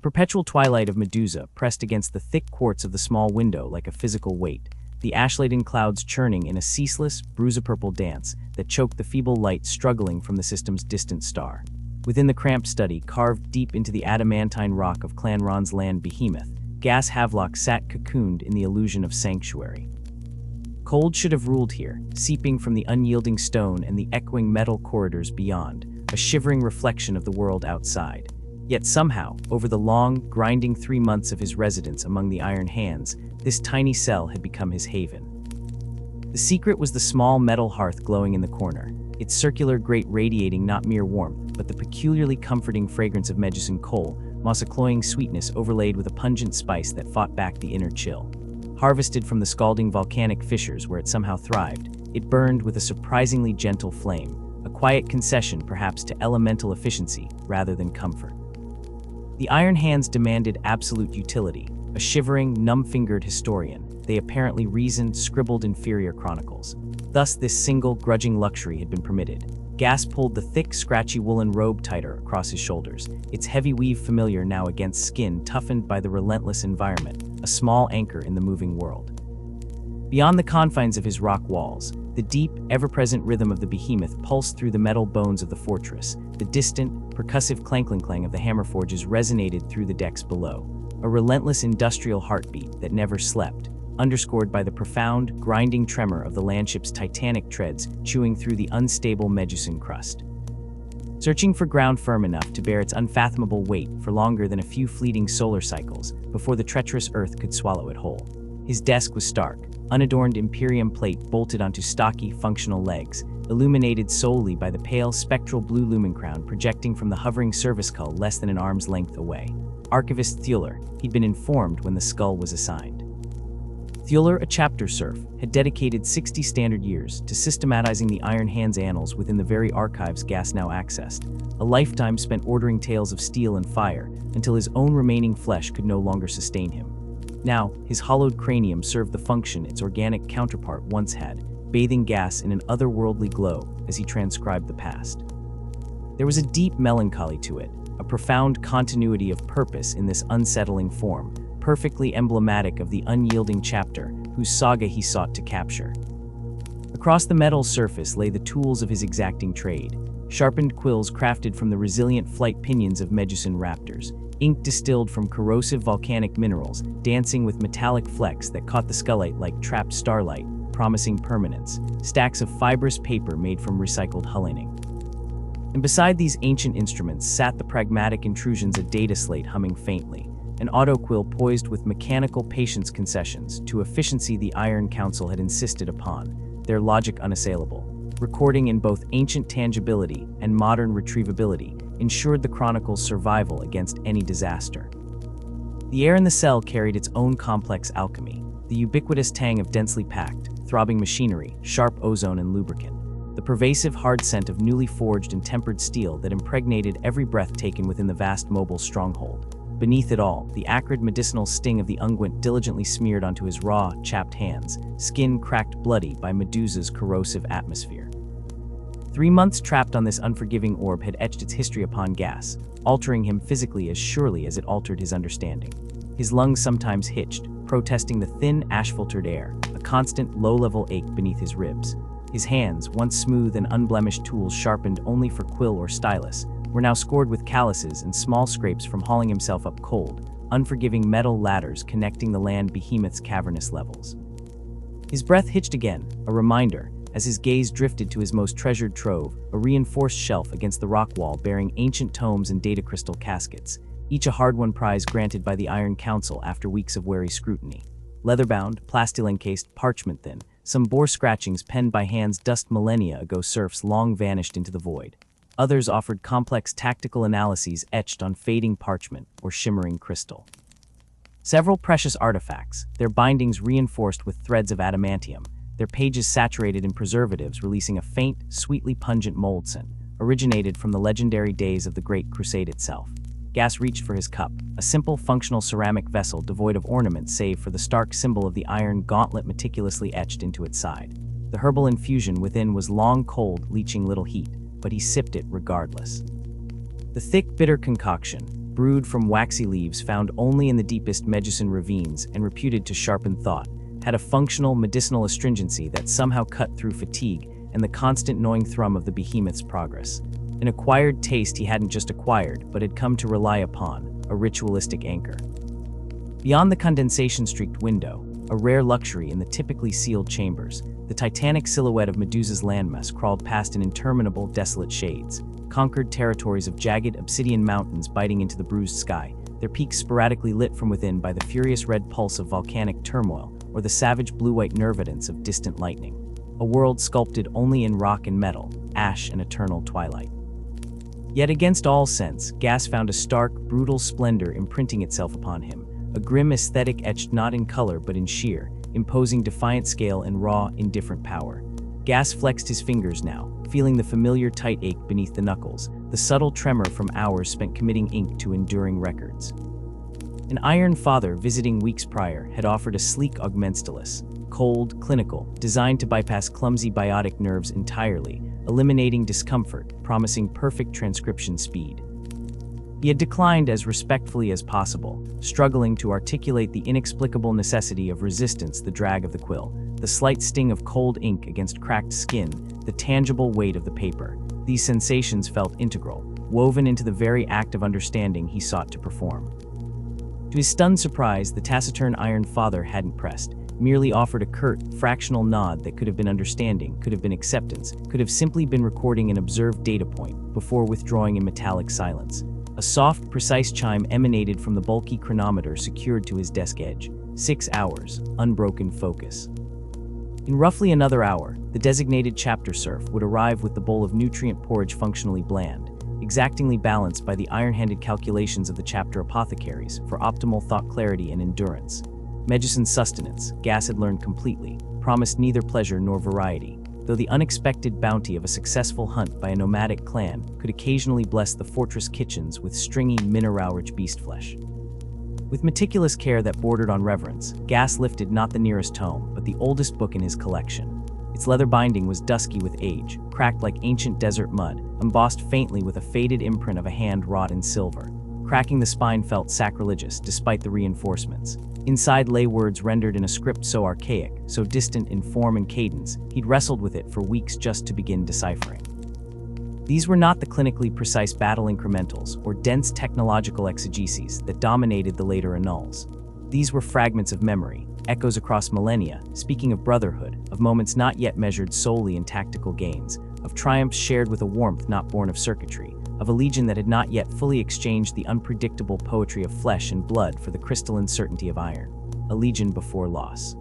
The perpetual twilight of Medusa pressed against the thick quartz of the small window like a physical weight, the ash-laden clouds churning in a ceaseless, bruise-purple dance that choked the feeble light struggling from the system's distant star. Within the cramped study, carved deep into the adamantine rock of Clan Ron's land behemoth, Gas Havelock sat cocooned in the illusion of sanctuary. Cold should have ruled here, seeping from the unyielding stone and the echoing metal corridors beyond, a shivering reflection of the world outside. Yet somehow, over the long, grinding 3 months of his residence among the Iron Hands, this tiny cell had become his haven. The secret was the small metal hearth glowing in the corner, its circular grate radiating not mere warmth, but the peculiarly comforting fragrance of Medusan coal, moss a cloying sweetness overlaid with a pungent spice that fought back the inner chill. Harvested from the scalding volcanic fissures where it somehow thrived, it burned with a surprisingly gentle flame, a quiet concession perhaps to elemental efficiency rather than comfort. The Iron Hands demanded absolute utility. A shivering, numb-fingered historian, they apparently reasoned, scribbled inferior chronicles. Thus this single, grudging luxury had been permitted. Gas pulled the thick, scratchy woolen robe tighter across his shoulders, its heavy weave familiar now against skin toughened by the relentless environment, a small anchor in the moving world. Beyond the confines of his rock walls, the deep, ever-present rhythm of the behemoth pulsed through the metal bones of the fortress. The distant, percussive clang-clang of the hammer forges resonated through the decks below, a relentless industrial heartbeat that never slept, underscored by the profound, grinding tremor of the landship's titanic treads chewing through the unstable Medusan crust. Searching for ground firm enough to bear its unfathomable weight for longer than a few fleeting solar cycles before the treacherous earth could swallow it whole. His desk was stark, unadorned Imperium plate bolted onto stocky, functional legs, illuminated solely by the pale, spectral blue lumen crown projecting from the hovering service hull less than an arm's length away. Archivist Theuler, he'd been informed when the skull was assigned. Theuler, a chapter serf, had dedicated 60 standard years to systematizing the Iron Hands annals within the very archives Gas now accessed, a lifetime spent ordering tales of steel and fire until his own remaining flesh could no longer sustain him. Now, his hollowed cranium served the function its organic counterpart once had, bathing Gas in an otherworldly glow as he transcribed the past. There was a deep melancholy to it, a profound continuity of purpose in this unsettling form, perfectly emblematic of the unyielding chapter whose saga he sought to capture. Across the metal surface lay the tools of his exacting trade, sharpened quills crafted from the resilient flight pinions of Medusan raptors, ink distilled from corrosive volcanic minerals, dancing with metallic flecks that caught the skullite like trapped starlight, promising permanence, stacks of fibrous paper made from recycled hull lining. And beside these ancient instruments sat the pragmatic intrusions a data slate humming faintly, an autoquill poised with mechanical patience concessions to efficiency the Iron Council had insisted upon, their logic unassailable. Recording in both ancient tangibility and modern retrievability ensured the chronicle's survival against any disaster. The air in the cell carried its own complex alchemy, the ubiquitous tang of densely packed, throbbing machinery, sharp ozone and lubricant, the pervasive hard scent of newly forged and tempered steel that impregnated every breath taken within the vast mobile stronghold. Beneath it all, the acrid medicinal sting of the unguent diligently smeared onto his raw, chapped hands, skin cracked bloody by Medusa's corrosive atmosphere. 3 months trapped on this unforgiving orb had etched its history upon Gas, altering him physically as surely as it altered his understanding. His lungs sometimes hitched, protesting the thin, ash-filtered air, a constant, low-level ache beneath his ribs. His hands, once smooth and unblemished tools sharpened only for quill or stylus, were now scored with calluses and small scrapes from hauling himself up cold, unforgiving metal ladders connecting the land behemoth's cavernous levels. His breath hitched again, a reminder, as his gaze drifted to his most treasured trove, a reinforced shelf against the rock wall bearing ancient tomes and data crystal caskets, each a hard-won prize granted by the Iron Council after weeks of wary scrutiny. Leather-bound, plastil-encased, parchment-thin, some bore scratchings penned by hands dust millennia ago serfs long vanished into the void. Others offered complex tactical analyses etched on fading parchment or shimmering crystal. Several precious artifacts, their bindings reinforced with threads of adamantium, their pages saturated in preservatives releasing a faint, sweetly pungent mold scent, originated from the legendary days of the Great Crusade itself. Gas reached for his cup, a simple, functional ceramic vessel devoid of ornament save for the stark symbol of the iron gauntlet meticulously etched into its side. The herbal infusion within was long cold, leaching little heat, but he sipped it regardless. The thick, bitter concoction, brewed from waxy leaves found only in the deepest Medusan ravines and reputed to sharpen thought, had a functional medicinal astringency that somehow cut through fatigue and the constant gnawing thrum of the behemoth's progress. An acquired taste he hadn't just acquired, but had come to rely upon, a ritualistic anchor. Beyond the condensation-streaked window, a rare luxury in the typically sealed chambers, the titanic silhouette of Medusa's landmass crawled past in interminable, desolate shades, conquered territories of jagged obsidian mountains biting into the bruised sky, their peaks sporadically lit from within by the furious red pulse of volcanic turmoil or the savage blue-white nervidance of distant lightning. A world sculpted only in rock and metal, ash and eternal twilight. Yet against all sense, Gas found a stark, brutal splendor imprinting itself upon him, a grim aesthetic etched not in color but in sheer, imposing defiant scale and raw, indifferent power. Gas flexed his fingers now, feeling the familiar tight ache beneath the knuckles, the subtle tremor from hours spent committing ink to enduring records. An Iron Father visiting weeks prior had offered a sleek augmentalus, cold, clinical, designed to bypass clumsy biotic nerves entirely, eliminating discomfort, promising perfect transcription speed. He had declined as respectfully as possible, struggling to articulate the inexplicable necessity of resistance, the drag of the quill, the slight sting of cold ink against cracked skin, the tangible weight of the paper. These sensations felt integral, woven into the very act of understanding he sought to perform. To his stunned surprise, the taciturn Iron Father hadn't pressed, merely offered a curt, fractional nod that could have been understanding, could have been acceptance, could have simply been recording an observed data point before withdrawing in metallic silence. A soft, precise chime emanated from the bulky chronometer secured to his desk edge. 6 hours, unbroken focus. In roughly another hour, the designated chapter serf would arrive with the bowl of nutrient porridge functionally bland, exactingly balanced by the iron-handed calculations of the chapter apothecaries for optimal thought clarity and endurance. Medusan's sustenance, Gas had learned completely, promised neither pleasure nor variety, though the unexpected bounty of a successful hunt by a nomadic clan could occasionally bless the fortress kitchens with stringy, mineral-rich beast flesh. With meticulous care that bordered on reverence, Gas lifted not the nearest tome, but the oldest book in his collection. Its leather binding was dusky with age, cracked like ancient desert mud, embossed faintly with a faded imprint of a hand wrought in silver. Cracking the spine felt sacrilegious, despite the reinforcements. Inside lay words rendered in a script so archaic, so distant in form and cadence, he'd wrestled with it for weeks just to begin deciphering. These were not the clinically precise battle incrementals or dense technological exegeses that dominated the later annuls. These were fragments of memory, echoes across millennia, speaking of brotherhood, of moments not yet measured solely in tactical gains, of triumphs shared with a warmth not born of circuitry, of a legion that had not yet fully exchanged the unpredictable poetry of flesh and blood for the crystalline certainty of iron, a legion before loss.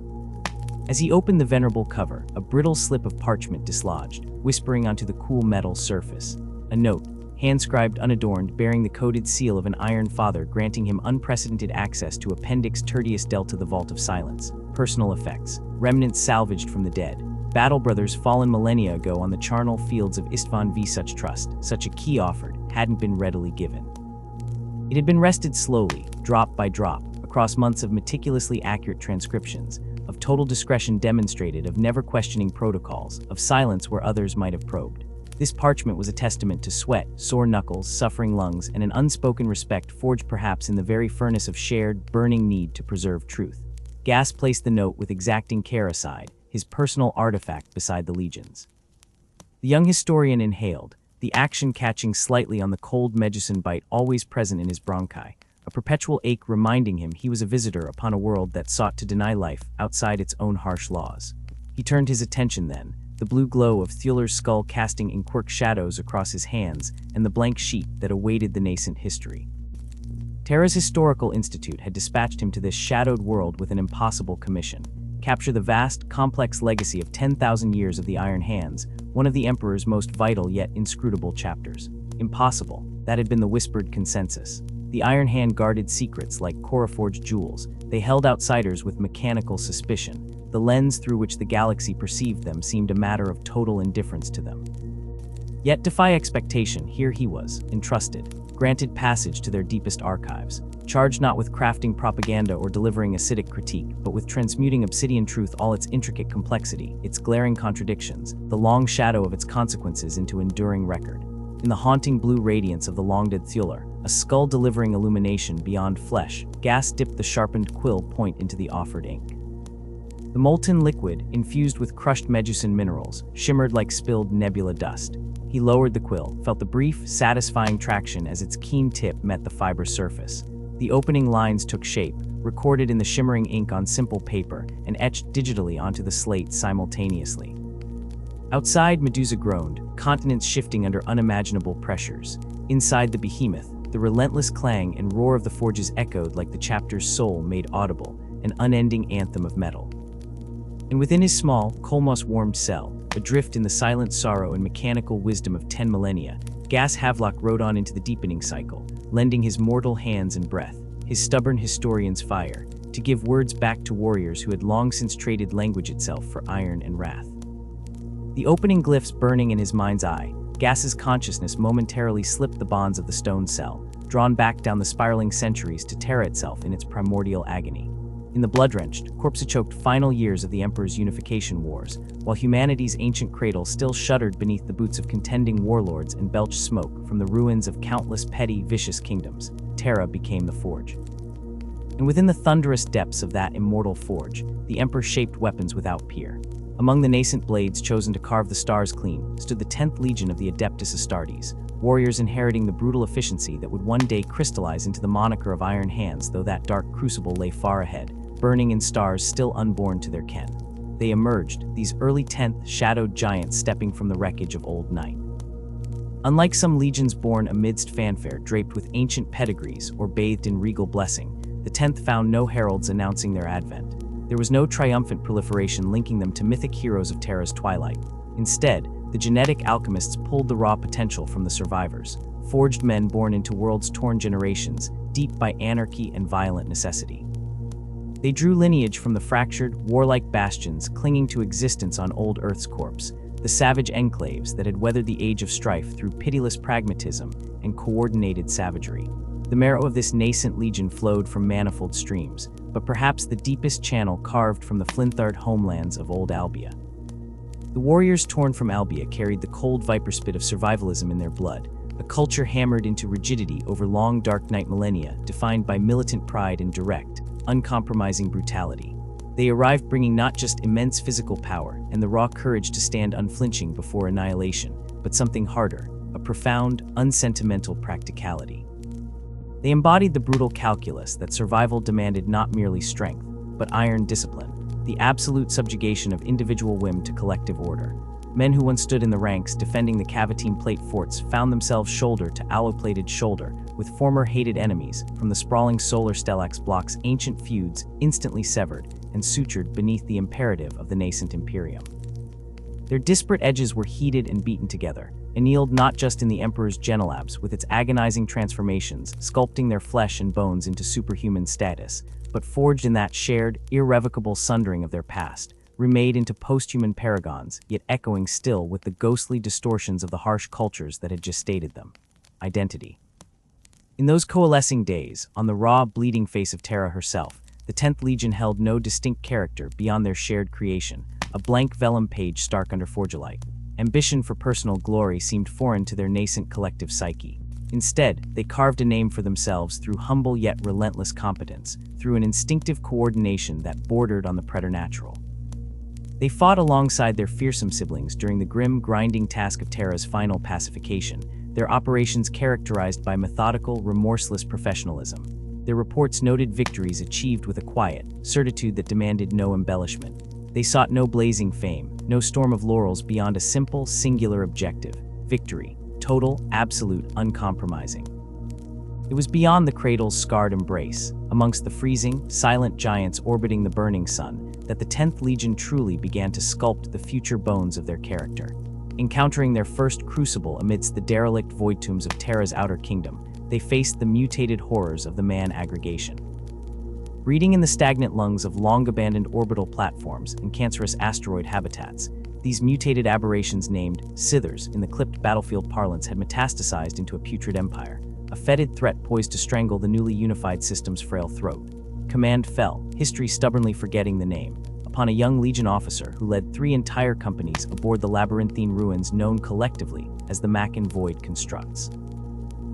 As he opened the venerable cover, a brittle slip of parchment dislodged, whispering onto the cool metal surface. A note, hand-scribed unadorned, bearing the coded seal of an Iron Father granting him unprecedented access to Appendix Tertius Delta, the Vault of Silence. Personal effects, remnants salvaged from the dead. Battle brothers fallen millennia ago on the charnel fields of Istvan v. Such trust, such a key offered, hadn't been readily given. It had been wrested slowly, drop by drop, across months of meticulously accurate transcriptions, of total discretion demonstrated, of never questioning protocols, of silence where others might have probed. This parchment was a testament to sweat, sore knuckles, suffering lungs, and an unspoken respect forged perhaps in the very furnace of shared, burning need to preserve truth. Gas placed the note with exacting care aside, his personal artifact beside the legion's. The young historian inhaled, the action catching slightly on the cold Medusan bite always present in his bronchi, a perpetual ache reminding him he was a visitor upon a world that sought to deny life outside its own harsh laws. He turned his attention then, the blue glow of Thulur's skull casting inquirk shadows across his hands and the blank sheet that awaited the nascent history. Terra's Historical Institute had dispatched him to this shadowed world with an impossible commission. Capture the vast, complex legacy of 10,000 years of the Iron Hands, one of the Emperor's most vital yet inscrutable chapters. Impossible, that had been the whispered consensus. The Iron Hand guarded secrets like Coraforged jewels. They held outsiders with mechanical suspicion. The lens through which the galaxy perceived them seemed a matter of total indifference to them. Yet, defy expectation, here he was, entrusted, granted passage to their deepest archives, charged not with crafting propaganda or delivering acidic critique, but with transmuting obsidian truth, all its intricate complexity, its glaring contradictions, the long shadow of its consequences into enduring record. In the haunting blue radiance of the long-dead Thulur, a a skull delivering illumination beyond flesh, Gas dipped the sharpened quill point into the offered ink. The molten liquid, infused with crushed Medusan minerals, shimmered like spilled nebula dust. He lowered the quill, felt the brief, satisfying traction as its keen tip met the fibrous surface. The opening lines took shape, recorded in the shimmering ink on simple paper, and etched digitally onto the slate simultaneously. Outside, Medusa groaned, continents shifting under unimaginable pressures. Inside the behemoth, the relentless clang and roar of the forges echoed like the chapter's soul made audible, an unending anthem of metal. And within his small, Kolmos-warmed cell, adrift in the silent sorrow and mechanical wisdom of 10 millennia, Gas Havelock rode on into the deepening cycle, lending his mortal hands and breath, his stubborn historian's fire, to give words back to warriors who had long since traded language itself for iron and wrath. The opening glyphs burning in his mind's eye, Gas's consciousness momentarily slipped the bonds of the stone cell, drawn back down the spiraling centuries to Terra itself in its primordial agony. In the blood-drenched, corpse-choked final years of the Emperor's unification wars, while humanity's ancient cradle still shuddered beneath the boots of contending warlords and belched smoke from the ruins of countless petty, vicious kingdoms, Terra became the Forge. And within the thunderous depths of that immortal forge, the Emperor shaped weapons without peer. Among the nascent blades chosen to carve the stars clean stood the 10th Legion of the Adeptus Astartes, warriors inheriting the brutal efficiency that would one day crystallize into the moniker of Iron Hands, though that dark crucible lay far ahead, burning in stars still unborn to their ken. They emerged, these early 10th shadowed giants stepping from the wreckage of old night. Unlike some legions born amidst fanfare draped with ancient pedigrees or bathed in regal blessing, the 10th found no heralds announcing their advent. There was no triumphant proliferation linking them to mythic heroes of Terra's twilight. Instead, the genetic alchemists pulled the raw potential from the survivors, forged men born into worlds torn generations, deep by anarchy and violent necessity. They drew lineage from the fractured, warlike bastions clinging to existence on old Earth's corpse, the savage enclaves that had weathered the age of strife through pitiless pragmatism and coordinated savagery. The marrow of this nascent legion flowed from manifold streams, but perhaps the deepest channel carved from the flintheart homelands of old Albia. The warriors torn from Albia carried the cold viper spit of survivalism in their blood, a culture hammered into rigidity over long dark night millennia defined by militant pride and direct, uncompromising brutality. They arrived bringing not just immense physical power and the raw courage to stand unflinching before annihilation, but something harder, a profound, unsentimental practicality. They embodied the brutal calculus that survival demanded not merely strength, but iron discipline, the absolute subjugation of individual whim to collective order. Men who once stood in the ranks defending the Cavatine plate forts found themselves shoulder to alloy-plated shoulder with former hated enemies from the sprawling solar stellax block's ancient feuds instantly severed and sutured beneath the imperative of the nascent Imperium. Their disparate edges were heated and beaten together, annealed not just in the Emperor's genolabs with its agonizing transformations, sculpting their flesh and bones into superhuman status, but forged in that shared, irrevocable sundering of their past, remade into post-human paragons, yet echoing still with the ghostly distortions of the harsh cultures that had gestated them. Identity. In those coalescing days, on the raw, bleeding face of Terra herself, the 10th Legion held no distinct character beyond their shared creation, a blank vellum page stark under Forgelight. Ambition for personal glory seemed foreign to their nascent collective psyche. Instead, they carved a name for themselves through humble yet relentless competence, through an instinctive coordination that bordered on the preternatural. They fought alongside their fearsome siblings during the grim, grinding task of Terra's final pacification, their operations characterized by methodical, remorseless professionalism. Their reports noted victories achieved with a quiet certitude that demanded no embellishment. They sought no blazing fame, no storm of laurels beyond a simple, singular objective: victory, total, absolute, uncompromising. It was beyond the cradle's scarred embrace, amongst the freezing, silent giants orbiting the burning sun, that the 10th Legion truly began to sculpt the future bones of their character. Encountering their first crucible amidst the derelict void tombs of Terra's outer kingdom, they faced the mutated horrors of the man aggregation. Breeding in the stagnant lungs of long-abandoned orbital platforms and cancerous asteroid habitats, these mutated aberrations named Sithers in the clipped battlefield parlance had metastasized into a putrid empire, a fetid threat poised to strangle the newly unified system's frail throat. Command fell, history stubbornly forgetting the name, upon a young Legion officer who led 3 entire companies aboard the labyrinthine ruins known collectively as the Mackin Void Constructs.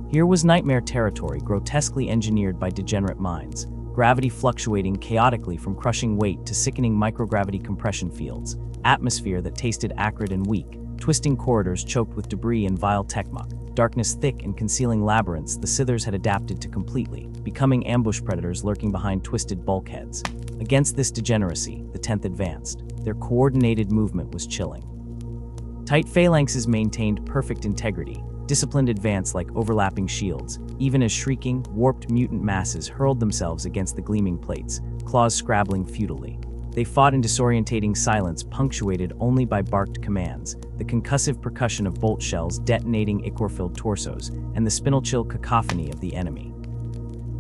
Here was nightmare territory grotesquely engineered by degenerate minds, gravity fluctuating chaotically from crushing weight to sickening microgravity compression fields, atmosphere that tasted acrid and weak, twisting corridors choked with debris and vile techmuck, darkness thick and concealing labyrinths the Sithers had adapted to completely, becoming ambush predators lurking behind twisted bulkheads. Against this degeneracy, the 10th advanced. Their coordinated movement was chilling. Tight phalanxes maintained perfect integrity, disciplined advance like overlapping shields, even as shrieking, warped mutant masses hurled themselves against the gleaming plates, claws scrabbling futilely. They fought in disorientating silence punctuated only by barked commands, the concussive percussion of bolt shells detonating ichor-filled torsos, and the spinal-chill cacophony of the enemy.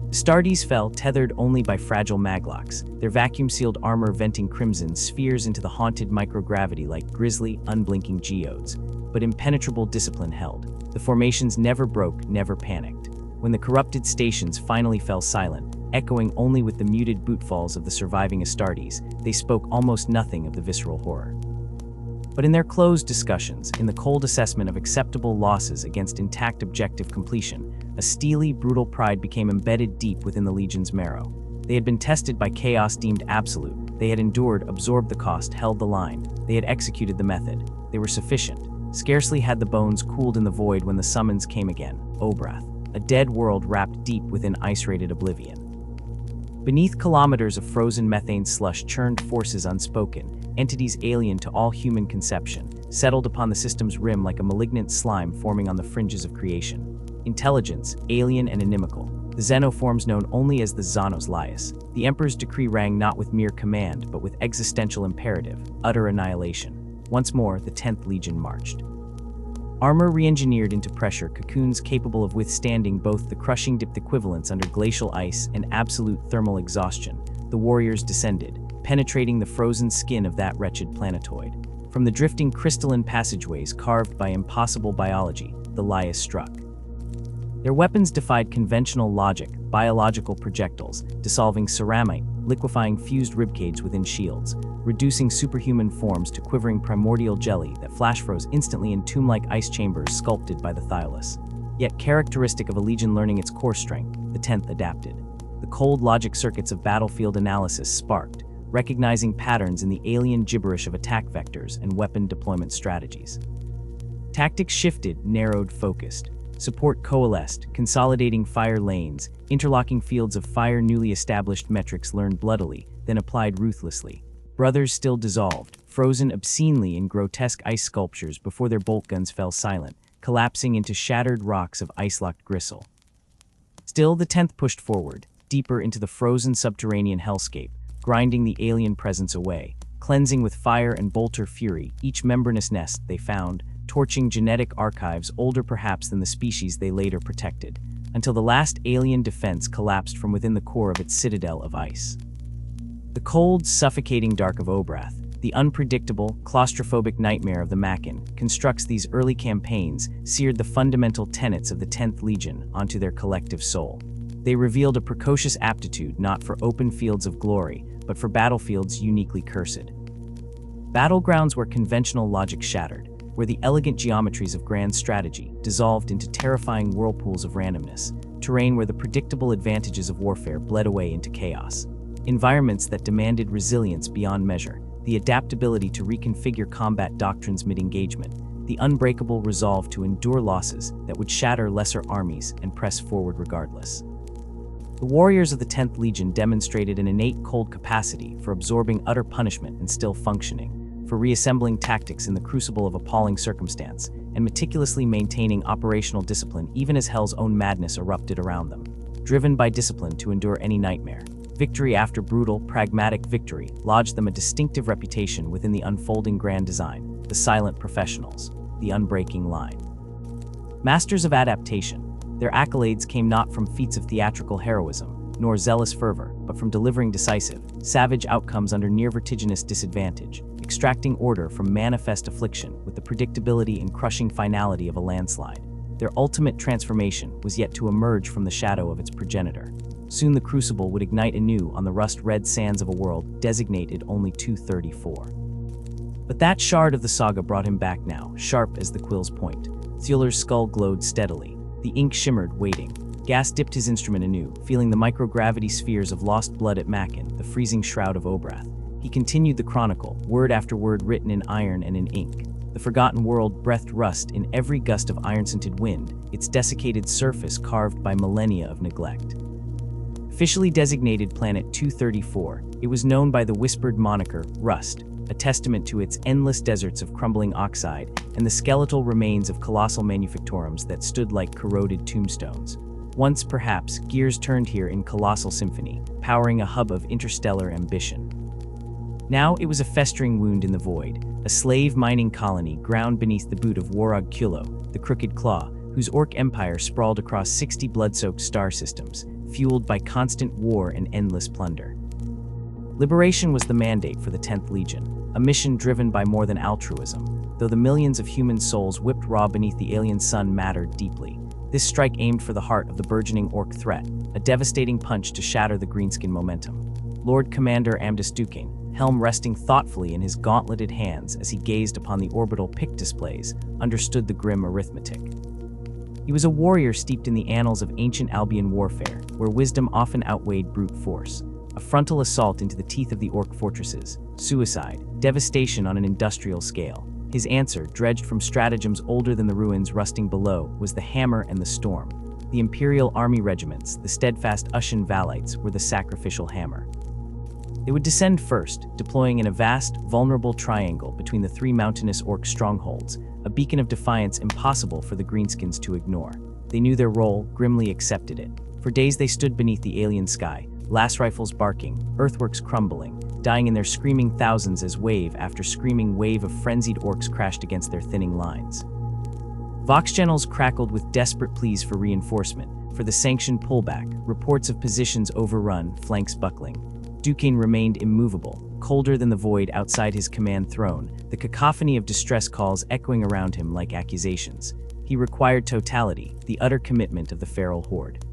Astartes fell tethered only by fragile maglocks, their vacuum-sealed armor venting crimson spheres into the haunted microgravity like grisly, unblinking geodes. But impenetrable discipline held. The formations never broke, never panicked. When the corrupted stations finally fell silent, echoing only with the muted bootfalls of the surviving Astartes, they spoke almost nothing of the visceral horror. But in their closed discussions, in the cold assessment of acceptable losses against intact objective completion, a steely, brutal pride became embedded deep within the Legion's marrow. They had been tested by chaos deemed absolute. They had endured, absorbed the cost, held the line. They had executed the method. They were sufficient. Scarcely had the bones cooled in the void when the summons came again. Obrath, a dead world wrapped deep within ice-rated oblivion. Beneath kilometers of frozen methane slush churned forces unspoken, entities alien to all human conception, settled upon the system's rim like a malignant slime forming on the fringes of creation. Intelligence, alien and inimical. The xenoforms known only as the Xanos Laius. The Emperor's decree rang not with mere command, but with existential imperative, utter annihilation. Once more, the 10th Legion marched. Armor re-engineered into pressure cocoons capable of withstanding both the crushing dipped equivalents under glacial ice and absolute thermal exhaustion, the warriors descended, penetrating the frozen skin of that wretched planetoid. From the drifting crystalline passageways carved by impossible biology, the Laius struck. Their weapons defied conventional logic, biological projectiles, dissolving ceramite, liquefying fused ribcage within shields, reducing superhuman forms to quivering primordial jelly that flash froze instantly in tomb-like ice chambers sculpted by the Thyllus. Yet characteristic of a legion learning its core strength, the 10th adapted. The cold logic circuits of battlefield analysis sparked, recognizing patterns in the alien gibberish of attack vectors and weapon deployment strategies. Tactics shifted, narrowed, focused. Support coalesced, consolidating fire lanes, interlocking fields of fire newly established metrics learned bloodily, then applied ruthlessly. Brothers still dissolved, frozen obscenely in grotesque ice sculptures before their bolt guns fell silent, collapsing into shattered rocks of ice-locked gristle. Still, the 10th pushed forward, deeper into the frozen subterranean hellscape, grinding the alien presence away, cleansing with fire and bolter fury each membranous nest they found, torching genetic archives older perhaps than the species they later protected, until the last alien defense collapsed from within the core of its citadel of ice. The cold, suffocating dark of Obrath, the unpredictable, claustrophobic nightmare of the Machin, constructs these early campaigns, seared the fundamental tenets of the 10th Legion onto their collective soul. They revealed a precocious aptitude not for open fields of glory, but for battlefields uniquely cursed. Battlegrounds where conventional logic shattered, where the elegant geometries of grand strategy dissolved into terrifying whirlpools of randomness, terrain where the predictable advantages of warfare bled away into chaos. Environments that demanded resilience beyond measure, the adaptability to reconfigure combat doctrines mid-engagement, the unbreakable resolve to endure losses that would shatter lesser armies and press forward regardless. The warriors of the 10th Legion demonstrated an innate cold capacity for absorbing utter punishment and still functioning, for reassembling tactics in the crucible of appalling circumstance, and meticulously maintaining operational discipline even as hell's own madness erupted around them. Driven by discipline to endure any nightmare, victory after brutal, pragmatic victory lodged them a distinctive reputation within the unfolding grand design, the silent professionals, the unbreaking line. Masters of adaptation, their accolades came not from feats of theatrical heroism, nor zealous fervor, but from delivering decisive, savage outcomes under near vertiginous disadvantage, extracting order from manifest affliction with the predictability and crushing finality of a landslide. Their ultimate transformation was yet to emerge from the shadow of its progenitor. Soon the crucible would ignite anew on the rust-red sands of a world designated only 234. But that shard of the saga brought him back now, sharp as the quill's point. Thulur's skull glowed steadily, The ink shimmered, waiting. Gas dipped his instrument anew, feeling the microgravity spheres of lost blood at Mackin, the freezing shroud of Obrath. He continued the chronicle, word after word written in iron and in ink. The forgotten world breathed rust in every gust of iron-scented wind, its desiccated surface carved by millennia of neglect. Officially designated Planet 234, it was known by the whispered moniker Rust, a testament to its endless deserts of crumbling oxide and the skeletal remains of colossal manufactorums that stood like corroded tombstones. Once, perhaps, gears turned here in colossal symphony, powering a hub of interstellar ambition. Now it was a festering wound in the void, a slave mining colony ground beneath the boot of Warog Kulo, the Crooked Claw, whose orc empire sprawled across 60 blood-soaked star systems, fueled by constant war and endless plunder. Liberation was the mandate for the 10th Legion, a mission driven by more than altruism, though the millions of human souls whipped raw beneath the alien sun mattered deeply. This strike aimed for the heart of the burgeoning orc threat, a devastating punch to shatter the greenskin momentum. Lord Commander Amdus Duquesne, helm resting thoughtfully in his gauntleted hands as he gazed upon the orbital pick displays, understood the grim arithmetic. He was a warrior steeped in the annals of ancient Albion warfare, where wisdom often outweighed brute force. A frontal assault into the teeth of the orc fortresses, suicide, devastation on an industrial scale. His answer, dredged from stratagems older than the ruins rusting below, was the hammer and the storm. The Imperial Army regiments, the steadfast Ushan Valites, were the sacrificial hammer. They would descend first, deploying in a vast, vulnerable triangle between the three mountainous orc strongholds, a beacon of defiance impossible for the greenskins to ignore. They knew their role, grimly accepted it. For days they stood beneath the alien sky, las rifles barking, earthworks crumbling, dying in their screaming thousands as wave after screaming wave of frenzied orcs crashed against their thinning lines. Vox channels crackled with desperate pleas for reinforcement, for the sanctioned pullback, reports of positions overrun, flanks buckling. Duquesne remained immovable, colder than the void outside his command throne, the cacophony of distress calls echoing around him like accusations. He required totality, the utter commitment of the feral horde.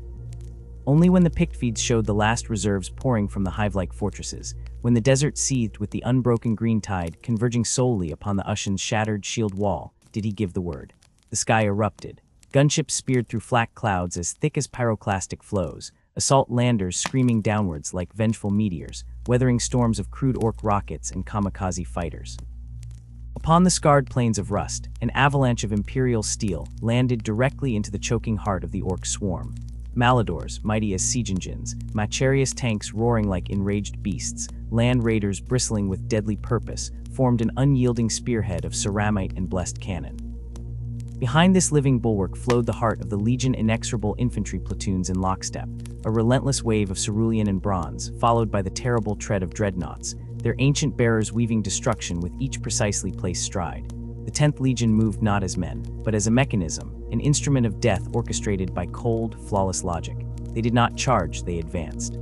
Only when the picked feeds showed the last reserves pouring from the hive-like fortresses, when the desert seethed with the unbroken green tide converging solely upon the Ushan's shattered shield wall, did he give the word. The sky erupted. Gunships speared through flak clouds as thick as pyroclastic flows, assault landers screaming downwards like vengeful meteors, weathering storms of crude orc rockets and kamikaze fighters. Upon the scarred plains of Rust, an avalanche of Imperial steel landed directly into the choking heart of the orc swarm. Maladors, mighty as siege engines, Macharius tanks roaring like enraged beasts, land raiders bristling with deadly purpose, formed an unyielding spearhead of ceramite and blessed cannon. Behind this living bulwark flowed the heart of the Legion inexorable infantry platoons in lockstep, a relentless wave of cerulean and bronze, followed by the terrible tread of dreadnoughts, their ancient bearers weaving destruction with each precisely placed stride. The 10th Legion moved not as men, but as a mechanism, an instrument of death orchestrated by cold, flawless logic. They did not charge, they advanced.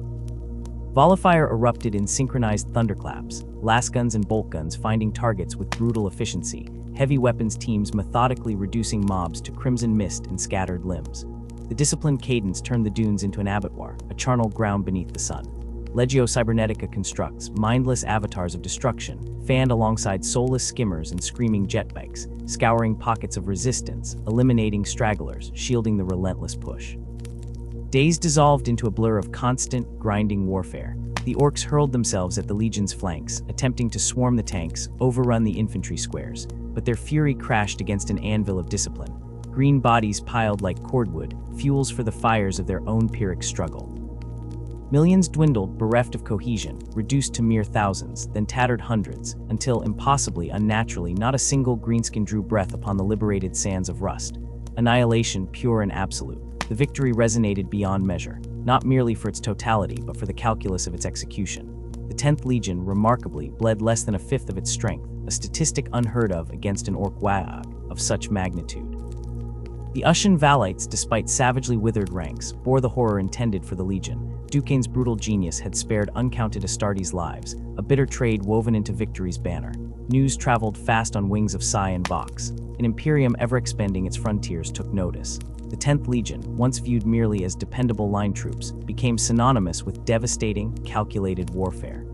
Volifire erupted in synchronized thunderclaps, lasguns and bolt guns finding targets with brutal efficiency, heavy weapons teams methodically reducing mobs to crimson mist and scattered limbs. The disciplined cadence turned the dunes into an abattoir, a charnel ground beneath the sun. Legio Cybernetica constructs mindless avatars of destruction, fanned alongside soulless skimmers and screaming jetbikes, scouring pockets of resistance, eliminating stragglers, shielding the relentless push. Days dissolved into a blur of constant, grinding warfare. The orcs hurled themselves at the Legion's flanks, attempting to swarm the tanks, overrun the infantry squares, but their fury crashed against an anvil of discipline. Green bodies piled like cordwood, fuels for the fires of their own Pyrrhic struggle. Millions dwindled, bereft of cohesion, reduced to mere thousands, then tattered hundreds, until, impossibly, unnaturally, not a single greenskin drew breath upon the liberated sands of Rust. Annihilation pure and absolute. The victory resonated beyond measure, not merely for its totality, but for the calculus of its execution. The 10th Legion, remarkably, bled less than a fifth of its strength, a statistic unheard of against an orc waag of such magnitude. The Ushan Valites, despite savagely withered ranks, bore the horror intended for the Legion. Duquesne's brutal genius had spared uncounted Astartes' lives, a bitter trade woven into victory's banner. News traveled fast on wings of Psi and Vox. An Imperium ever expanding its frontiers took notice. The 10th Legion, once viewed merely as dependable line troops, became synonymous with devastating, calculated warfare.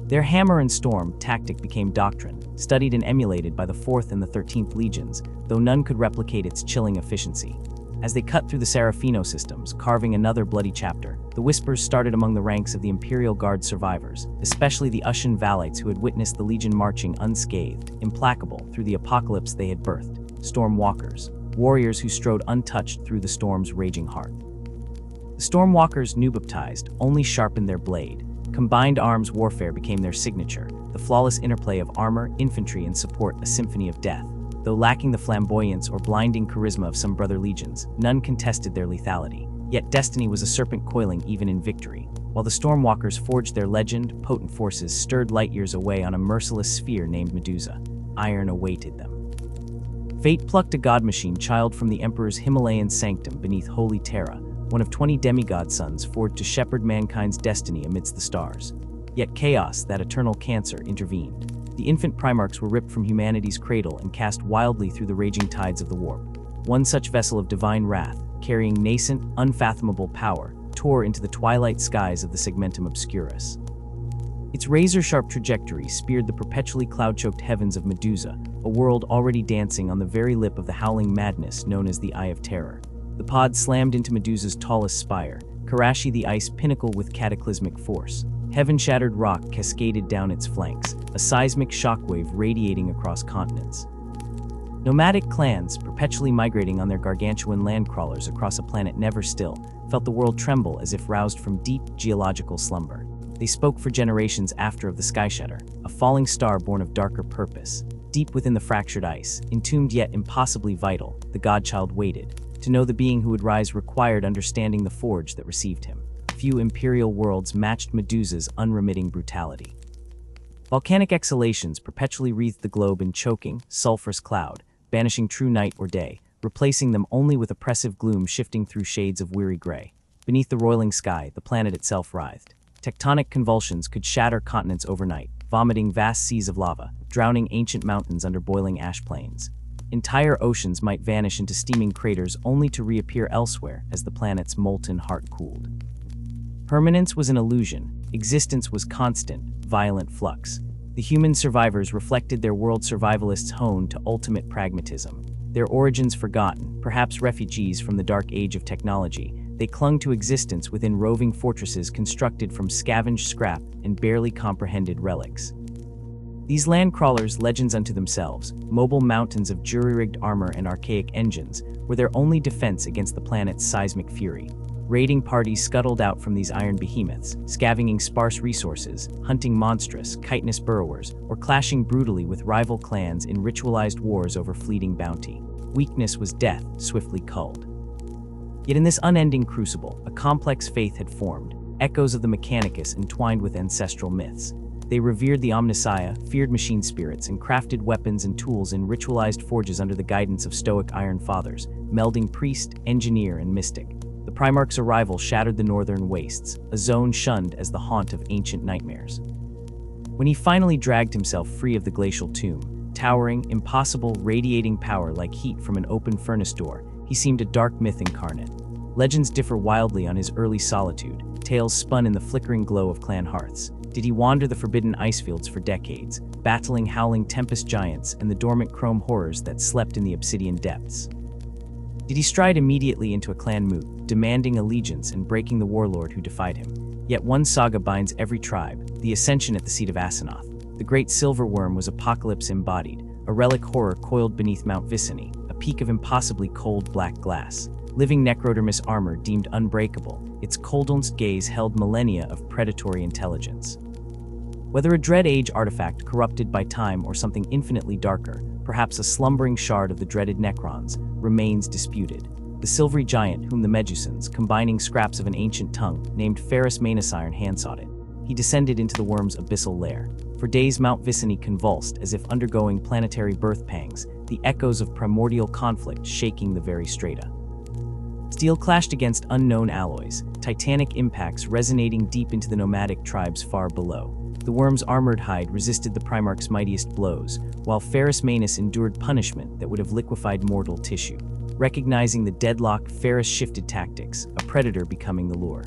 Their hammer and storm tactic became doctrine, studied and emulated by the 4th and the 13th Legions, though none could replicate its chilling efficiency. As they cut through the Serafino systems, carving another bloody chapter, the whispers started among the ranks of the Imperial Guard survivors, especially the Ushan Valites who had witnessed the Legion marching unscathed, implacable, through the apocalypse they had birthed. Storm Walkers, warriors who strode untouched through the storm's raging heart. The Storm Walkers, new baptized, only sharpened their blade. Combined arms warfare became their signature, the flawless interplay of armor, infantry, and support, a symphony of death. Though lacking the flamboyance or blinding charisma of some brother legions, none contested their lethality. Yet destiny was a serpent coiling even in victory. While the Stormwalkers forged their legend, potent forces stirred light years away on a merciless sphere named Medusa. Iron awaited them. Fate plucked a god machine child from the Emperor's Himalayan sanctum beneath Holy Terra, one of 20 demigod sons forged to shepherd mankind's destiny amidst the stars. Yet chaos, that eternal cancer, intervened. The infant Primarchs were ripped from humanity's cradle and cast wildly through the raging tides of the warp. One such vessel of divine wrath, carrying nascent, unfathomable power, tore into the twilight skies of the Segmentum Obscurus. Its razor-sharp trajectory speared the perpetually cloud-choked heavens of Medusa, a world already dancing on the very lip of the howling madness known as the Eye of Terror. The pod slammed into Medusa's tallest spire, Karashi the ice pinnacle with cataclysmic force. Heaven-shattered rock cascaded down its flanks, a seismic shockwave radiating across continents. Nomadic clans, perpetually migrating on their gargantuan land crawlers across a planet never still, felt the world tremble as if roused from deep geological slumber. They spoke for generations after of the Skyshatter, a falling star born of darker purpose. Deep within the fractured ice, entombed yet impossibly vital, the godchild waited. To know the being who would rise required understanding the forge that received him. Few imperial worlds matched Medusa's unremitting brutality. Volcanic exhalations perpetually wreathed the globe in choking, sulphurous cloud, banishing true night or day, replacing them only with oppressive gloom shifting through shades of weary gray. Beneath the roiling sky, the planet itself writhed. Tectonic convulsions could shatter continents overnight, vomiting vast seas of lava, drowning ancient mountains under boiling ash plains. Entire oceans might vanish into steaming craters only to reappear elsewhere as the planet's molten heart cooled. Permanence was an illusion. Existence was constant, violent flux. The human survivors reflected their world survivalists' hone to ultimate pragmatism. Their origins forgotten, perhaps refugees from the dark age of technology, they clung to existence within roving fortresses constructed from scavenged scrap and barely comprehended relics. These land crawlers, legends unto themselves, mobile mountains of jury-rigged armor and archaic engines, were their only defense against the planet's seismic fury. Raiding parties scuttled out from these iron behemoths, scavenging sparse resources, hunting monstrous, chitinous burrowers, or clashing brutally with rival clans in ritualized wars over fleeting bounty. Weakness was death, swiftly culled. Yet in this unending crucible, a complex faith had formed, echoes of the Mechanicus entwined with ancestral myths. They revered the Omnissiah, feared machine spirits, and crafted weapons and tools in ritualized forges under the guidance of stoic Iron Fathers, melding priest, engineer, and mystic. The Primarch's arrival shattered the northern wastes, a zone shunned as the haunt of ancient nightmares. When he finally dragged himself free of the glacial tomb, towering, impossible, radiating power like heat from an open furnace door, he seemed a dark myth incarnate. Legends differ wildly on his early solitude, tales spun in the flickering glow of clan hearths. Did he wander the forbidden icefields for decades, battling howling tempest giants and the dormant chrome horrors that slept in the obsidian depths? Did he stride immediately into a clan moot, demanding allegiance and breaking the warlord who defied him? Yet one saga binds every tribe, the ascension at the seat of Asenath. The great silver worm was apocalypse embodied, a relic horror coiled beneath Mount Vicini, a peak of impossibly cold black glass. Living necrodermis armor deemed unbreakable, its coldest gaze held millennia of predatory intelligence. Whether a dread age artifact corrupted by time or something infinitely darker, perhaps a slumbering shard of the dreaded Necrons, remains disputed. The silvery giant whom the Medusans, combining scraps of an ancient tongue, named Ferrus Manus hand-sought it. He descended into the worm's abyssal lair. For days Mount Vicini convulsed as if undergoing planetary birth pangs, the echoes of primordial conflict shaking the very strata. Steel clashed against unknown alloys, titanic impacts resonating deep into the nomadic tribes far below. The worm's armored hide resisted the Primarch's mightiest blows, while Ferrus Manus endured punishment that would have liquefied mortal tissue. Recognizing the deadlock, Ferrus shifted tactics, a predator becoming the lure.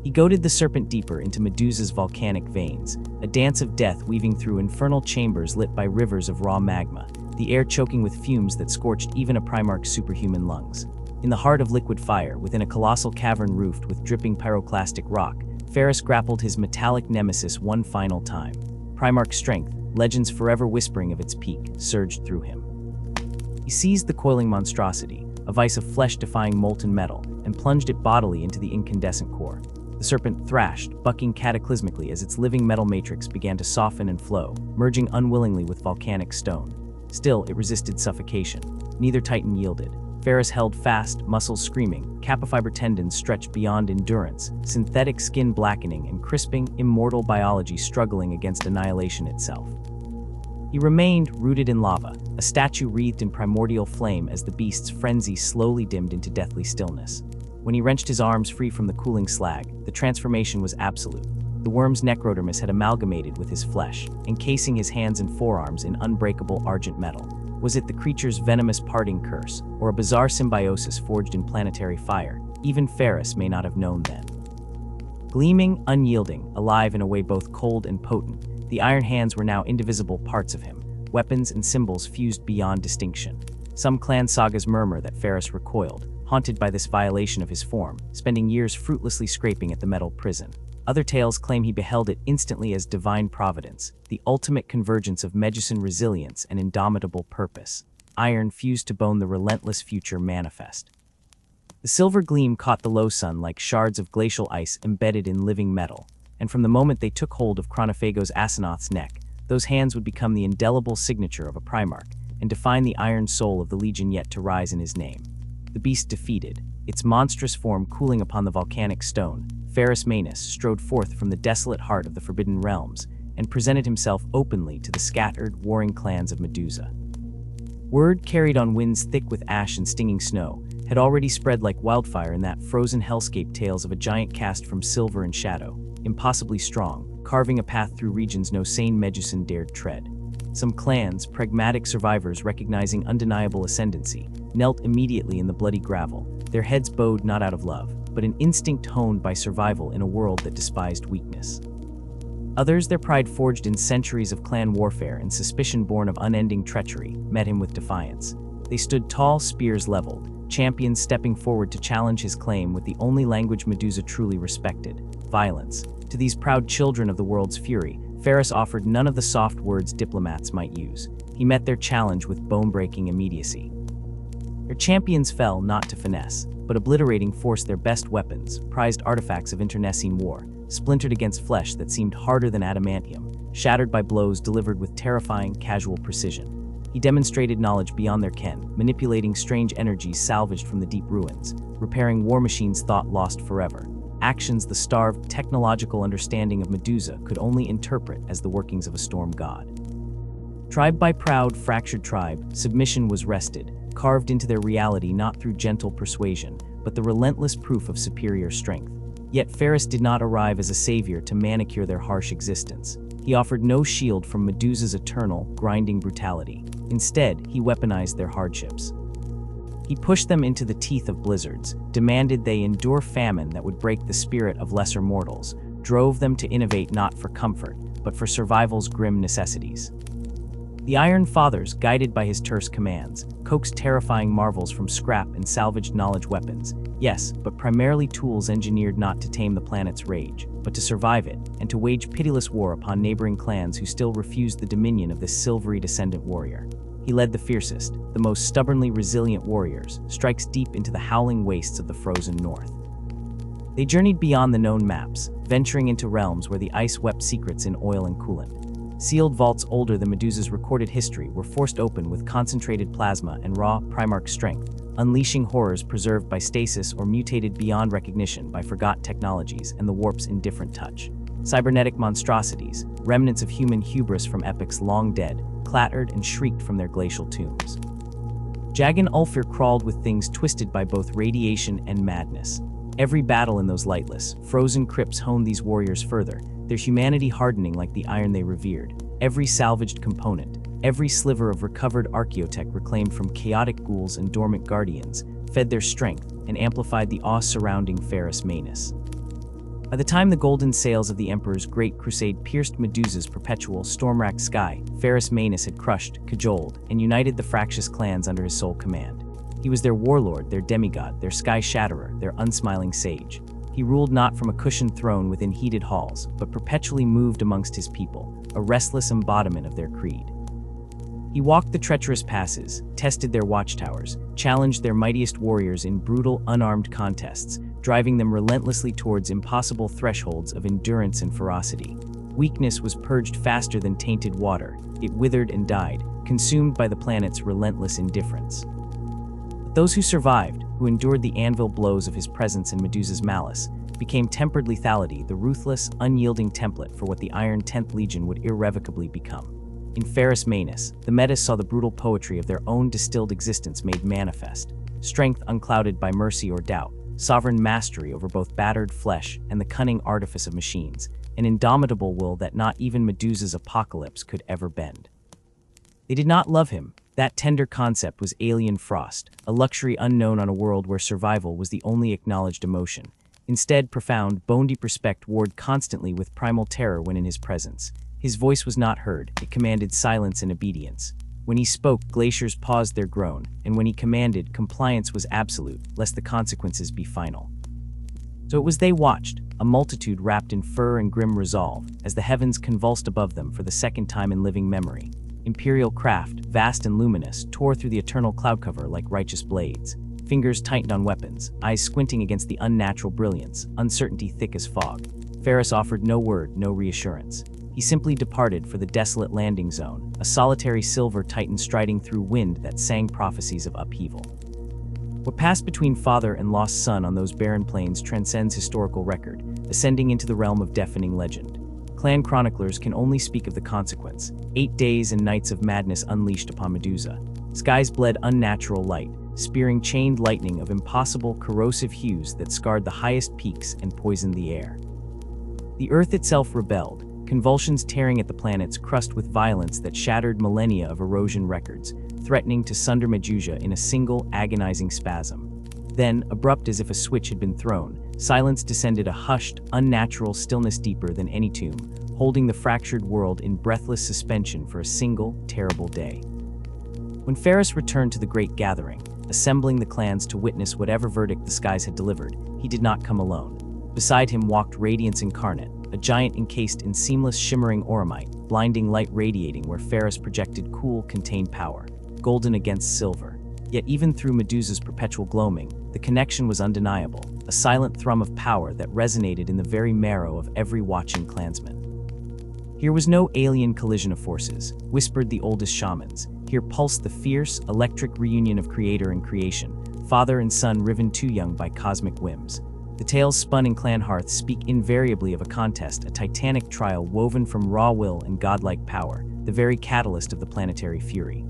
He goaded the serpent deeper into Medusa's volcanic veins, a dance of death weaving through infernal chambers lit by rivers of raw magma, the air choking with fumes that scorched even a Primarch's superhuman lungs. In the heart of liquid fire, within a colossal cavern roofed with dripping pyroclastic rock, Ferrus grappled his metallic nemesis one final time. Primarch's strength, legends forever whispering of its peak, surged through him. He seized the coiling monstrosity, a vice of flesh-defying molten metal, and plunged it bodily into the incandescent core. The serpent thrashed, bucking cataclysmically as its living metal matrix began to soften and flow, merging unwillingly with volcanic stone. Still, it resisted suffocation. Neither titan yielded. Ferrus held fast, muscles screaming, capifiber tendons stretched beyond endurance, synthetic skin blackening and crisping, immortal biology struggling against annihilation itself. He remained rooted in lava, a statue wreathed in primordial flame as the beast's frenzy slowly dimmed into deathly stillness. When he wrenched his arms free from the cooling slag, the transformation was absolute. The worm's necrodermis had amalgamated with his flesh, encasing his hands and forearms in unbreakable argent metal. Was it the creature's venomous parting curse, or a bizarre symbiosis forged in planetary fire? Even Ferrus may not have known then. Gleaming, unyielding, alive in a way both cold and potent, the iron hands were now indivisible parts of him, weapons and symbols fused beyond distinction. Some clan sagas murmur that Ferrus recoiled, haunted by this violation of his form, spending years fruitlessly scraping at the metal prison. Other tales claim he beheld it instantly as divine providence, the ultimate convergence of Medusan resilience and indomitable purpose. Iron fused to bone, the relentless future manifest. The silver gleam caught the low sun like shards of glacial ice embedded in living metal, and from the moment they took hold of Chronophagos Asenath's neck, those hands would become the indelible signature of a Primarch, and define the iron soul of the legion yet to rise in his name. The beast defeated, its monstrous form cooling upon the volcanic stone, Ferrus Manus strode forth from the desolate heart of the Forbidden Realms and presented himself openly to the scattered, warring clans of Medusa. Word, carried on winds thick with ash and stinging snow, had already spread like wildfire in that frozen hellscape tales of a giant cast from silver and shadow, impossibly strong, carving a path through regions no sane Medusan dared tread. Some clans, pragmatic survivors recognizing undeniable ascendancy, knelt immediately in the bloody gravel, their heads bowed not out of love, but an instinct honed by survival in a world that despised weakness. Others, their pride forged in centuries of clan warfare and suspicion born of unending treachery, met him with defiance. They stood tall, spears leveled, champions stepping forward to challenge his claim with the only language Medusa truly respected: violence. To these proud children of the world's fury, Ferrus offered none of the soft words diplomats might use. He met their challenge with bone-breaking immediacy. Their champions fell not to finesse, but obliterating force their best weapons, prized artifacts of internecine war, splintered against flesh that seemed harder than adamantium, shattered by blows delivered with terrifying, casual precision. He demonstrated knowledge beyond their ken, manipulating strange energies salvaged from the deep ruins, repairing war machines thought lost forever. Actions the starved, technological understanding of Medusa could only interpret as the workings of a storm god. Tribe by proud, fractured tribe, submission was wrested, carved into their reality not through gentle persuasion, but the relentless proof of superior strength. Yet Ferrus did not arrive as a savior to manicure their harsh existence. He offered no shield from Medusa's eternal, grinding brutality. Instead, he weaponized their hardships. He pushed them into the teeth of blizzards, demanded they endure famine that would break the spirit of lesser mortals, drove them to innovate not for comfort, but for survival's grim necessities. The Iron Fathers, guided by his terse commands, coaxed terrifying marvels from scrap and salvaged knowledge weapons. Yes, but primarily tools engineered not to tame the planet's rage, but to survive it, and to wage pitiless war upon neighboring clans who still refused the dominion of this silvery descendant warrior. He led the fiercest, the most stubbornly resilient warriors, strikes deep into the howling wastes of the frozen north. They journeyed beyond the known maps, venturing into realms where the ice wept secrets in oil and coolant. Sealed vaults older than Medusa's recorded history were forced open with concentrated plasma and raw, Primarch strength, unleashing horrors preserved by stasis or mutated beyond recognition by forgot technologies and the warp's indifferent touch. Cybernetic monstrosities, remnants of human hubris from epochs long dead, clattered and shrieked from their glacial tombs. Jagan Ulfir crawled with things twisted by both radiation and madness. Every battle in those lightless, frozen crypts honed these warriors further, their humanity hardening like the iron they revered. Every salvaged component, every sliver of recovered archaeotech reclaimed from chaotic ghouls and dormant guardians, fed their strength and amplified the awe surrounding Ferrus Manus. By the time the golden sails of the Emperor's great crusade pierced Medusa's perpetual, storm-racked sky, Ferrus Manus had crushed, cajoled, and united the fractious clans under his sole command. He was their warlord, their demigod, their sky shatterer, their unsmiling sage. He ruled not from a cushioned throne within heated halls, but perpetually moved amongst his people, a restless embodiment of their creed. He walked the treacherous passes, tested their watchtowers, challenged their mightiest warriors in brutal, unarmed contests, driving them relentlessly towards impossible thresholds of endurance and ferocity. Weakness was purged faster than tainted water. It withered and died, consumed by the planet's relentless indifference. But those who survived, who endured the anvil blows of his presence and Medusa's malice, became tempered lethality, the ruthless, unyielding template for what the Iron 10th Legion would irrevocably become. In Ferrus Manus, the Metis saw the brutal poetry of their own distilled existence made manifest. Strength unclouded by mercy or doubt, sovereign mastery over both battered flesh and the cunning artifice of machines, an indomitable will that not even Medusa's apocalypse could ever bend. They did not love him. That tender concept was alien frost, a luxury unknown on a world where survival was the only acknowledged emotion. Instead, profound, bone-deep respect warred constantly with primal terror when in his presence. His voice was not heard, it commanded silence and obedience. When he spoke, glaciers paused their groan, and when he commanded, compliance was absolute, lest the consequences be final. So it was they watched, a multitude wrapped in fur and grim resolve, as the heavens convulsed above them for the second time in living memory. Imperial craft, vast and luminous, tore through the eternal cloud cover like righteous blades. Fingers tightened on weapons, eyes squinting against the unnatural brilliance, uncertainty thick as fog. Ferrus offered no word, no reassurance. He simply departed for the desolate landing zone, a solitary silver titan striding through wind that sang prophecies of upheaval. What passed between father and lost son on those barren plains transcends historical record, ascending into the realm of deafening legend. Clan chroniclers can only speak of the consequence: 8 days and nights of madness unleashed upon Medusa. Skies bled unnatural light, spearing chained lightning of impossible, corrosive hues that scarred the highest peaks and poisoned the air. The earth itself rebelled, convulsions tearing at the planet's crust with violence that shattered millennia of erosion records, threatening to sunder Medusa in a single, agonizing spasm. Then, abrupt as if a switch had been thrown, silence descended, a hushed, unnatural stillness deeper than any tomb, holding the fractured world in breathless suspension for a single, terrible day. When Ferrus returned to the Great Gathering, assembling the clans to witness whatever verdict the skies had delivered, he did not come alone. Beside him walked Radiance Incarnate, a giant encased in seamless shimmering oromite, blinding light radiating where Ferrus projected cool, contained power, golden against silver. Yet even through Medusa's perpetual gloaming, the connection was undeniable, a silent thrum of power that resonated in the very marrow of every watching clansman. Here was no alien collision of forces, whispered the oldest shamans. Here pulsed the fierce, electric reunion of creator and creation, father and son riven too young by cosmic whims. The tales spun in clan hearths speak invariably of a contest, a titanic trial woven from raw will and godlike power, the very catalyst of the planetary fury.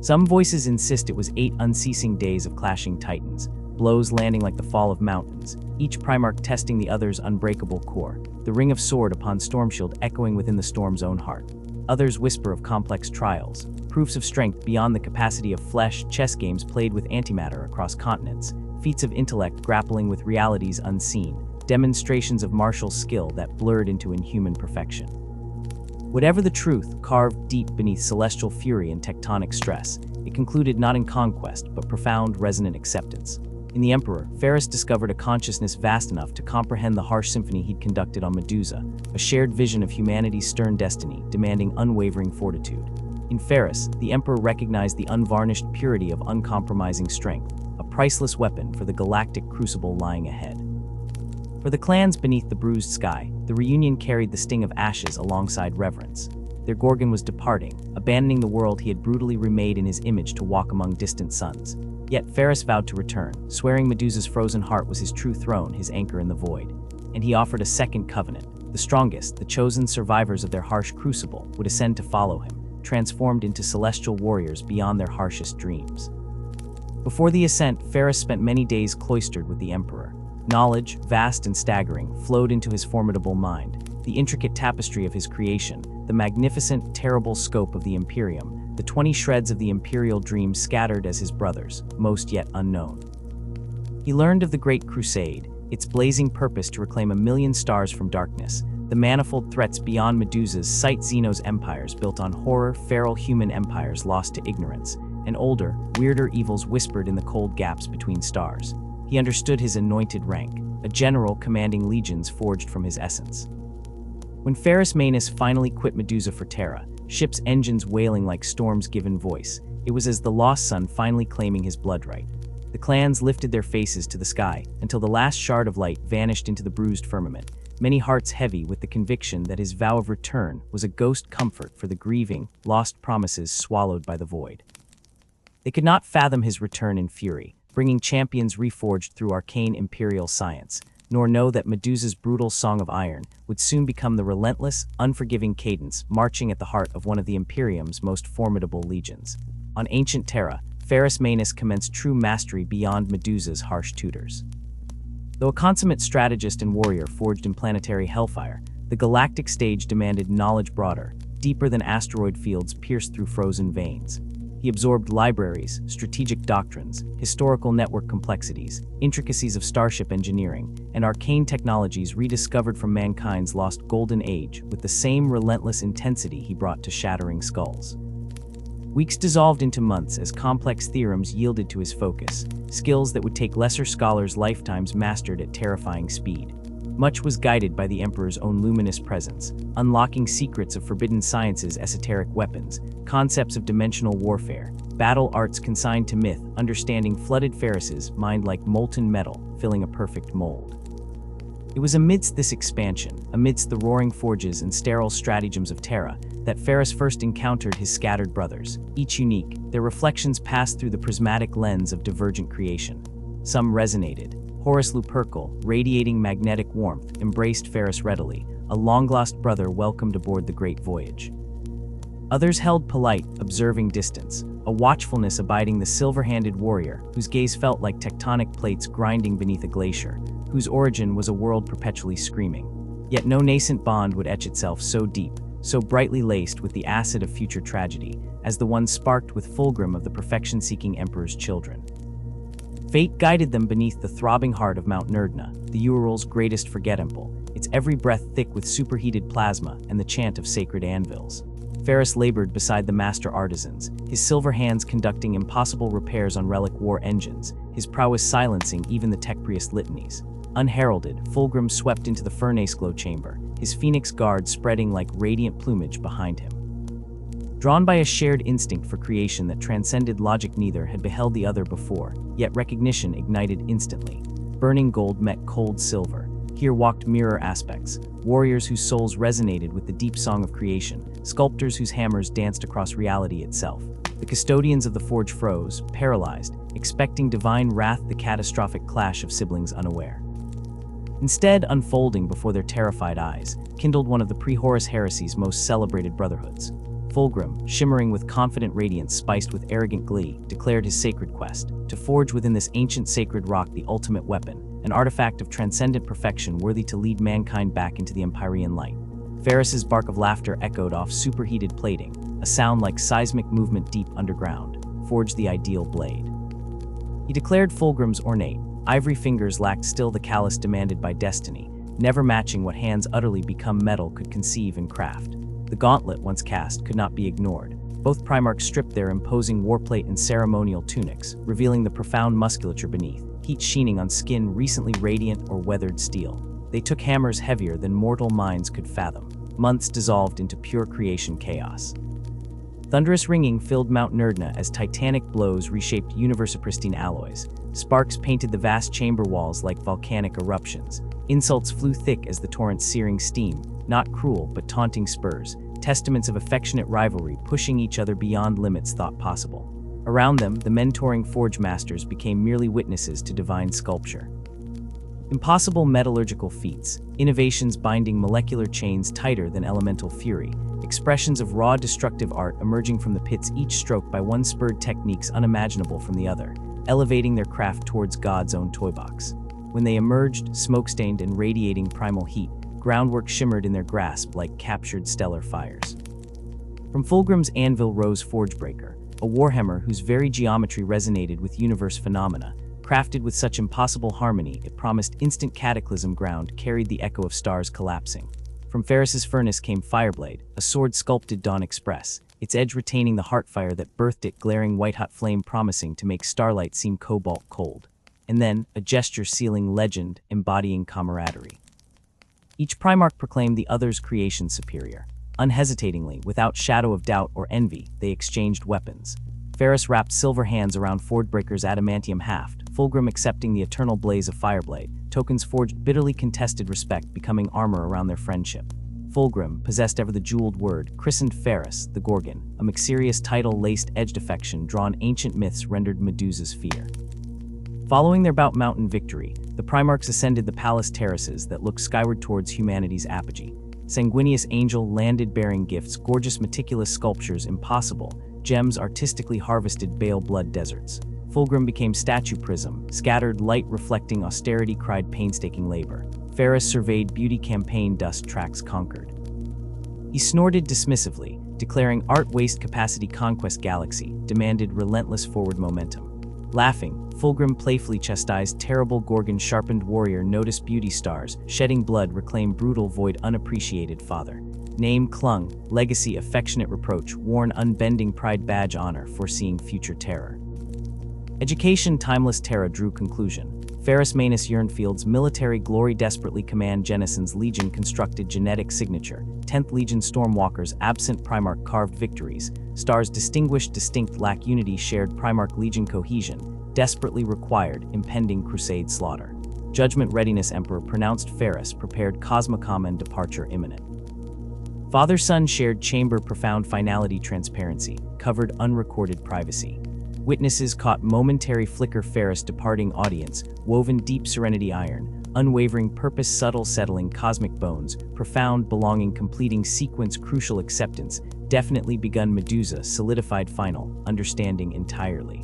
Some voices insist it was 8 unceasing days of clashing titans, blows landing like the fall of mountains, each Primarch testing the other's unbreakable core, the ring of sword upon Stormshield echoing within the storm's own heart. Others whisper of complex trials, proofs of strength beyond the capacity of flesh, chess games played with antimatter across continents, feats of intellect grappling with realities unseen, demonstrations of martial skill that blurred into inhuman perfection. Whatever the truth, carved deep beneath celestial fury and tectonic stress, it concluded not in conquest, but profound, resonant acceptance. In the Emperor, Ferrus discovered a consciousness vast enough to comprehend the harsh symphony he'd conducted on Medusa, a shared vision of humanity's stern destiny, demanding unwavering fortitude. In Ferrus, the Emperor recognized the unvarnished purity of uncompromising strength, a priceless weapon for the galactic crucible lying ahead. For the clans beneath the bruised sky, the reunion carried the sting of ashes alongside reverence. Their Gorgon was departing, abandoning the world he had brutally remade in his image to walk among distant suns. Yet Ferrus vowed to return, swearing Medusa's frozen heart was his true throne, his anchor in the void. And he offered a second covenant. The strongest, the chosen survivors of their harsh crucible, would ascend to follow him, transformed into celestial warriors beyond their harshest dreams. Before the ascent, Ferrus spent many days cloistered with the Emperor. Knowledge, vast and staggering, flowed into his formidable mind. The intricate tapestry of his creation, the magnificent, terrible scope of the Imperium, the 20 shreds of the imperial dream scattered as his brothers, most yet unknown. He learned of the Great Crusade, its blazing purpose to reclaim 1,000,000 stars from darkness, the manifold threats beyond Medusa's sight, Xeno's empires built on horror, feral human empires lost to ignorance, and older, weirder evils whispered in the cold gaps between stars. He understood his anointed rank, a general commanding legions forged from his essence. When Ferrus Manus finally quit Medusa for Terra, ship's engines wailing like storms given voice, it was as the lost son finally claiming his blood right. The clans lifted their faces to the sky until the last shard of light vanished into the bruised firmament, many hearts heavy with the conviction that his vow of return was a ghost comfort for the grieving, lost promises swallowed by the void. They could not fathom his return in fury, bringing champions reforged through arcane imperial science, nor know that Medusa's brutal Song of Iron would soon become the relentless, unforgiving cadence marching at the heart of one of the Imperium's most formidable legions. On ancient Terra, Ferrus Manus commenced true mastery beyond Medusa's harsh tutors. Though a consummate strategist and warrior forged in planetary hellfire, the galactic stage demanded knowledge broader, deeper than asteroid fields pierced through frozen veins. He absorbed libraries, strategic doctrines, historical network complexities, intricacies of starship engineering, and arcane technologies rediscovered from mankind's lost golden age with the same relentless intensity he brought to shattering skulls. Weeks dissolved into months as complex theorems yielded to his focus, skills that would take lesser scholars' lifetimes mastered at terrifying speed. Much was guided by the Emperor's own luminous presence, unlocking secrets of forbidden science's esoteric weapons, concepts of dimensional warfare, battle arts consigned to myth, understanding flooded Ferrus's mind like molten metal, filling a perfect mold. It was amidst this expansion, amidst the roaring forges and sterile stratagems of Terra, that Ferrus first encountered his scattered brothers, each unique, their reflections passed through the prismatic lens of divergent creation. Some resonated. Horus Lupercal, radiating magnetic warmth, embraced Ferrus readily, a long-lost brother welcomed aboard the great voyage. Others held polite, observing distance, a watchfulness abiding the silver-handed warrior, whose gaze felt like tectonic plates grinding beneath a glacier, whose origin was a world perpetually screaming. Yet no nascent bond would etch itself so deep, so brightly laced with the acid of future tragedy, as the one sparked with fulgrim of the perfection-seeking Emperor's children. Fate guided them beneath the throbbing heart of Mount Nerdna, the Ural's greatest forget-ample, its every breath thick with superheated plasma and the chant of sacred anvils. Ferrus labored beside the master artisans, his silver hands conducting impossible repairs on relic war engines, his prowess silencing even the tech-priest litanies. Unheralded, Fulgrim swept into the furnace glow chamber, his phoenix guard spreading like radiant plumage behind him. Drawn by a shared instinct for creation that transcended logic, neither had beheld the other before, yet recognition ignited instantly. Burning gold met cold silver. Here walked mirror aspects, warriors whose souls resonated with the deep song of creation, sculptors whose hammers danced across reality itself. The custodians of the forge froze, paralyzed, expecting divine wrath, the catastrophic clash of siblings unaware. Instead, unfolding before their terrified eyes, kindled one of the pre-Horus Heresy's most celebrated brotherhoods. Fulgrim, shimmering with confident radiance spiced with arrogant glee, declared his sacred quest, to forge within this ancient sacred rock the ultimate weapon, an artifact of transcendent perfection worthy to lead mankind back into the Empyrean light. Ferrus's bark of laughter echoed off superheated plating, a sound like seismic movement deep underground, forged the ideal blade. He declared Fulgrim's ornate, ivory fingers lacked still the callous demanded by destiny, never matching what hands utterly become metal could conceive and craft. The gauntlet once cast could not be ignored. Both Primarchs stripped their imposing warplate and ceremonial tunics, revealing the profound musculature beneath, heat sheening on skin recently radiant or weathered steel. They took hammers heavier than mortal minds could fathom. Months dissolved into pure creation chaos. Thunderous ringing filled Mount Nerdna as titanic blows reshaped universe-pristine alloys. Sparks painted the vast chamber walls like volcanic eruptions. Insults flew thick as the torrent's searing steam, not cruel but taunting spurs, testaments of affectionate rivalry pushing each other beyond limits thought possible. Around them, the mentoring forge masters became merely witnesses to divine sculpture. Impossible metallurgical feats, innovations binding molecular chains tighter than elemental fury, expressions of raw destructive art emerging from the pits, each stroked by one spurred techniques unimaginable from the other, elevating their craft towards God's own toybox. When they emerged, smoke-stained and radiating primal heat, groundwork shimmered in their grasp like captured stellar fires. From Fulgrim's anvil rose Forgebreaker, a warhammer whose very geometry resonated with universe phenomena. Crafted with such impossible harmony, it promised instant cataclysm ground carried the echo of stars collapsing. From Ferrus's furnace came Fireblade, a sword sculpted Dawn Express, its edge retaining the heartfire that birthed it, glaring white-hot flame promising to make starlight seem cobalt cold. And then, a gesture sealing legend, embodying camaraderie. Each Primarch proclaimed the other's creation superior. Unhesitatingly, without shadow of doubt or envy, they exchanged weapons. Ferrus wrapped silver hands around Fordbreaker's adamantium haft, Fulgrim accepting the eternal blaze of Fireblade, tokens forged bitterly contested respect becoming armor around their friendship. Fulgrim possessed ever the jeweled word, christened Ferrus, the Gorgon, a Maxirius title-laced edged affection drawn ancient myths rendered Medusa's fear. Following their bout mountain victory, the Primarchs ascended the palace terraces that looked skyward towards humanity's apogee. Sanguinius Angel landed bearing gifts, gorgeous meticulous sculptures impossible, gems artistically harvested bale blood deserts. Fulgrim became statue prism, scattered light reflecting austerity cried painstaking labor. Ferrus surveyed beauty campaign dust tracks conquered. He snorted dismissively, declaring art waste capacity conquest galaxy, demanded relentless forward momentum. Laughing, Fulgrim playfully chastised terrible Gorgon sharpened warrior noticed beauty stars, shedding blood reclaim brutal void unappreciated father. Name clung, legacy affectionate reproach, worn unbending pride badge honor foreseeing future terror. Education timeless terror drew conclusion. Ferrus Manus Yearnfield's military glory desperately command Jennison's Legion constructed genetic signature, 10th Legion Stormwalkers absent Primarch carved victories, stars distinguished distinct lack unity shared Primarch Legion cohesion, desperately required impending crusade slaughter. Judgment readiness Emperor pronounced Ferrus prepared Cosmocom and departure imminent. Father-son shared chamber profound finality transparency, covered unrecorded privacy. Witnesses caught momentary flicker Ferrus departing audience, woven deep serenity iron, unwavering purpose subtle settling cosmic bones, profound belonging completing sequence crucial acceptance, definitely begun Medusa solidified final, understanding entirely.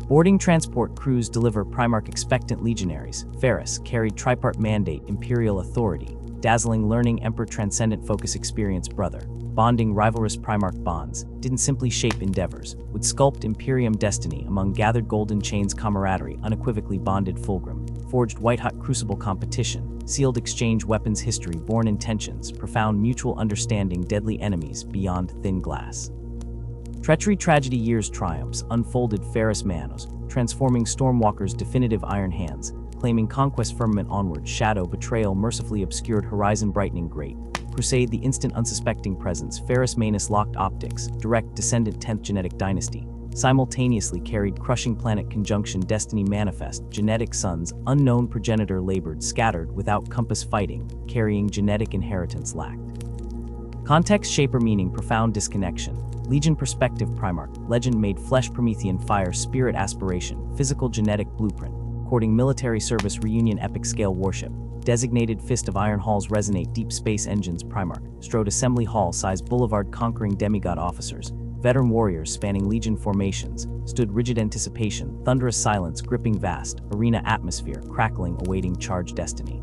Boarding transport crews deliver Primarch expectant legionaries, Ferrus carried tripart mandate imperial authority, dazzling learning Emperor transcendent focus experience brother. Bonding rivalrous Primarch bonds, didn't simply shape endeavors, would sculpt Imperium destiny among gathered golden chains camaraderie unequivocally bonded Fulgrim, forged white-hot crucible competition, sealed exchange weapons history born intentions, profound mutual understanding deadly enemies beyond thin glass. Treachery tragedy years triumphs unfolded Ferrus Manus, transforming Stormwalker's definitive iron hands, claiming conquest firmament onward shadow betrayal mercifully obscured horizon brightening great. Crusade the instant unsuspecting presence Ferrus Manus locked optics, direct descendant 10th genetic dynasty, simultaneously carried crushing planet conjunction destiny manifest, genetic sons, unknown progenitor labored scattered without compass fighting, carrying genetic inheritance lacked. Context shaper meaning profound disconnection, Legion perspective Primarch, legend made flesh Promethean fire spirit aspiration, physical genetic blueprint, courting military service reunion epic scale warship, designated fist of iron halls resonate deep space engines Primarch, strode assembly hall size boulevard conquering demigod officers, veteran warriors spanning legion formations, stood rigid anticipation, thunderous silence gripping vast, arena atmosphere crackling awaiting charge destiny.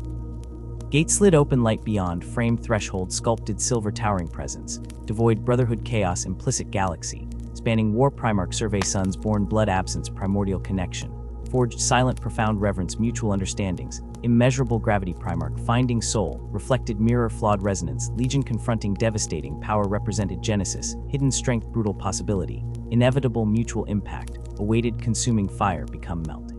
Gate slid open light beyond, framed threshold sculpted silver towering presence, devoid brotherhood chaos implicit galaxy, spanning war Primarch survey suns born blood absence primordial connection, forged silent profound reverence mutual understandings, immeasurable gravity Primarch finding soul, reflected mirror flawed resonance, legion confronting devastating power represented genesis, hidden strength brutal possibility, inevitable mutual impact, awaited consuming fire become melting.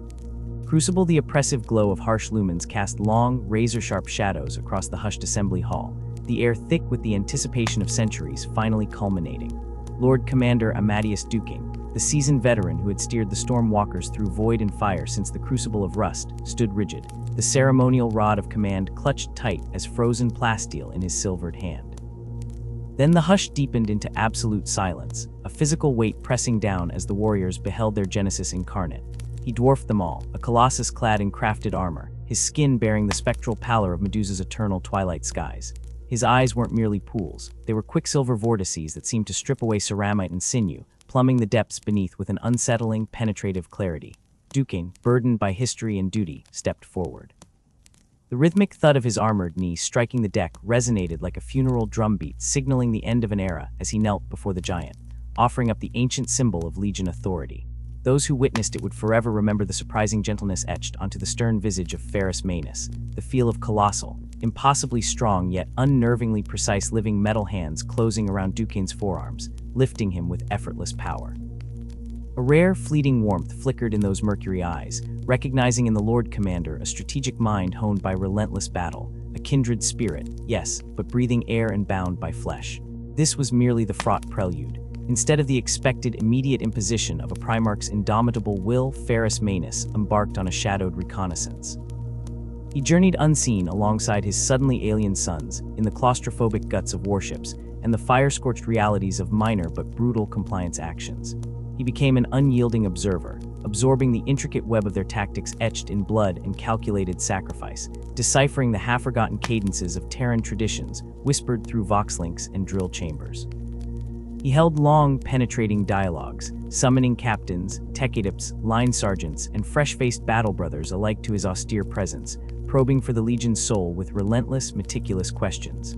Crucible the oppressive glow of harsh lumens cast long, razor-sharp shadows across the hushed assembly hall, the air thick with the anticipation of centuries finally culminating. Lord Commander Amadeus Duking, the seasoned veteran who had steered the Stormwalkers through void and fire since the Crucible of Rust, stood rigid, the ceremonial rod of command clutched tight as frozen plasteel in his silvered hand. Then the hush deepened into absolute silence, a physical weight pressing down as the warriors beheld their Genesis incarnate. He dwarfed them all, a colossus clad in crafted armor, his skin bearing the spectral pallor of Medusa's eternal twilight skies. His eyes weren't merely pools, they were quicksilver vortices that seemed to strip away ceramite and sinew, plumbing the depths beneath with an unsettling, penetrative clarity. Duking, burdened by history and duty, stepped forward. The rhythmic thud of his armored knee striking the deck resonated like a funeral drumbeat signaling the end of an era as he knelt before the giant, offering up the ancient symbol of Legion authority. Those who witnessed it would forever remember the surprising gentleness etched onto the stern visage of Ferrus Manus, the feel of colossal, impossibly strong yet unnervingly precise living metal hands closing around Duking's forearms, lifting him with effortless power. A rare, fleeting warmth flickered in those mercury eyes, recognizing in the Lord Commander a strategic mind honed by relentless battle, a kindred spirit, yes, but breathing air and bound by flesh. This was merely the fraught prelude. Instead of the expected immediate imposition of a Primarch's indomitable will, Ferrus Manus embarked on a shadowed reconnaissance. He journeyed unseen alongside his suddenly alien sons in the claustrophobic guts of warships and the fire-scorched realities of minor but brutal compliance actions. He became an unyielding observer, absorbing the intricate web of their tactics etched in blood and calculated sacrifice, deciphering the half-forgotten cadences of Terran traditions whispered through voxlinks and drill chambers. He held long, penetrating dialogues, summoning captains, techadips, line sergeants, and fresh-faced battle brothers alike to his austere presence, probing for the Legion's soul with relentless, meticulous questions.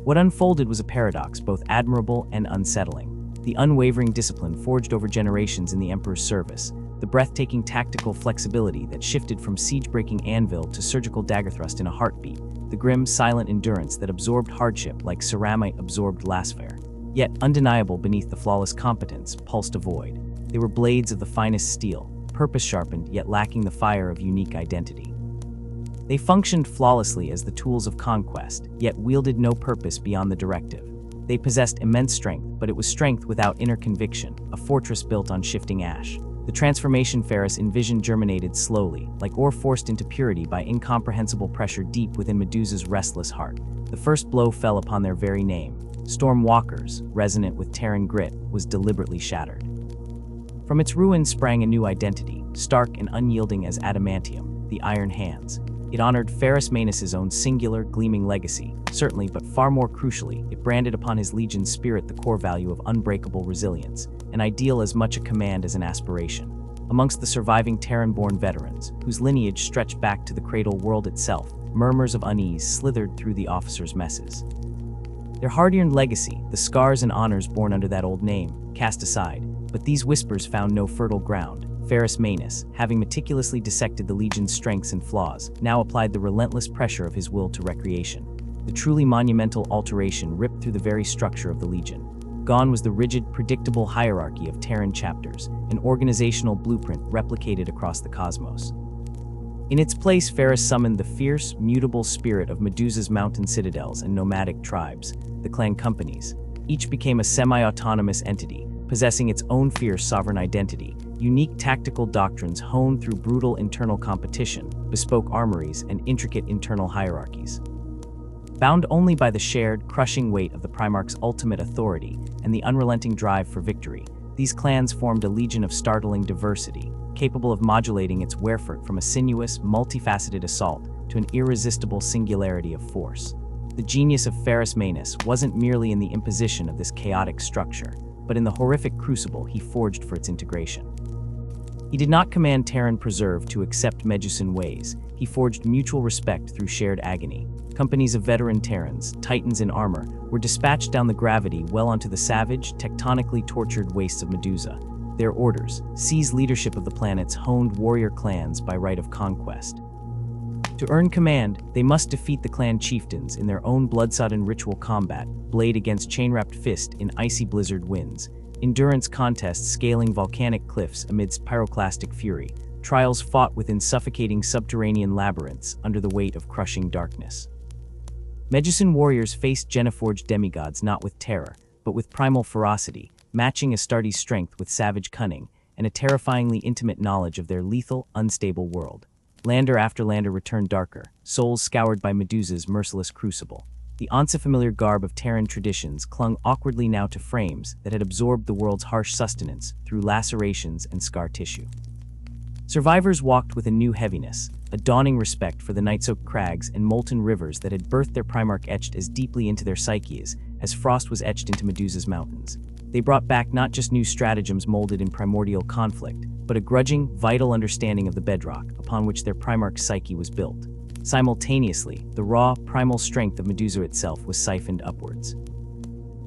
What unfolded was a paradox both admirable and unsettling. The unwavering discipline forged over generations in the Emperor's service, the breathtaking tactical flexibility that shifted from siege-breaking anvil to surgical dagger thrust in a heartbeat, the grim, silent endurance that absorbed hardship like ceramite absorbed glassware. Yet undeniable beneath the flawless competence pulsed a void. They were blades of the finest steel, purpose-sharpened yet lacking the fire of unique identity. They functioned flawlessly as the tools of conquest, yet wielded no purpose beyond the directive. They possessed immense strength, but it was strength without inner conviction, a fortress built on shifting ash. The transformation Ferrus envisioned germinated slowly, like ore forced into purity by incomprehensible pressure deep within Medusa's restless heart. The first blow fell upon their very name. Storm Walkers, resonant with Terran grit, was deliberately shattered. From its ruins sprang a new identity, stark and unyielding as adamantium, the Iron Hands. It honored Ferrus Manus's own singular, gleaming legacy, certainly, but far more crucially, it branded upon his legion's spirit the core value of unbreakable resilience, an ideal as much a command as an aspiration. Amongst the surviving Terran-born veterans, whose lineage stretched back to the cradle world itself, murmurs of unease slithered through the officers' messes. Their hard-earned legacy, the scars and honors born under that old name, cast aside, but these whispers found no fertile ground. Ferrus Manus, having meticulously dissected the Legion's strengths and flaws, now applied the relentless pressure of his will to recreation. The truly monumental alteration ripped through the very structure of the Legion. Gone was the rigid, predictable hierarchy of Terran chapters, an organizational blueprint replicated across the cosmos. In its place, Ferrus summoned the fierce, mutable spirit of Medusa's mountain citadels and nomadic tribes, the clan companies. Each became a semi-autonomous entity, possessing its own fierce sovereign identity, unique tactical doctrines honed through brutal internal competition, bespoke armories, and intricate internal hierarchies. Bound only by the shared, crushing weight of the Primarch's ultimate authority and the unrelenting drive for victory, these clans formed a legion of startling diversity, capable of modulating its werefort from a sinuous, multifaceted assault to an irresistible singularity of force. The genius of Ferrus Manus wasn't merely in the imposition of this chaotic structure, but in the horrific crucible he forged for its integration. He did not command Terran Preserve to accept Medusan ways. He forged mutual respect through shared agony. Companies of veteran Terrans, titans in armor, were dispatched down the gravity well onto the savage, tectonically tortured wastes of Medusa. Their orders: seize leadership of the planet's honed warrior clans by right of conquest. To earn command, they must defeat the clan chieftains in their own blood-sodden ritual combat, blade against chain-wrapped fist in icy blizzard winds, endurance contests scaling volcanic cliffs amidst pyroclastic fury, trials fought within suffocating subterranean labyrinths under the weight of crushing darkness. Medusan warriors faced Geneforged demigods not with terror, but with primal ferocity, matching Astartes' strength with savage cunning, and a terrifyingly intimate knowledge of their lethal, unstable world. Lander after lander returned darker, souls scoured by Medusa's merciless crucible. The once-familiar garb of Terran traditions clung awkwardly now to frames that had absorbed the world's harsh sustenance through lacerations and scar tissue. Survivors walked with a new heaviness, a dawning respect for the night-soaked crags and molten rivers that had birthed their Primarch etched as deeply into their psyches as frost was etched into Medusa's mountains. They brought back not just new stratagems molded in primordial conflict, but a grudging, vital understanding of the bedrock upon which their Primarch's psyche was built. Simultaneously, the raw, primal strength of Medusa itself was siphoned upwards.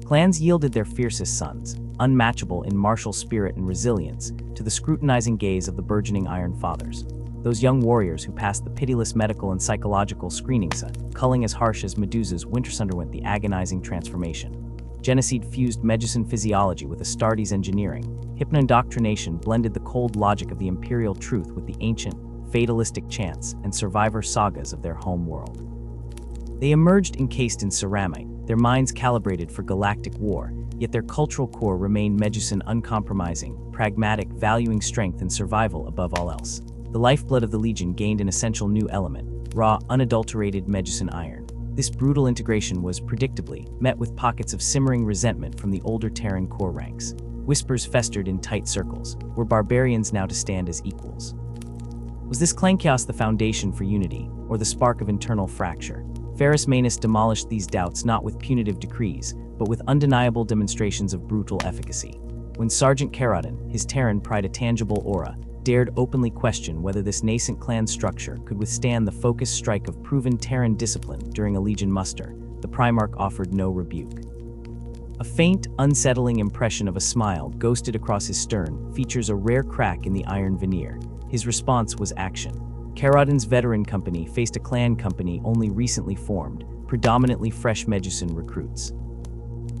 Clans yielded their fiercest sons, unmatchable in martial spirit and resilience, to the scrutinizing gaze of the burgeoning Iron Fathers. Those young warriors who passed the pitiless medical and psychological screening set, culling as harsh as Medusa's winters underwent the agonizing transformation. Genocide fused Medusan physiology with Astartes engineering. Hypno-indoctrination blended the cold logic of the imperial truth with the ancient, fatalistic chants and survivor sagas of their home world. They emerged encased in ceramic, their minds calibrated for galactic war, yet their cultural core remained Medusan, uncompromising, pragmatic, valuing strength and survival above all else. The lifeblood of the Legion gained an essential new element: raw, unadulterated Medusan iron. This brutal integration was, predictably, met with pockets of simmering resentment from the older Terran core ranks. Whispers festered in tight circles. Were barbarians now to stand as equals? Was this clan chaos the foundation for unity, or the spark of internal fracture? Ferrus Manus demolished these doubts not with punitive decrees, but with undeniable demonstrations of brutal efficacy. When Sergeant Carodin, his Terran pride a tangible aura, dared openly question whether this nascent clan structure could withstand the focused strike of proven Terran discipline during a Legion muster, the Primarch offered no rebuke. A faint, unsettling impression of a smile ghosted across his stern features a rare crack in the iron veneer. His response was action. Carodin's veteran company faced a clan company only recently formed, predominantly fresh Medusan recruits.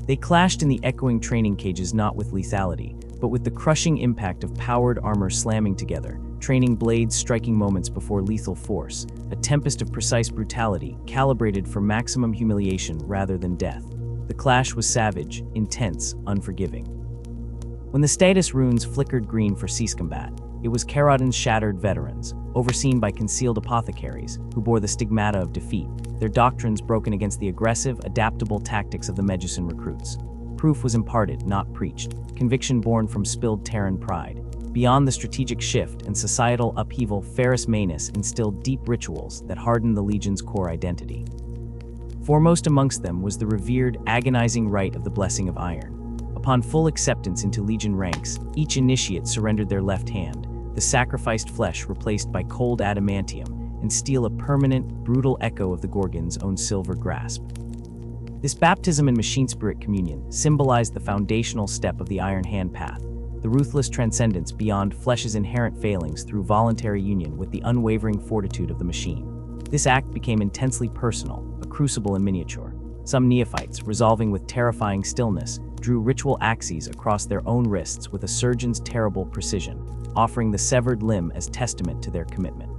They clashed in the echoing training cages not with lethality, but with the crushing impact of powered armor slamming together, training blades striking moments before lethal force, a tempest of precise brutality calibrated for maximum humiliation rather than death. The clash was savage, intense, unforgiving. When the status runes flickered green for cease combat, it was Carodin's shattered veterans, overseen by concealed apothecaries, who bore the stigmata of defeat, their doctrines broken against the aggressive, adaptable tactics of the Medusan recruits. Proof was imparted, not preached, conviction born from spilled Terran pride. Beyond the strategic shift and societal upheaval, Ferrus Manus instilled deep rituals that hardened the Legion's core identity. Foremost amongst them was the revered, agonizing rite of the Blessing of Iron. Upon full acceptance into Legion ranks, each initiate surrendered their left hand, the sacrificed flesh replaced by cold adamantium, and steel a permanent, brutal echo of the Gorgon's own silver grasp. This baptism in machine spirit communion symbolized the foundational step of the Iron Hand path, the ruthless transcendence beyond flesh's inherent failings through voluntary union with the unwavering fortitude of the machine. This act became intensely personal, a crucible in miniature. Some neophytes, resolving with terrifying stillness, drew ritual axes across their own wrists with a surgeon's terrible precision, offering the severed limb as testament to their commitment.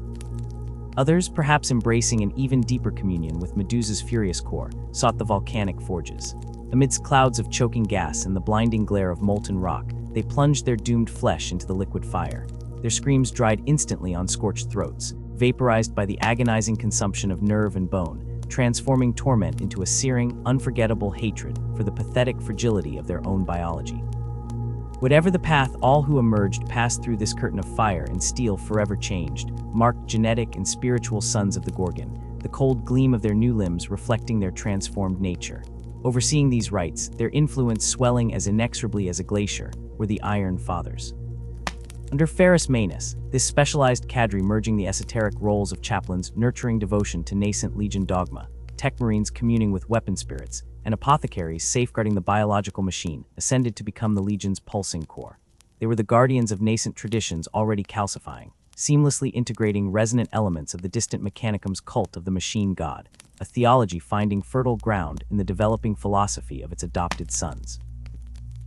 Others, perhaps embracing an even deeper communion with Medusa's furious core, sought the volcanic forges. Amidst clouds of choking gas and the blinding glare of molten rock, they plunged their doomed flesh into the liquid fire. Their screams dried instantly on scorched throats, vaporized by the agonizing consumption of nerve and bone, transforming torment into a searing, unforgettable hatred for the pathetic fragility of their own biology. Whatever the path, all who emerged passed through this curtain of fire and steel forever changed, marked genetic and spiritual sons of the Gorgon, the cold gleam of their new limbs reflecting their transformed nature. Overseeing these rites, their influence swelling as inexorably as a glacier, were the Iron Fathers. Under Ferrus Manus, this specialized cadre merging the esoteric roles of chaplains nurturing devotion to nascent Legion dogma, tech marines communing with weapon spirits, and apothecaries safeguarding the biological machine, ascended to become the Legion's pulsing core. They were the guardians of nascent traditions already calcifying, seamlessly integrating resonant elements of the distant Mechanicum's cult of the machine god, a theology finding fertile ground in the developing philosophy of its adopted sons.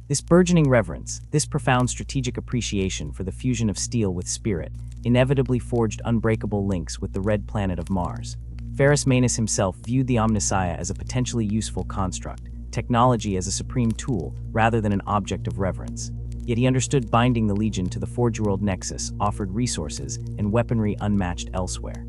This burgeoning reverence, this profound strategic appreciation for the fusion of steel with spirit, inevitably forged unbreakable links with the red planet of Mars. Ferrus Manus himself viewed the Omnissiah as a potentially useful construct, technology as a supreme tool rather than an object of reverence. Yet he understood binding the Legion to the Forge World Nexus offered resources and weaponry unmatched elsewhere.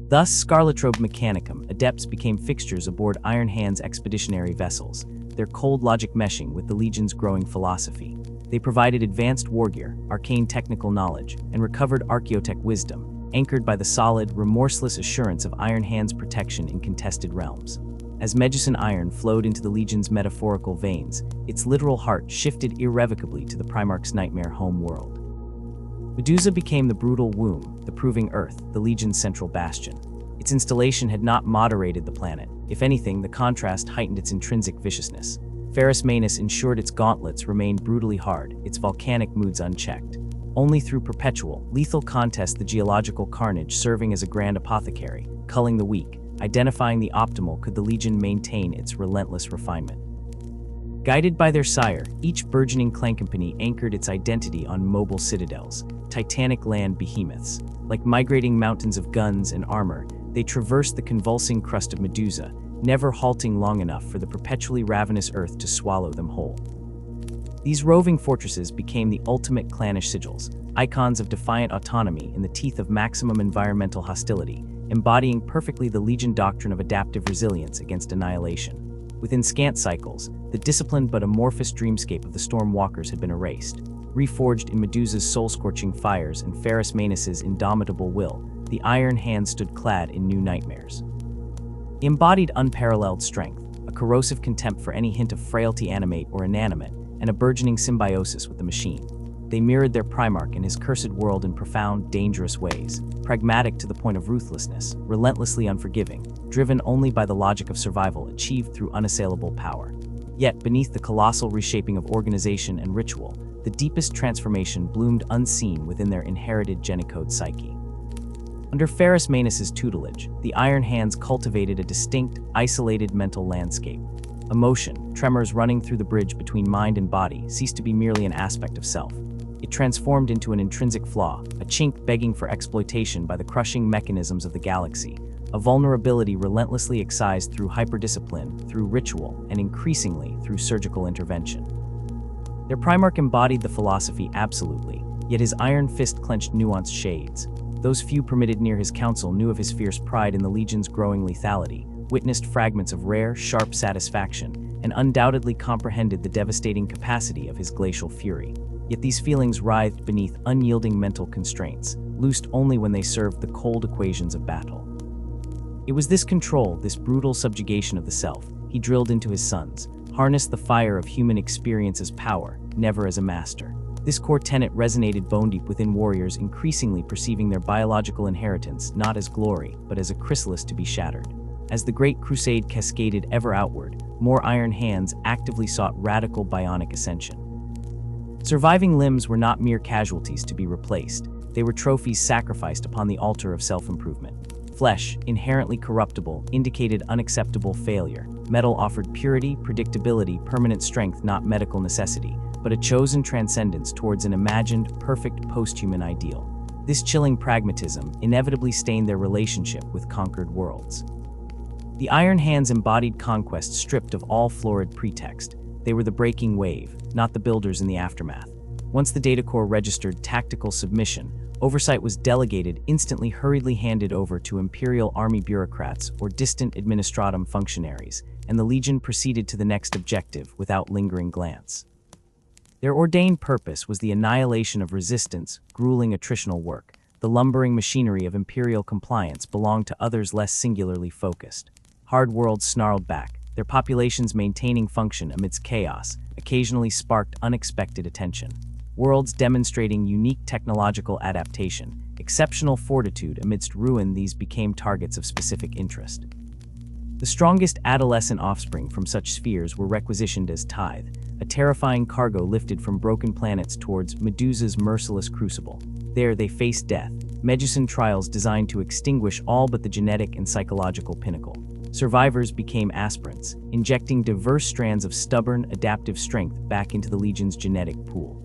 Thus, Scarlet-robed Mechanicum adepts became fixtures aboard Iron Hand's expeditionary vessels, their cold logic meshing with the Legion's growing philosophy. They provided advanced wargear, arcane technical knowledge, and recovered archaeotech wisdom, anchored by the solid, remorseless assurance of Iron Hand's protection in contested realms. As Medusan iron flowed into the Legion's metaphorical veins, its literal heart shifted irrevocably to the Primarch's nightmare home world. Medusa became the brutal womb, the proving earth, the Legion's central bastion. Its installation had not moderated the planet. If anything, the contrast heightened its intrinsic viciousness. Ferrus Manus ensured its gauntlets remained brutally hard, its volcanic moods unchecked. Only through perpetual, lethal contest the geological carnage serving as a grand apothecary, culling the weak, identifying the optimal could the Legion maintain its relentless refinement. Guided by their sire, each burgeoning clan company anchored its identity on mobile citadels, titanic land behemoths. Like migrating mountains of guns and armor, they traversed the convulsing crust of Medusa, never halting long enough for the perpetually ravenous earth to swallow them whole. These roving fortresses became the ultimate clannish sigils, icons of defiant autonomy in the teeth of maximum environmental hostility, embodying perfectly the Legion doctrine of adaptive resilience against annihilation. Within scant cycles, the disciplined but amorphous dreamscape of the Stormwalkers had been erased. Reforged in Medusa's soul-scorching fires and Ferrus Manus's indomitable will, the Iron Hand stood clad in new nightmares. He embodied unparalleled strength, a corrosive contempt for any hint of frailty animate or inanimate, and a burgeoning symbiosis with the machine. They mirrored their Primarch in his cursed world in profound, dangerous ways, pragmatic to the point of ruthlessness, relentlessly unforgiving, driven only by the logic of survival achieved through unassailable power. Yet, beneath the colossal reshaping of organization and ritual, the deepest transformation bloomed unseen within their inherited Genicode psyche. Under Ferrus Manus's tutelage, the Iron Hands cultivated a distinct, isolated mental landscape. Emotion, tremors running through the bridge between mind and body, ceased to be merely an aspect of self. It transformed into an intrinsic flaw, a chink begging for exploitation by the crushing mechanisms of the galaxy, a vulnerability relentlessly excised through hyperdiscipline, through ritual, and increasingly through surgical intervention. Their Primarch embodied the philosophy absolutely, yet his iron fist clenched nuanced shades. Those few permitted near his council knew of his fierce pride in the Legion's growing lethality, witnessed fragments of rare, sharp satisfaction, and undoubtedly comprehended the devastating capacity of his glacial fury. Yet these feelings writhed beneath unyielding mental constraints, loosed only when they served the cold equations of battle. It was this control, this brutal subjugation of the self, he drilled into his sons, harnessed the fire of human experience as power, never as a master. This core tenet resonated bone-deep within warriors, increasingly perceiving their biological inheritance not as glory, but as a chrysalis to be shattered. As the Great Crusade cascaded ever outward, more Iron Hands actively sought radical bionic ascension. Surviving limbs were not mere casualties to be replaced, they were trophies sacrificed upon the altar of self-improvement. Flesh, inherently corruptible, indicated unacceptable failure. Metal offered purity, predictability, permanent strength, not medical necessity, but a chosen transcendence towards an imagined, perfect post-human ideal. This chilling pragmatism inevitably stained their relationship with conquered worlds. The Iron Hands embodied conquest stripped of all florid pretext. They were the breaking wave, not the builders in the aftermath. Once the data core registered tactical submission, oversight was delegated, instantly hurriedly handed over to Imperial Army bureaucrats or distant administratum functionaries, and the Legion proceeded to the next objective without lingering glance. Their ordained purpose was the annihilation of resistance, grueling attritional work. The lumbering machinery of Imperial compliance belonged to others less singularly focused. Hard worlds snarled back, their populations maintaining function amidst chaos, occasionally sparked unexpected attention. Worlds demonstrating unique technological adaptation, exceptional fortitude amidst ruin, these became targets of specific interest. The strongest adolescent offspring from such spheres were requisitioned as tithe, a terrifying cargo lifted from broken planets towards Medusa's merciless crucible. There they faced death, Medusan trials designed to extinguish all but the genetic and psychological pinnacle. Survivors became aspirants, injecting diverse strands of stubborn, adaptive strength back into the Legion's genetic pool.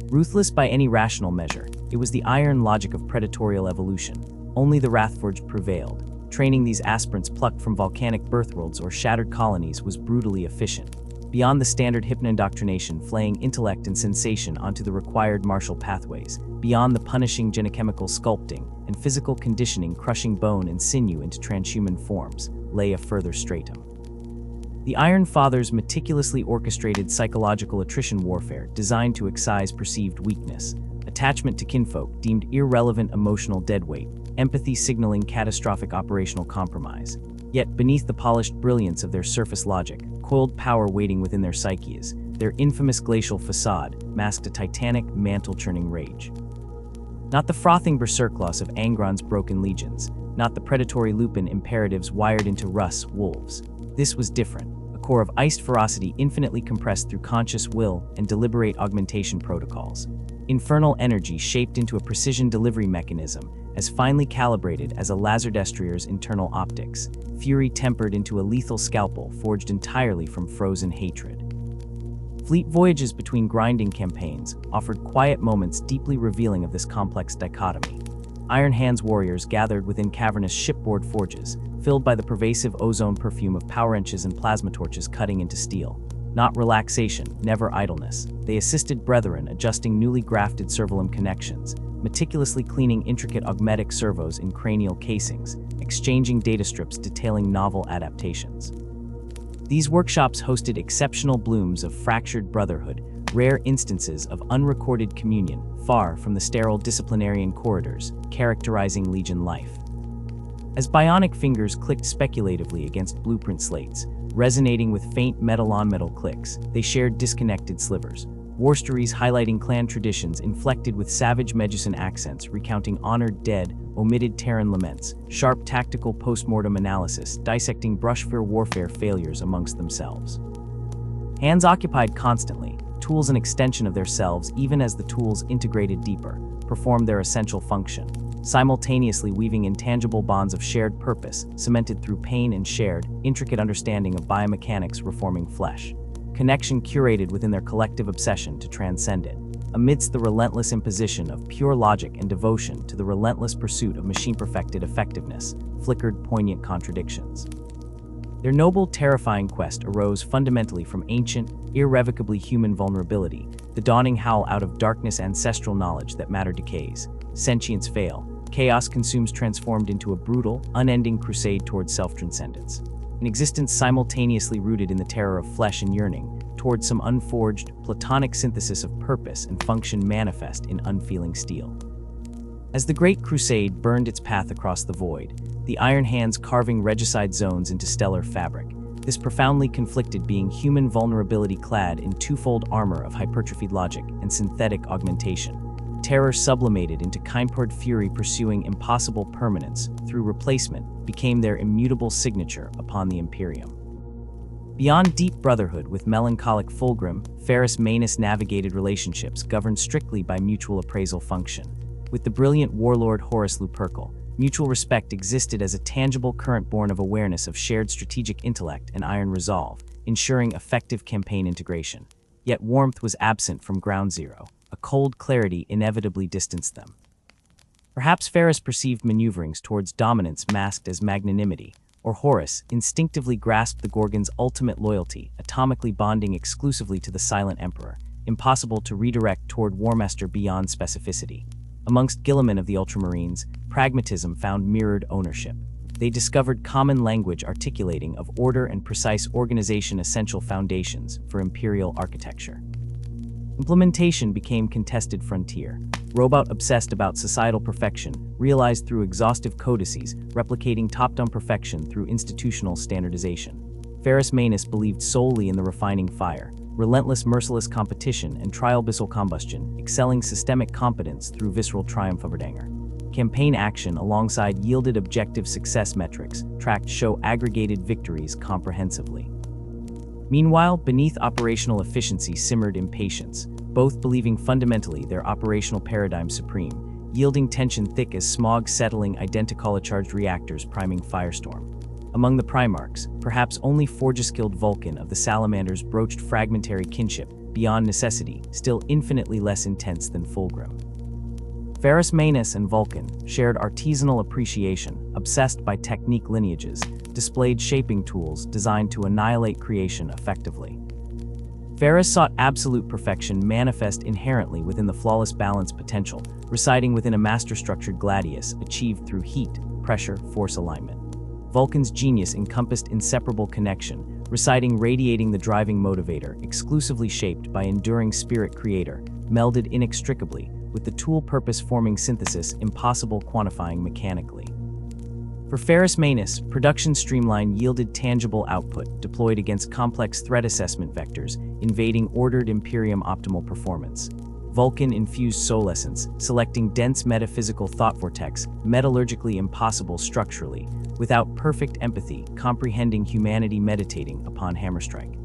Ruthless by any rational measure, it was the iron logic of predatorial evolution. Only the Wrathforged prevailed. Training these aspirants plucked from volcanic birthworlds or shattered colonies was brutally efficient. Beyond the standard hypno-indoctrination flaying intellect and sensation onto the required martial pathways, beyond the punishing genochemical sculpting and physical conditioning crushing bone and sinew into transhuman forms, lay a further stratum. The Iron Fathers meticulously orchestrated psychological attrition warfare designed to excise perceived weakness, attachment to kinfolk deemed irrelevant emotional deadweight, empathy signaling catastrophic operational compromise. Yet beneath the polished brilliance of their surface logic, coiled power waiting within their psyches, their infamous glacial facade masked a titanic, mantle-churning rage. Not the frothing berserkloss of Angron's broken legions, not the predatory Lupin imperatives wired into Russ wolves. This was different, a core of iced ferocity infinitely compressed through conscious will and deliberate augmentation protocols. Infernal energy shaped into a precision delivery mechanism, as finely calibrated as a laserdestrier's internal optics, fury tempered into a lethal scalpel forged entirely from frozen hatred. Fleet voyages between grinding campaigns offered quiet moments deeply revealing of this complex dichotomy. Iron Hands warriors gathered within cavernous shipboard forges, filled by the pervasive ozone perfume of power wrenches and plasma torches cutting into steel. Not relaxation, never idleness. They assisted brethren adjusting newly grafted servolum connections, meticulously cleaning intricate augmetic servos in cranial casings, exchanging data strips detailing novel adaptations. These workshops hosted exceptional blooms of fractured brotherhood, rare instances of unrecorded communion, far from the sterile disciplinarian corridors characterizing Legion life. As bionic fingers clicked speculatively against blueprint slates, resonating with faint metal-on-metal clicks, they shared disconnected slivers. War stories highlighting clan traditions inflected with savage Medusan accents recounting honored dead, omitted Terran laments, sharp tactical post-mortem analysis dissecting brushfire warfare failures amongst themselves. Hands occupied constantly, tools an extension of themselves even as the tools integrated deeper, performed their essential function, simultaneously weaving intangible bonds of shared purpose, cemented through pain and shared, intricate understanding of biomechanics reforming flesh. Connection curated within their collective obsession to transcend it, amidst the relentless imposition of pure logic and devotion to the relentless pursuit of machine-perfected effectiveness, flickered poignant contradictions. Their noble, terrifying quest arose fundamentally from ancient, irrevocably human vulnerability, the dawning howl out of darkness ancestral knowledge that matter decays, sentience fail, chaos consumes transformed into a brutal, unending crusade towards self-transcendence. An existence simultaneously rooted in the terror of flesh and yearning, towards some unforged, platonic synthesis of purpose and function manifest in unfeeling steel. As the Great Crusade burned its path across the void, the Iron Hands carving regicide zones into stellar fabric, this profoundly conflicted being human vulnerability clad in twofold armor of hypertrophied logic and synthetic augmentation. Terror sublimated into chimpered fury pursuing impossible permanence through replacement became their immutable signature upon the Imperium. Beyond deep brotherhood with melancholic Fulgrim, Ferrus Manus navigated relationships governed strictly by mutual appraisal function. With the brilliant warlord Horus Lupercal, mutual respect existed as a tangible current born of awareness of shared strategic intellect and iron resolve, ensuring effective campaign integration. Yet warmth was absent from Ground Zero. A cold clarity inevitably distanced them. Perhaps Ferrus perceived maneuverings towards dominance masked as magnanimity, or Horus instinctively grasped the Gorgon's ultimate loyalty, atomically bonding exclusively to the Silent Emperor, impossible to redirect toward Warmaster beyond specificity. Amongst Guilliman of the Ultramarines, pragmatism found mirrored ownership. They discovered common language articulating of order and precise organization essential foundations for imperial architecture. Implementation became contested frontier. Robot obsessed about societal perfection, realized through exhaustive codices, replicating top-down perfection through institutional standardization. Ferrus Manus believed solely in the refining fire, relentless merciless competition and trial-bissal combustion, excelling systemic competence through visceral triumph of Verdanger. Campaign action alongside yielded objective success metrics tracked show aggregated victories comprehensively. Meanwhile, beneath operational efficiency simmered impatience, both believing fundamentally their operational paradigm supreme, yielding tension thick as smog settling identically-charged reactors priming firestorm. Among the Primarchs, perhaps only Forge-skilled Vulcan of the Salamanders broached fragmentary kinship, beyond necessity, still infinitely less intense than Fulgrim. Ferrus Manus and Vulcan shared artisanal appreciation, obsessed by technique lineages, displayed shaping tools designed to annihilate creation effectively. Ferrus sought absolute perfection manifest inherently within the flawless balance potential, residing within a master-structured gladius achieved through heat, pressure, force alignment. Vulcan's genius encompassed inseparable connection, residing radiating the driving motivator, exclusively shaped by enduring spirit creator, melded inextricably with the tool purpose forming synthesis impossible quantifying mechanically. For Ferrus Manus, production streamline yielded tangible output deployed against complex threat assessment vectors, invading ordered Imperium optimal performance. Vulcan infused soul essence, selecting dense metaphysical thought vortex, metallurgically impossible structurally, without perfect empathy, comprehending humanity meditating upon hammerstrike.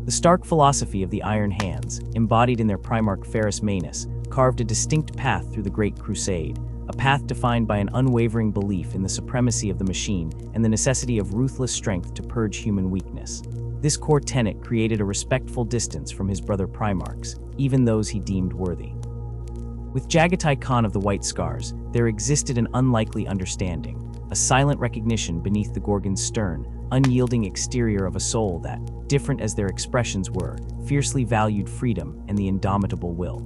The stark philosophy of the Iron Hands, embodied in their Primarch Ferrus Manus, carved a distinct path through the Great Crusade, a path defined by an unwavering belief in the supremacy of the machine and the necessity of ruthless strength to purge human weakness. This core tenet created a respectful distance from his brother Primarchs, even those he deemed worthy. With Jagatai Khan of the White Scars, there existed an unlikely understanding, a silent recognition beneath the Gorgon's stern, unyielding exterior of a soul that, different as their expressions were, fiercely valued freedom and the indomitable will.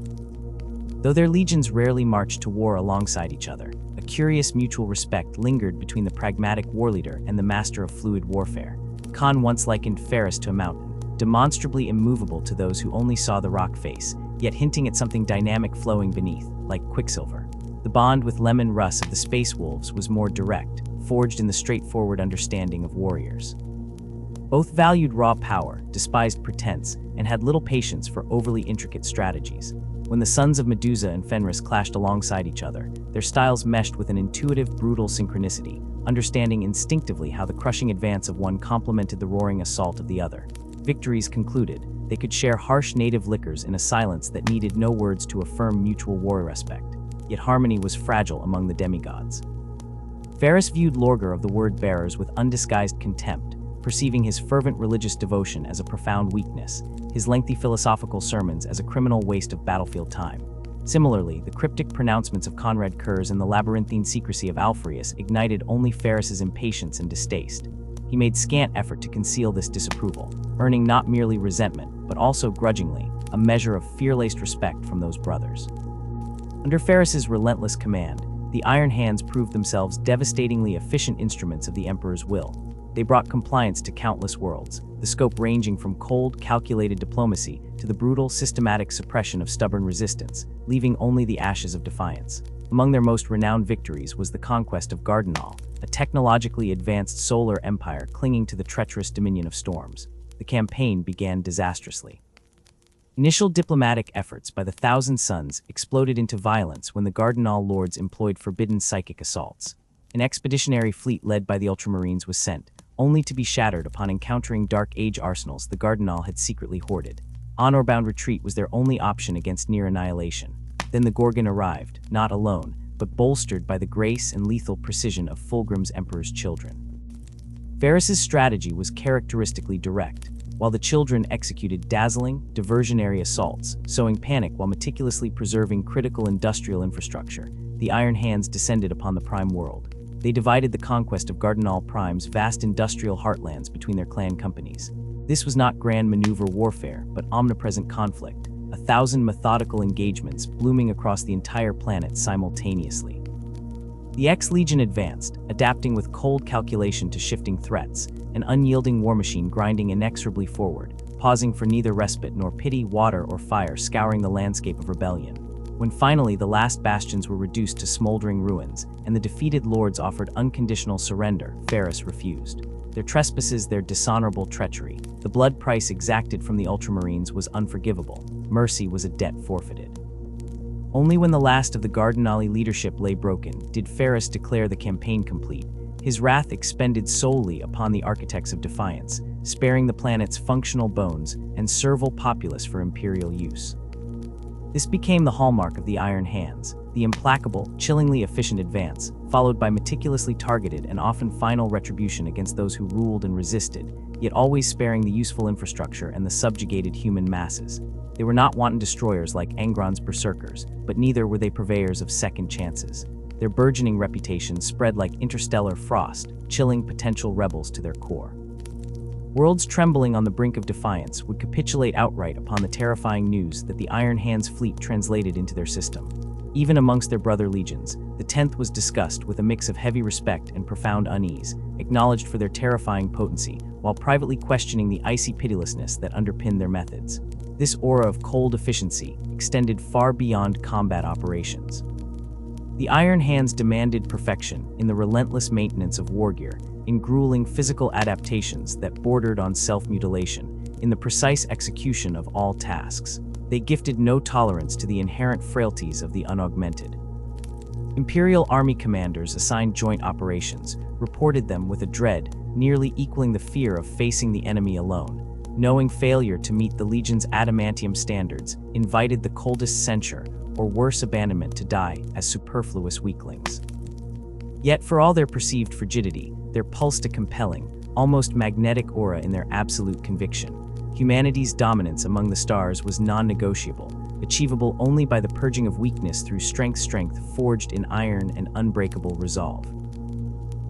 Though their legions rarely marched to war alongside each other, a curious mutual respect lingered between the pragmatic warleader and the master of fluid warfare. Khan once likened Ferrus to a mountain, demonstrably immovable to those who only saw the rock face, yet hinting at something dynamic flowing beneath, like quicksilver. The bond with Lemon Russ of the Space Wolves was more direct, forged in the straightforward understanding of warriors. Both valued raw power, despised pretense, and had little patience for overly intricate strategies. When the sons of Medusa and Fenris clashed alongside each other, their styles meshed with an intuitive, brutal synchronicity, understanding instinctively how the crushing advance of one complemented the roaring assault of the other. Victories concluded, they could share harsh native liquors in a silence that needed no words to affirm mutual war respect. Yet harmony was fragile among the demigods. Ferrus viewed Lorgar of the Word-Bearers with undisguised contempt, perceiving his fervent religious devotion as a profound weakness, his lengthy philosophical sermons as a criminal waste of battlefield time. Similarly, the cryptic pronouncements of Conrad Kurz and the labyrinthine secrecy of Alfreus ignited only Ferrus's impatience and distaste. He made scant effort to conceal this disapproval, earning not merely resentment, but also grudgingly, a measure of fear-laced respect from those brothers. Under Ferrus's relentless command, the Iron Hands proved themselves devastatingly efficient instruments of the Emperor's will. They brought compliance to countless worlds, the scope ranging from cold, calculated diplomacy to the brutal, systematic suppression of stubborn resistance, leaving only the ashes of defiance. Among their most renowned victories was the conquest of Gardenal, a technologically advanced solar empire clinging to the treacherous dominion of storms. The campaign began disastrously. Initial diplomatic efforts by the Thousand Sons exploded into violence when the Gardenal lords employed forbidden psychic assaults. An expeditionary fleet led by the Ultramarines was sent, only to be shattered upon encountering Dark Age arsenals the Gardenal had secretly hoarded. Honor-bound retreat was their only option against near annihilation. Then the Gorgon arrived, not alone, but bolstered by the grace and lethal precision of Fulgrim's Emperor's children. Ferrus's strategy was characteristically direct. While the children executed dazzling, diversionary assaults, sowing panic while meticulously preserving critical industrial infrastructure, the Iron Hands descended upon the Prime world. They divided the conquest of Gardenal Prime's vast industrial heartlands between their clan companies. This was not grand maneuver warfare, but omnipresent conflict, 1,000 methodical engagements blooming across the entire planet simultaneously. The X-Legion advanced, adapting with cold calculation to shifting threats, an unyielding war machine grinding inexorably forward, pausing for neither respite nor pity, water or fire scouring the landscape of rebellion. When finally the last bastions were reduced to smoldering ruins, and the defeated lords offered unconditional surrender, Ferrus refused. Their trespasses, their dishonorable treachery, the blood price exacted from the Ultramarines was unforgivable. Mercy was a debt forfeited. Only when the last of the Gardenali leadership lay broken did Ferrus declare the campaign complete, his wrath expended solely upon the architects of defiance, sparing the planet's functional bones and servile populace for imperial use. This became the hallmark of the Iron Hands, the implacable, chillingly efficient advance, followed by meticulously targeted and often final retribution against those who ruled and resisted, yet always sparing the useful infrastructure and the subjugated human masses. They were not wanton destroyers like Angron's berserkers, but neither were they purveyors of second chances. Their burgeoning reputation spread like interstellar frost, chilling potential rebels to their core. Worlds trembling on the brink of defiance would capitulate outright upon the terrifying news that the Iron Hands fleet translated into their system. Even amongst their brother legions, the 10th was discussed with a mix of heavy respect and profound unease, acknowledged for their terrifying potency, while privately questioning the icy pitilessness that underpinned their methods. This aura of cold efficiency extended far beyond combat operations. The Iron Hands demanded perfection in the relentless maintenance of war gear, in grueling physical adaptations that bordered on self-mutilation, in the precise execution of all tasks. They gifted no tolerance to the inherent frailties of the unaugmented. Imperial Army commanders assigned joint operations reported them with a dread nearly equaling the fear of facing the enemy alone. Knowing failure to meet the Legion's adamantium standards invited the coldest censure or worse abandonment to die as superfluous weaklings. Yet for all their perceived frigidity, there pulsed a compelling, almost magnetic aura in their absolute conviction. Humanity's dominance among the stars was non-negotiable, achievable only by the purging of weakness through strength forged in iron and unbreakable resolve.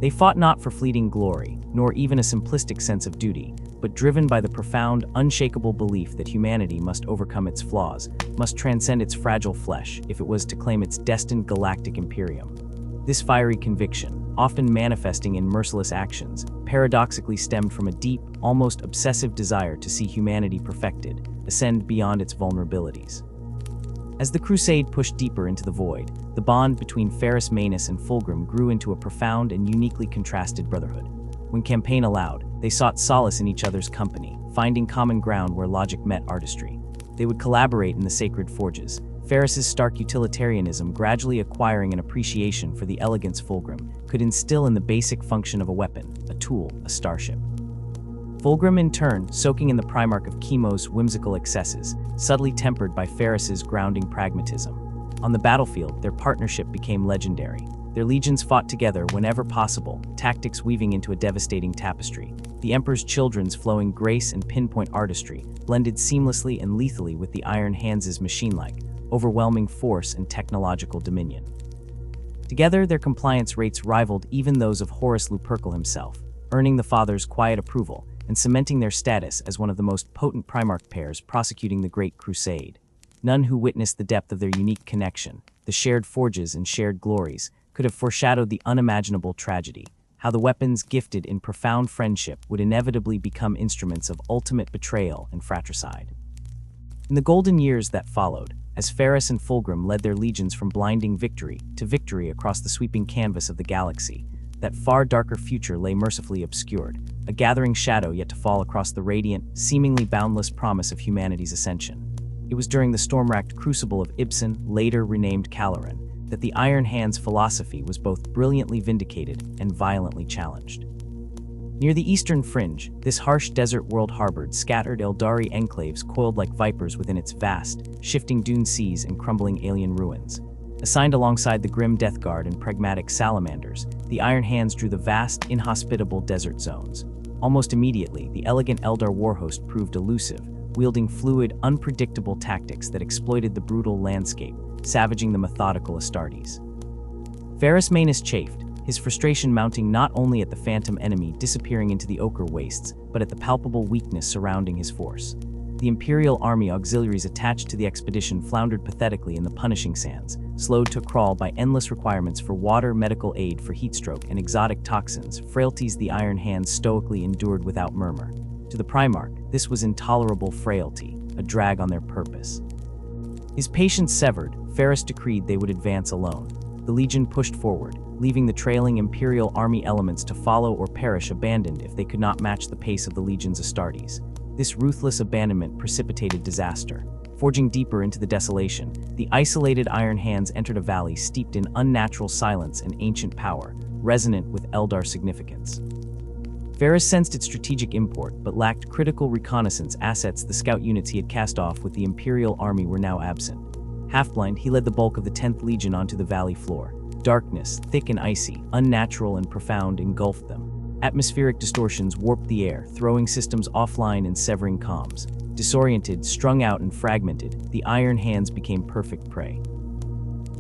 They fought not for fleeting glory, nor even a simplistic sense of duty, but driven by the profound, unshakable belief that humanity must overcome its flaws, must transcend its fragile flesh if it was to claim its destined galactic imperium. This fiery conviction, often manifesting in merciless actions, paradoxically stemmed from a deep, almost obsessive desire to see humanity perfected, ascend beyond its vulnerabilities. As the crusade pushed deeper into the void, the bond between Ferrus Manus and Fulgrim grew into a profound and uniquely contrasted brotherhood. When campaign allowed, they sought solace in each other's company, finding common ground where logic met artistry. They would collaborate in the sacred forges, Ferrus's stark utilitarianism gradually acquiring an appreciation for the elegance Fulgrim could instill in the basic function of a weapon, a tool, a starship. Fulgrim, in turn, soaking in the Primarch of Chemo's whimsical excesses, subtly tempered by Ferrus's grounding pragmatism. On the battlefield, their partnership became legendary. Their legions fought together whenever possible, tactics weaving into a devastating tapestry. The Emperor's children's flowing grace and pinpoint artistry blended seamlessly and lethally with the Iron Hands' machine-like, overwhelming force and technological dominion. Together, their compliance rates rivaled even those of Horus himself, earning the Father's quiet approval and cementing their status as one of the most potent Primarch pairs prosecuting the Great Crusade. None who witnessed the depth of their unique connection, the shared forges and shared glories, could have foreshadowed the unimaginable tragedy, how the weapons gifted in profound friendship would inevitably become instruments of ultimate betrayal and fratricide. In the golden years that followed, as Ferrus and Fulgrim led their legions from blinding victory to victory across the sweeping canvas of the galaxy, that far darker future lay mercifully obscured, a gathering shadow yet to fall across the radiant, seemingly boundless promise of humanity's ascension. It was during the storm-racked crucible of Ibsen, later renamed Caloran, that the Iron Hands philosophy was both brilliantly vindicated and violently challenged. Near the eastern fringe, this harsh desert world harbored scattered Eldari enclaves coiled like vipers within its vast, shifting dune seas and crumbling alien ruins. Assigned alongside the grim Death Guard and pragmatic salamanders, the Iron Hands drew the vast, inhospitable desert zones. Almost immediately, the elegant Eldar warhost proved elusive, wielding fluid, unpredictable tactics that exploited the brutal landscape, savaging the methodical Astartes. Ferrus Manus chafed, his frustration mounting not only at the phantom enemy disappearing into the ochre wastes, but at the palpable weakness surrounding his force. The Imperial Army auxiliaries attached to the expedition floundered pathetically in the punishing sands, slowed to a crawl by endless requirements for water, medical aid for heatstroke, and exotic toxins, frailties the Iron Hands stoically endured without murmur. To the Primarch, this was intolerable frailty, a drag on their purpose. His patience severed, Ferrus decreed they would advance alone. The Legion pushed forward, leaving the trailing Imperial Army elements to follow or perish abandoned if they could not match the pace of the Legion's Astartes. This ruthless abandonment precipitated disaster. Forging deeper into the desolation, the isolated Iron Hands entered a valley steeped in unnatural silence and ancient power, resonant with Eldar significance. Ferrus sensed its strategic import, but lacked critical reconnaissance assets. The scout units he had cast off with the Imperial Army were now absent. Half-blind, he led the bulk of the 10th Legion onto the valley floor. Darkness, thick and icy, unnatural and profound, engulfed them. Atmospheric distortions warped the air, throwing systems offline and severing comms. Disoriented, strung out and fragmented, the Iron Hands became perfect prey.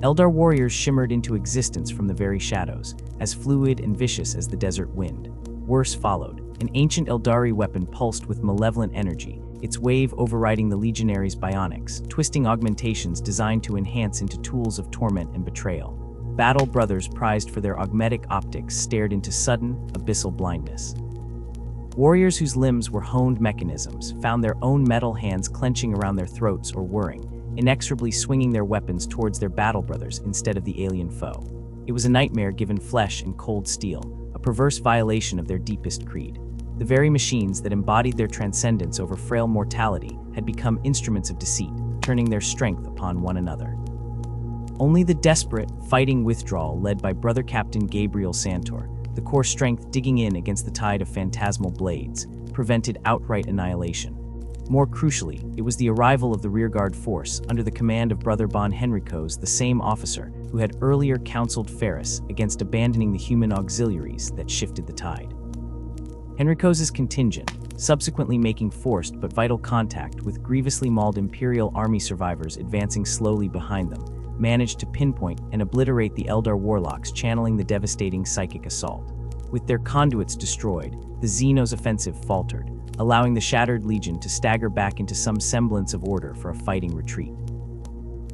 Eldar warriors shimmered into existence from the very shadows, as fluid and vicious as the desert wind. Worse followed. An ancient Eldari weapon pulsed with malevolent energy, its wave overriding the legionaries' bionics, twisting augmentations designed to enhance into tools of torment and betrayal. Battle brothers prized for their augmetic optics stared into sudden, abyssal blindness. Warriors whose limbs were honed mechanisms found their own metal hands clenching around their throats or whirring, inexorably swinging their weapons towards their battle brothers instead of the alien foe. It was a nightmare given flesh and cold steel, a perverse violation of their deepest creed. The very machines that embodied their transcendence over frail mortality had become instruments of deceit, turning their strength upon one another. Only the desperate, fighting withdrawal led by Brother Captain Gabriel Santor, the core strength digging in against the tide of phantasmal blades, prevented outright annihilation. More crucially, it was the arrival of the rearguard force under the command of Brother Bon Henricos, the same officer who had earlier counseled Ferrus against abandoning the human auxiliaries, that shifted the tide. Henricos's contingent, subsequently making forced but vital contact with grievously mauled Imperial army survivors advancing slowly behind them, managed to pinpoint and obliterate the Eldar warlocks channeling the devastating psychic assault. With their conduits destroyed, the Xenos' offensive faltered, allowing the shattered legion to stagger back into some semblance of order for a fighting retreat.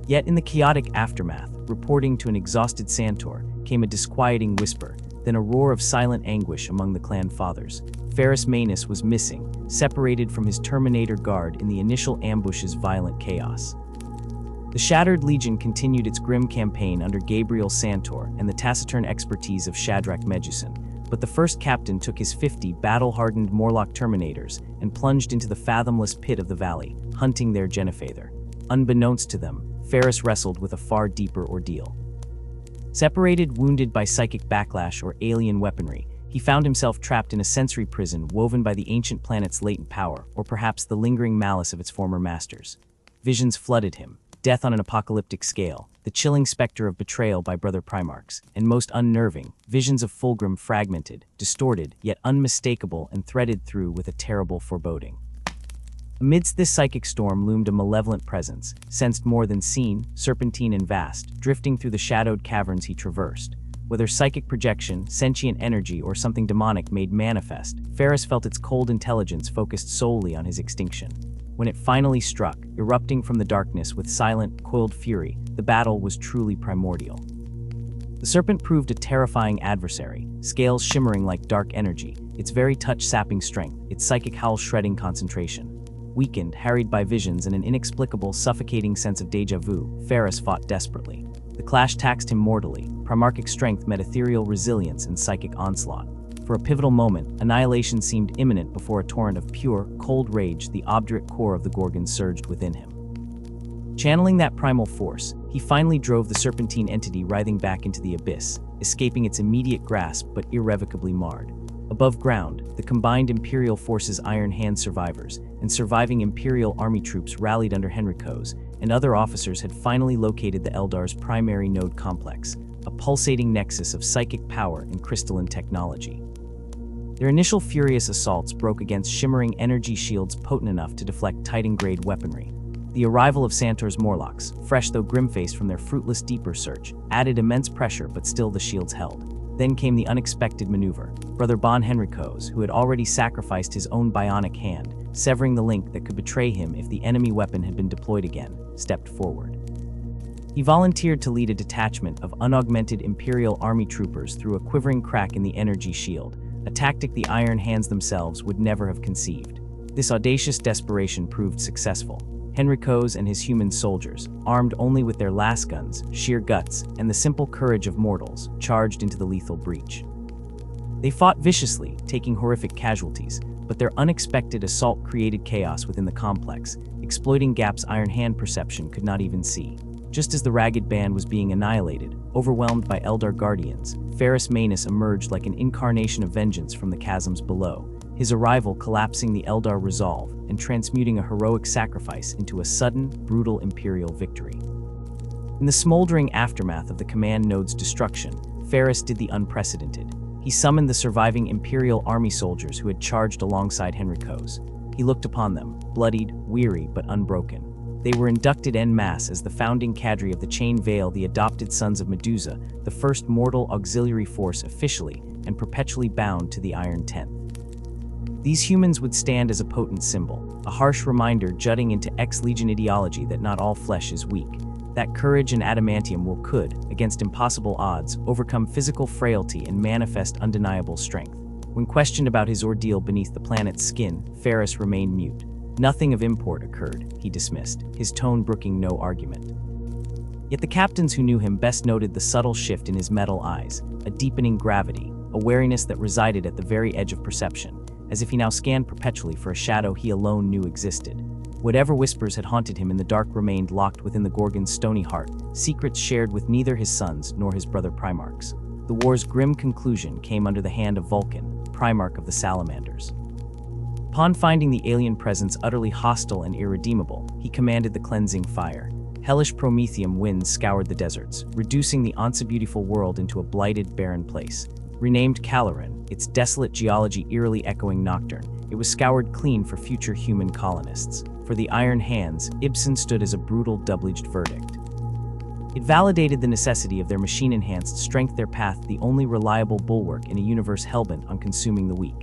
Yet in the chaotic aftermath, reporting to an exhausted Santor, came a disquieting whisper, then a roar of silent anguish among the clan fathers. Ferrus Manus was missing, separated from his Terminator guard in the initial ambush's violent chaos. The Shattered Legion continued its grim campaign under Gabriel Santor and the taciturn expertise of Shadrach Medusan, but the first captain took his 50 battle-hardened Morlock Terminators and plunged into the fathomless pit of the valley, hunting their Genefather. Unbeknownst to them, Ferrus wrestled with a far deeper ordeal. Separated, wounded by psychic backlash or alien weaponry, he found himself trapped in a sensory prison woven by the ancient planet's latent power, or perhaps the lingering malice of its former masters. Visions flooded him, death on an apocalyptic scale, the chilling specter of betrayal by Brother Primarchs, and most unnerving, visions of Fulgrim fragmented, distorted, yet unmistakable and threaded through with a terrible foreboding. Amidst this psychic storm loomed a malevolent presence, sensed more than seen, serpentine and vast, drifting through the shadowed caverns he traversed. Whether psychic projection, sentient energy, or something demonic made manifest, Ferrus felt its cold intelligence focused solely on his extinction. When it finally struck, erupting from the darkness with silent, coiled fury, the battle was truly primordial. The serpent proved a terrifying adversary, scales shimmering like dark energy, its very touch sapping strength, its psychic howl shredding concentration. Weakened, harried by visions and an inexplicable, suffocating sense of déjà vu, Ferrus fought desperately. The clash taxed him mortally. Primarchic strength met ethereal resilience and psychic onslaught. For a pivotal moment, annihilation seemed imminent before a torrent of pure, cold rage, the obdurate core of the Gorgon surged within him. Channeling that primal force, he finally drove the serpentine entity writhing back into the abyss, escaping its immediate grasp but irrevocably marred. Above ground, the combined Imperial forces' Iron Hand survivors and surviving Imperial army troops rallied under Henricos, and other officers had finally located the Eldar's primary node complex, a pulsating nexus of psychic power and crystalline technology. Their initial furious assaults broke against shimmering energy shields potent enough to deflect Titan-grade weaponry. The arrival of Santor's Morlocks, fresh though grim-faced from their fruitless deeper search, added immense pressure, but still the shields held. Then came the unexpected maneuver. Brother Bon Henricos, who had already sacrificed his own bionic hand, severing the link that could betray him if the enemy weapon had been deployed again, stepped forward. He volunteered to lead a detachment of unaugmented Imperial army troopers through a quivering crack in the energy shield, a tactic the Iron Hands themselves would never have conceived. This audacious desperation proved successful. Henricos and his human soldiers, armed only with their las guns, sheer guts, and the simple courage of mortals, charged into the lethal breach. They fought viciously, taking horrific casualties, but their unexpected assault created chaos within the complex, exploiting gaps Iron Hand perception could not even see. Just as the ragged band was being annihilated, overwhelmed by Eldar guardians, Ferrus Manus emerged like an incarnation of vengeance from the chasms below, his arrival collapsing the Eldar resolve and transmuting a heroic sacrifice into a sudden, brutal Imperial victory. In the smoldering aftermath of the command node's destruction, Ferrus did the unprecedented. He summoned the surviving Imperial army soldiers who had charged alongside Henricos. He looked upon them, bloodied, weary, but unbroken. They were inducted en masse as the founding cadre of the Chain Veil, the adopted sons of Medusa, the first mortal auxiliary force officially and perpetually bound to the Iron Tenth. These humans would stand as a potent symbol, a harsh reminder jutting into ex-Legion ideology that not all flesh is weak, that courage and adamantium could, against impossible odds, overcome physical frailty and manifest undeniable strength. When questioned about his ordeal beneath the planet's skin, Ferrus remained mute. Nothing of import occurred, he dismissed, his tone brooking no argument. Yet the captains who knew him best noted the subtle shift in his metal eyes, a deepening gravity, a wariness that resided at the very edge of perception, as if he now scanned perpetually for a shadow he alone knew existed. Whatever whispers had haunted him in the dark remained locked within the Gorgon's stony heart, secrets shared with neither his sons nor his brother Primarchs. The war's grim conclusion came under the hand of Vulcan, Primarch of the Salamanders. Upon finding the alien presence utterly hostile and irredeemable, he commanded the cleansing fire. Hellish Promethean winds scoured the deserts, reducing the once beautiful world into a blighted, barren place. Renamed Calaran, its desolate geology eerily echoing Nocturne, it was scoured clean for future human colonists. For the Iron Hands, Ibsen stood as a brutal, double-edged verdict. It validated the necessity of their machine-enhanced strength, their path the only reliable bulwark in a universe hellbent on consuming the weak.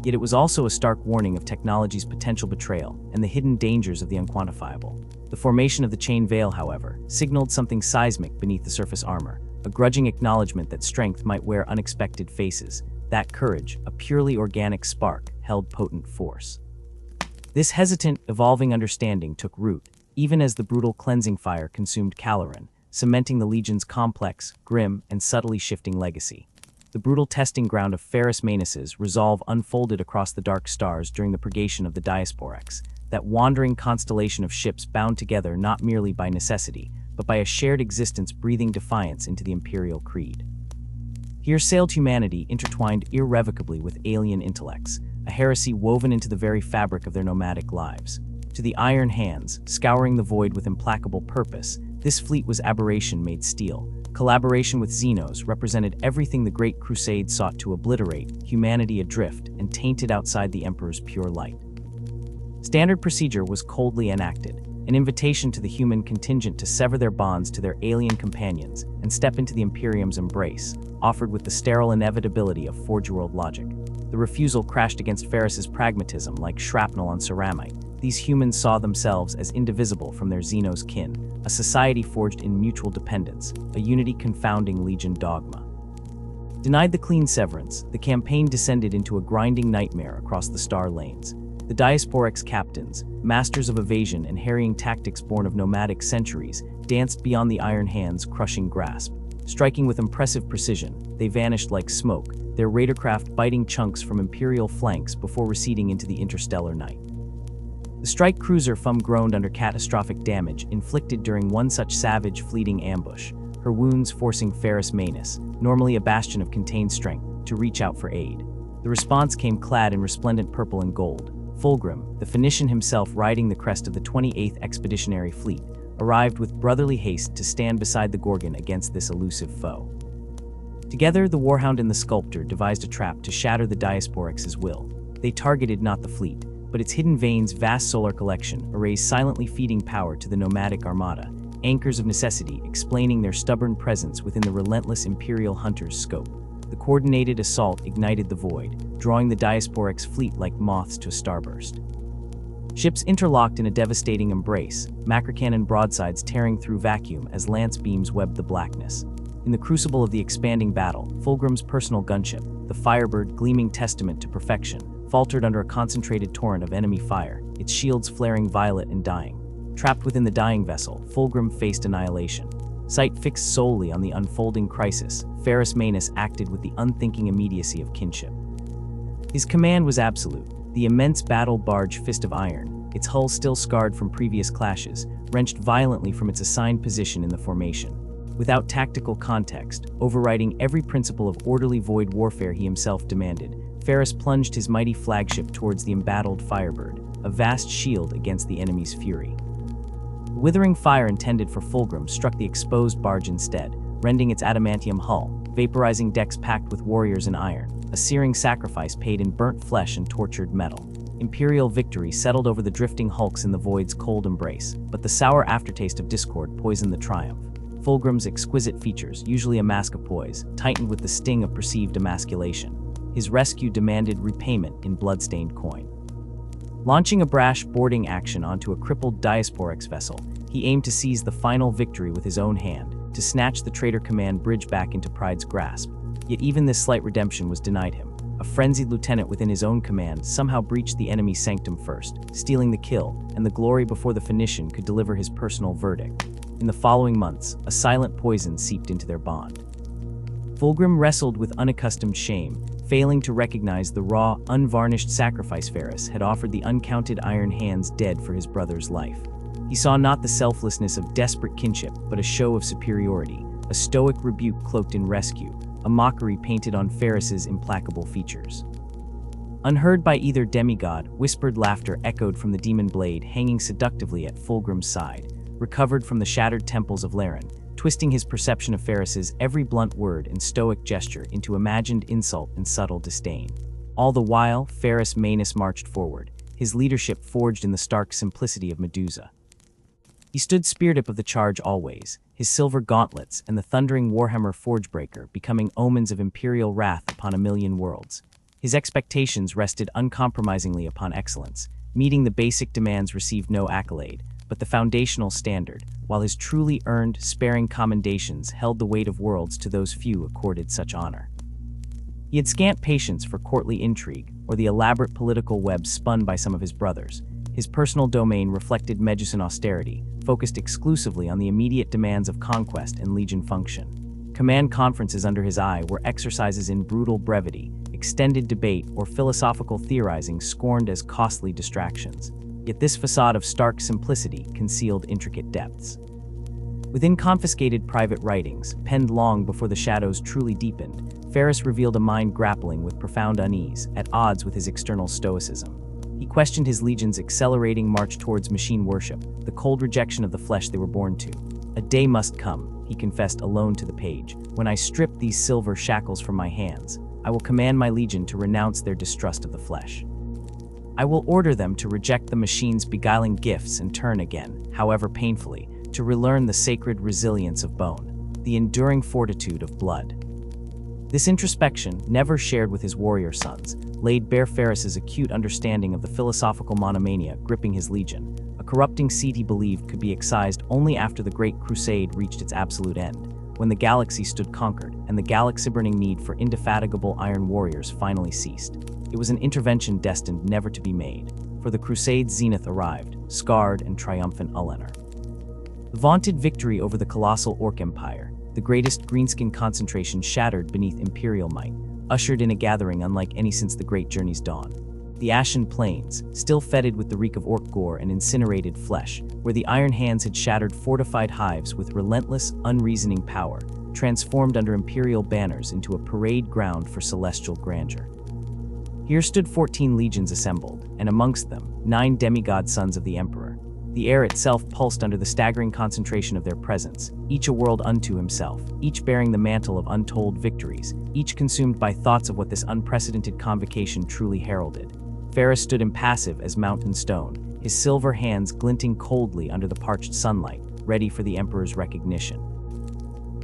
Yet it was also a stark warning of technology's potential betrayal and the hidden dangers of the unquantifiable. The formation of the Chain Veil, however, signaled something seismic beneath the surface armor, a grudging acknowledgement that strength might wear unexpected faces, that courage, a purely organic spark, held potent force. This hesitant, evolving understanding took root, even as the brutal cleansing fire consumed Calaran, cementing the Legion's complex, grim, and subtly shifting legacy. The brutal testing ground of Ferrus Manus's resolve unfolded across the dark stars during the purgation of the Diasporax, that wandering constellation of ships bound together not merely by necessity, but by a shared existence breathing defiance into the Imperial creed. Here sailed humanity intertwined irrevocably with alien intellects, a heresy woven into the very fabric of their nomadic lives. To the Iron Hands, scouring the void with implacable purpose, this fleet was aberration made steel. Collaboration with Xenos represented everything the Great Crusade sought to obliterate, humanity adrift and tainted outside the Emperor's pure light. Standard procedure was coldly enacted, an invitation to the human contingent to sever their bonds to their alien companions and step into the Imperium's embrace, offered with the sterile inevitability of Forge World logic. The refusal crashed against Ferrus's pragmatism like shrapnel on ceramite. These humans saw themselves as indivisible from their Xenos kin, a society forged in mutual dependence, a unity confounding Legion dogma. Denied the clean severance, the campaign descended into a grinding nightmare across the star lanes. The Diasporax captains, masters of evasion and harrying tactics born of nomadic centuries, danced beyond the Iron Hands' crushing grasp. Striking with impressive precision, they vanished like smoke, their raidercraft biting chunks from Imperial flanks before receding into the interstellar night. The strike cruiser Fum groaned under catastrophic damage inflicted during one such savage, fleeting ambush, her wounds forcing Ferrus Manus, normally a bastion of contained strength, to reach out for aid. The response came clad in resplendent purple and gold. Fulgrim, the Phoenician himself riding the crest of the 28th Expeditionary Fleet, arrived with brotherly haste to stand beside the Gorgon against this elusive foe. Together, the Warhound and the Sculptor devised a trap to shatter the Diasporax's will. They targeted not the fleet, but its hidden veins' vast solar collection, arrays silently feeding power to the nomadic armada, anchors of necessity explaining their stubborn presence within the relentless Imperial hunter's scope. The coordinated assault ignited the void, drawing the Diasporax fleet like moths to a starburst. Ships interlocked in a devastating embrace, macrocannon broadsides tearing through vacuum as lance beams webbed the blackness. In the crucible of the expanding battle, Fulgrim's personal gunship, the Firebird, gleaming testament to perfection, faltered under a concentrated torrent of enemy fire, its shields flaring violet and dying. Trapped within the dying vessel, Fulgrim faced annihilation. Sight fixed solely on the unfolding crisis, Ferrus Manus acted with the unthinking immediacy of kinship. His command was absolute. The immense battle barge Fist of Iron, its hull still scarred from previous clashes, wrenched violently from its assigned position in the formation. Without tactical context, overriding every principle of orderly void warfare he himself demanded, Ferrus plunged his mighty flagship towards the embattled Firebird, a vast shield against the enemy's fury. The withering fire intended for Fulgrim struck the exposed barge instead, rending its adamantium hull, vaporizing decks packed with warriors in iron, a searing sacrifice paid in burnt flesh and tortured metal. Imperial victory settled over the drifting hulks in the void's cold embrace, but the sour aftertaste of discord poisoned the triumph. Fulgrim's exquisite features, usually a mask of poise, tightened with the sting of perceived emasculation. His rescue demanded repayment in blood-stained coin. Launching a brash boarding action onto a crippled Diasporax vessel, he aimed to seize the final victory with his own hand, to snatch the traitor command bridge back into Pride's grasp. Yet even this slight redemption was denied him. A frenzied lieutenant within his own command somehow breached the enemy's sanctum first, stealing the kill and the glory before the Phoenician could deliver his personal verdict. In the following months, a silent poison seeped into their bond. Fulgrim wrestled with unaccustomed shame, failing to recognize the raw, unvarnished sacrifice Ferrus had offered the uncounted Iron Hands dead for his brother's life. He saw not the selflessness of desperate kinship, but a show of superiority, a stoic rebuke cloaked in rescue, a mockery painted on Ferrus's implacable features. Unheard by either demigod, whispered laughter echoed from the demon blade hanging seductively at Fulgrim's side, recovered from the shattered temples of Laren, twisting his perception of Ferrus's every blunt word and stoic gesture into imagined insult and subtle disdain. All the while, Ferrus Manus marched forward, his leadership forged in the stark simplicity of Medusa. He stood speartip of the charge always, his silver gauntlets and the thundering Warhammer Forgebreaker becoming omens of imperial wrath upon a million worlds. His expectations rested uncompromisingly upon excellence, meeting the basic demands received no accolade, but the foundational standard, while his truly earned, sparing commendations held the weight of worlds to those few accorded such honor. He had scant patience for courtly intrigue or the elaborate political web spun by some of his brothers. His personal domain reflected Medusan austerity, focused exclusively on the immediate demands of conquest and legion function. Command conferences under his eye were exercises in brutal brevity, extended debate, or philosophical theorizing scorned as costly distractions. Yet this facade of stark simplicity concealed intricate depths. Within confiscated private writings, penned long before the shadows truly deepened, Ferrus revealed a mind grappling with profound unease, at odds with his external stoicism. He questioned his legion's accelerating march towards machine worship, the cold rejection of the flesh they were born to. "A day must come," he confessed alone to the page, "when I strip these silver shackles from my hands. I will command my legion to renounce their distrust of the flesh. I will order them to reject the machine's beguiling gifts and turn again, however painfully, to relearn the sacred resilience of bone, the enduring fortitude of blood." This introspection, never shared with his warrior sons, laid bare Ferrus's acute understanding of the philosophical monomania gripping his legion, a corrupting seed he believed could be excised only after the Great Crusade reached its absolute end, when the galaxy stood conquered and the galaxy-burning need for indefatigable iron warriors finally ceased. It was an intervention destined never to be made, for the Crusade's zenith arrived, scarred and triumphant Ulanor. The vaunted victory over the colossal Orc Empire, the greatest greenskin concentration shattered beneath imperial might, ushered in a gathering unlike any since the Great Journey's dawn. The ashen plains, still fetid with the reek of orc gore and incinerated flesh, where the iron hands had shattered fortified hives with relentless, unreasoning power, transformed under imperial banners into a parade ground for celestial grandeur. Here stood 14 legions assembled, and amongst them, 9 demigod sons of the Emperor. The air itself pulsed under the staggering concentration of their presence, each a world unto himself, each bearing the mantle of untold victories, each consumed by thoughts of what this unprecedented convocation truly heralded. Ferrus stood impassive as mountain stone, his silver hands glinting coldly under the parched sunlight, ready for the Emperor's recognition.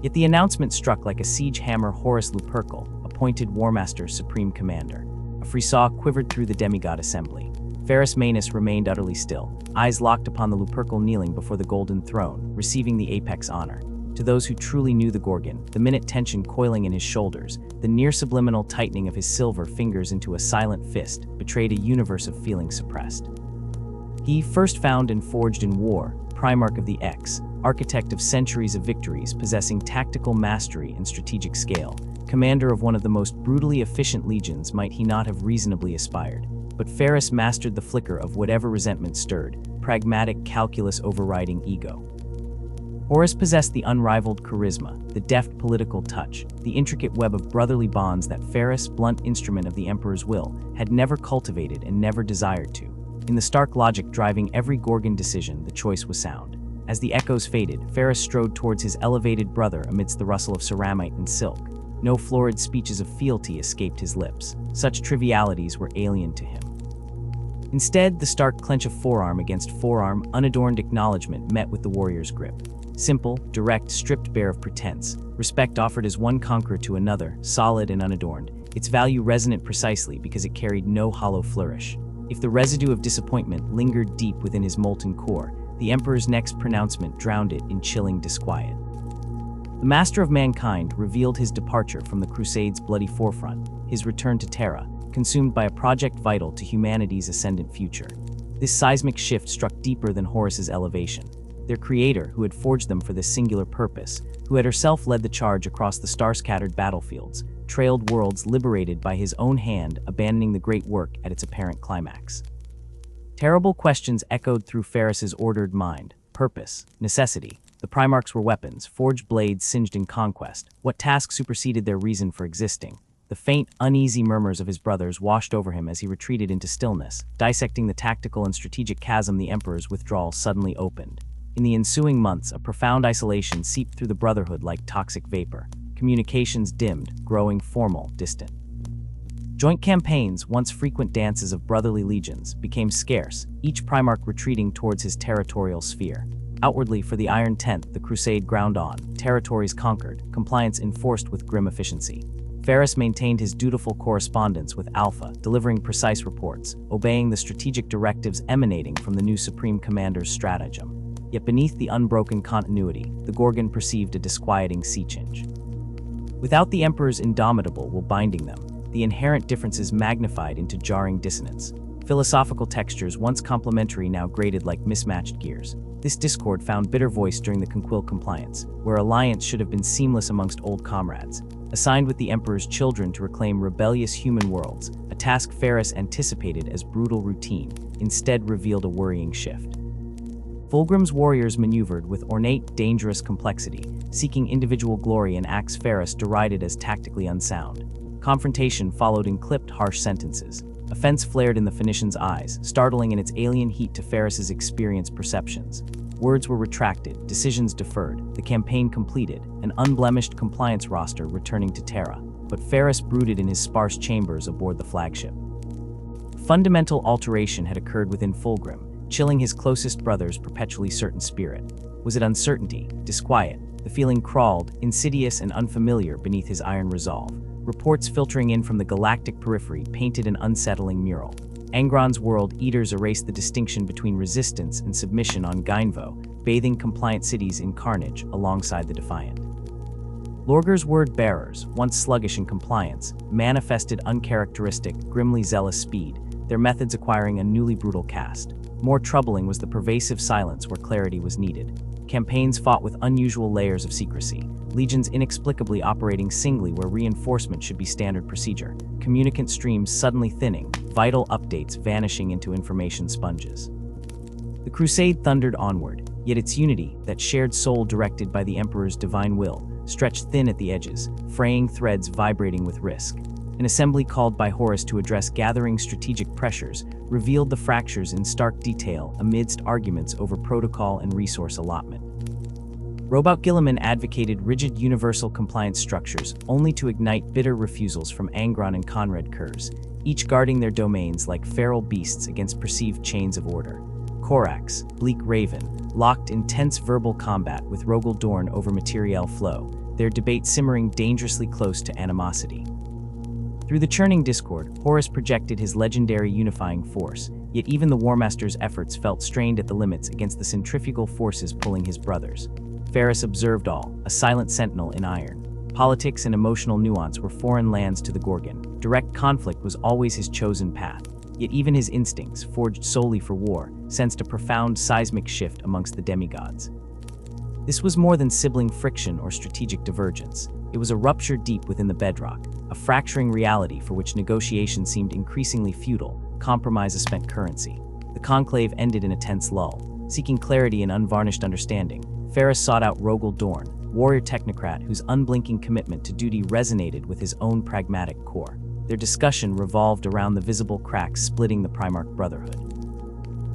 Yet the announcement struck like a siege hammer. Horus Lupercal, appointed Warmaster Supreme Commander. A frisson quivered through the demigod assembly. Ferrus Manus remained utterly still, eyes locked upon the Lupercal kneeling before the golden throne, receiving the apex honor. To those who truly knew the Gorgon, the minute tension coiling in his shoulders, the near-subliminal tightening of his silver fingers into a silent fist, betrayed a universe of feeling suppressed. He, first found and forged in war, Primarch of the X, architect of centuries of victories possessing tactical mastery and strategic scale, commander of one of the most brutally efficient legions might he not have reasonably aspired. But Ferrus mastered the flicker of whatever resentment stirred, pragmatic calculus overriding ego. Horus possessed the unrivaled charisma, the deft political touch, the intricate web of brotherly bonds that Ferrus, blunt instrument of the Emperor's will, had never cultivated and never desired to. In the stark logic driving every Gorgon decision, the choice was sound. As the echoes faded, Ferrus strode towards his elevated brother amidst the rustle of ceramite and silk. No florid speeches of fealty escaped his lips. Such trivialities were alien to him. Instead, the stark clench of forearm against forearm, unadorned acknowledgement met with the warrior's grip. Simple, direct, stripped bare of pretense, respect offered as one conqueror to another, solid and unadorned, its value resonant precisely because it carried no hollow flourish. If the residue of disappointment lingered deep within his molten core, the Emperor's next pronouncement drowned it in chilling disquiet. The Master of Mankind revealed his departure from the Crusade's bloody forefront, his return to Terra, consumed by a project vital to humanity's ascendant future. This seismic shift struck deeper than Horus's elevation. Their creator, who had forged them for this singular purpose, who had herself led the charge across the star-scattered battlefields, trailed worlds liberated by his own hand, abandoning the great work at its apparent climax. Terrible questions echoed through Ferrus's ordered mind. Purpose, necessity. The Primarchs were weapons, forged blades singed in conquest. What task superseded their reason for existing? The faint, uneasy murmurs of his brothers washed over him as he retreated into stillness, dissecting the tactical and strategic chasm the Emperor's withdrawal suddenly opened. In the ensuing months, a profound isolation seeped through the Brotherhood like toxic vapor. Communications dimmed, growing formal, distant. Joint campaigns, once frequent dances of brotherly legions, became scarce, each Primarch retreating towards his territorial sphere. Outwardly, for the Iron Tenth, the crusade ground on, territories conquered, compliance enforced with grim efficiency. Ferrus maintained his dutiful correspondence with Alpha, delivering precise reports, obeying the strategic directives emanating from the new Supreme Commander's stratagem. Yet beneath the unbroken continuity, the Gorgon perceived a disquieting sea change. Without the Emperor's indomitable will binding them, the inherent differences magnified into jarring dissonance. Philosophical textures, once complementary, now grated like mismatched gears. This discord found bitter voice during the Conquil Compliance, where alliance should have been seamless amongst old comrades. Assigned with the Emperor's children to reclaim rebellious human worlds, a task Ferrus anticipated as brutal routine, instead revealed a worrying shift. Fulgrim's warriors maneuvered with ornate, dangerous complexity, seeking individual glory in acts Ferrus derided as tactically unsound. Confrontation followed in clipped, harsh sentences. Offense flared in the Phoenician's eyes, startling in its alien heat to Ferrus's experienced perceptions. Words were retracted, decisions deferred, the campaign completed, an unblemished compliance roster returning to Terra. But Ferrus brooded in his sparse chambers aboard the flagship. Fundamental alteration had occurred within Fulgrim, chilling his closest brother's perpetually certain spirit. Was it uncertainty, disquiet? The feeling crawled, insidious and unfamiliar, beneath his iron resolve. Reports filtering in from the galactic periphery painted an unsettling mural. Angron's World Eaters erased the distinction between resistance and submission on Gainvo, bathing compliant cities in carnage alongside the defiant. Lorgar's Word Bearers, once sluggish in compliance, manifested uncharacteristic, grimly zealous speed, their methods acquiring a newly brutal cast. More troubling was the pervasive silence where clarity was needed. Campaigns fought with unusual layers of secrecy, legions inexplicably operating singly where reinforcement should be standard procedure, communicant streams suddenly thinning, vital updates vanishing into information sponges. The crusade thundered onward, yet its unity, that shared soul directed by the Emperor's divine will, stretched thin at the edges, fraying threads vibrating with risk. An assembly called by Horus to address gathering strategic pressures revealed the fractures in stark detail amidst arguments over protocol and resource allotment. Robout Gilliman advocated rigid universal compliance structures only to ignite bitter refusals from Angron and Conrad Kurz, each guarding their domains like feral beasts against perceived chains of order. Korax, Bleak Raven, locked in tense verbal combat with Rogel Dorn over materiel flow, their debate simmering dangerously close to animosity. Through the churning discord, Horus projected his legendary unifying force, yet even the War Master's efforts felt strained at the limits against the centrifugal forces pulling his brothers. Ferrus observed all, a silent sentinel in iron. Politics and emotional nuance were foreign lands to the Gorgon. Direct conflict was always his chosen path, yet even his instincts, forged solely for war, sensed a profound seismic shift amongst the demigods. This was more than sibling friction or strategic divergence. It was a rupture deep within the bedrock, a fracturing reality for which negotiation seemed increasingly futile, compromise a spent currency. The conclave ended in a tense lull. Seeking clarity and unvarnished understanding, Ferrus sought out Rogel Dorn, warrior technocrat whose unblinking commitment to duty resonated with his own pragmatic core. Their discussion revolved around the visible cracks splitting the Primarch Brotherhood.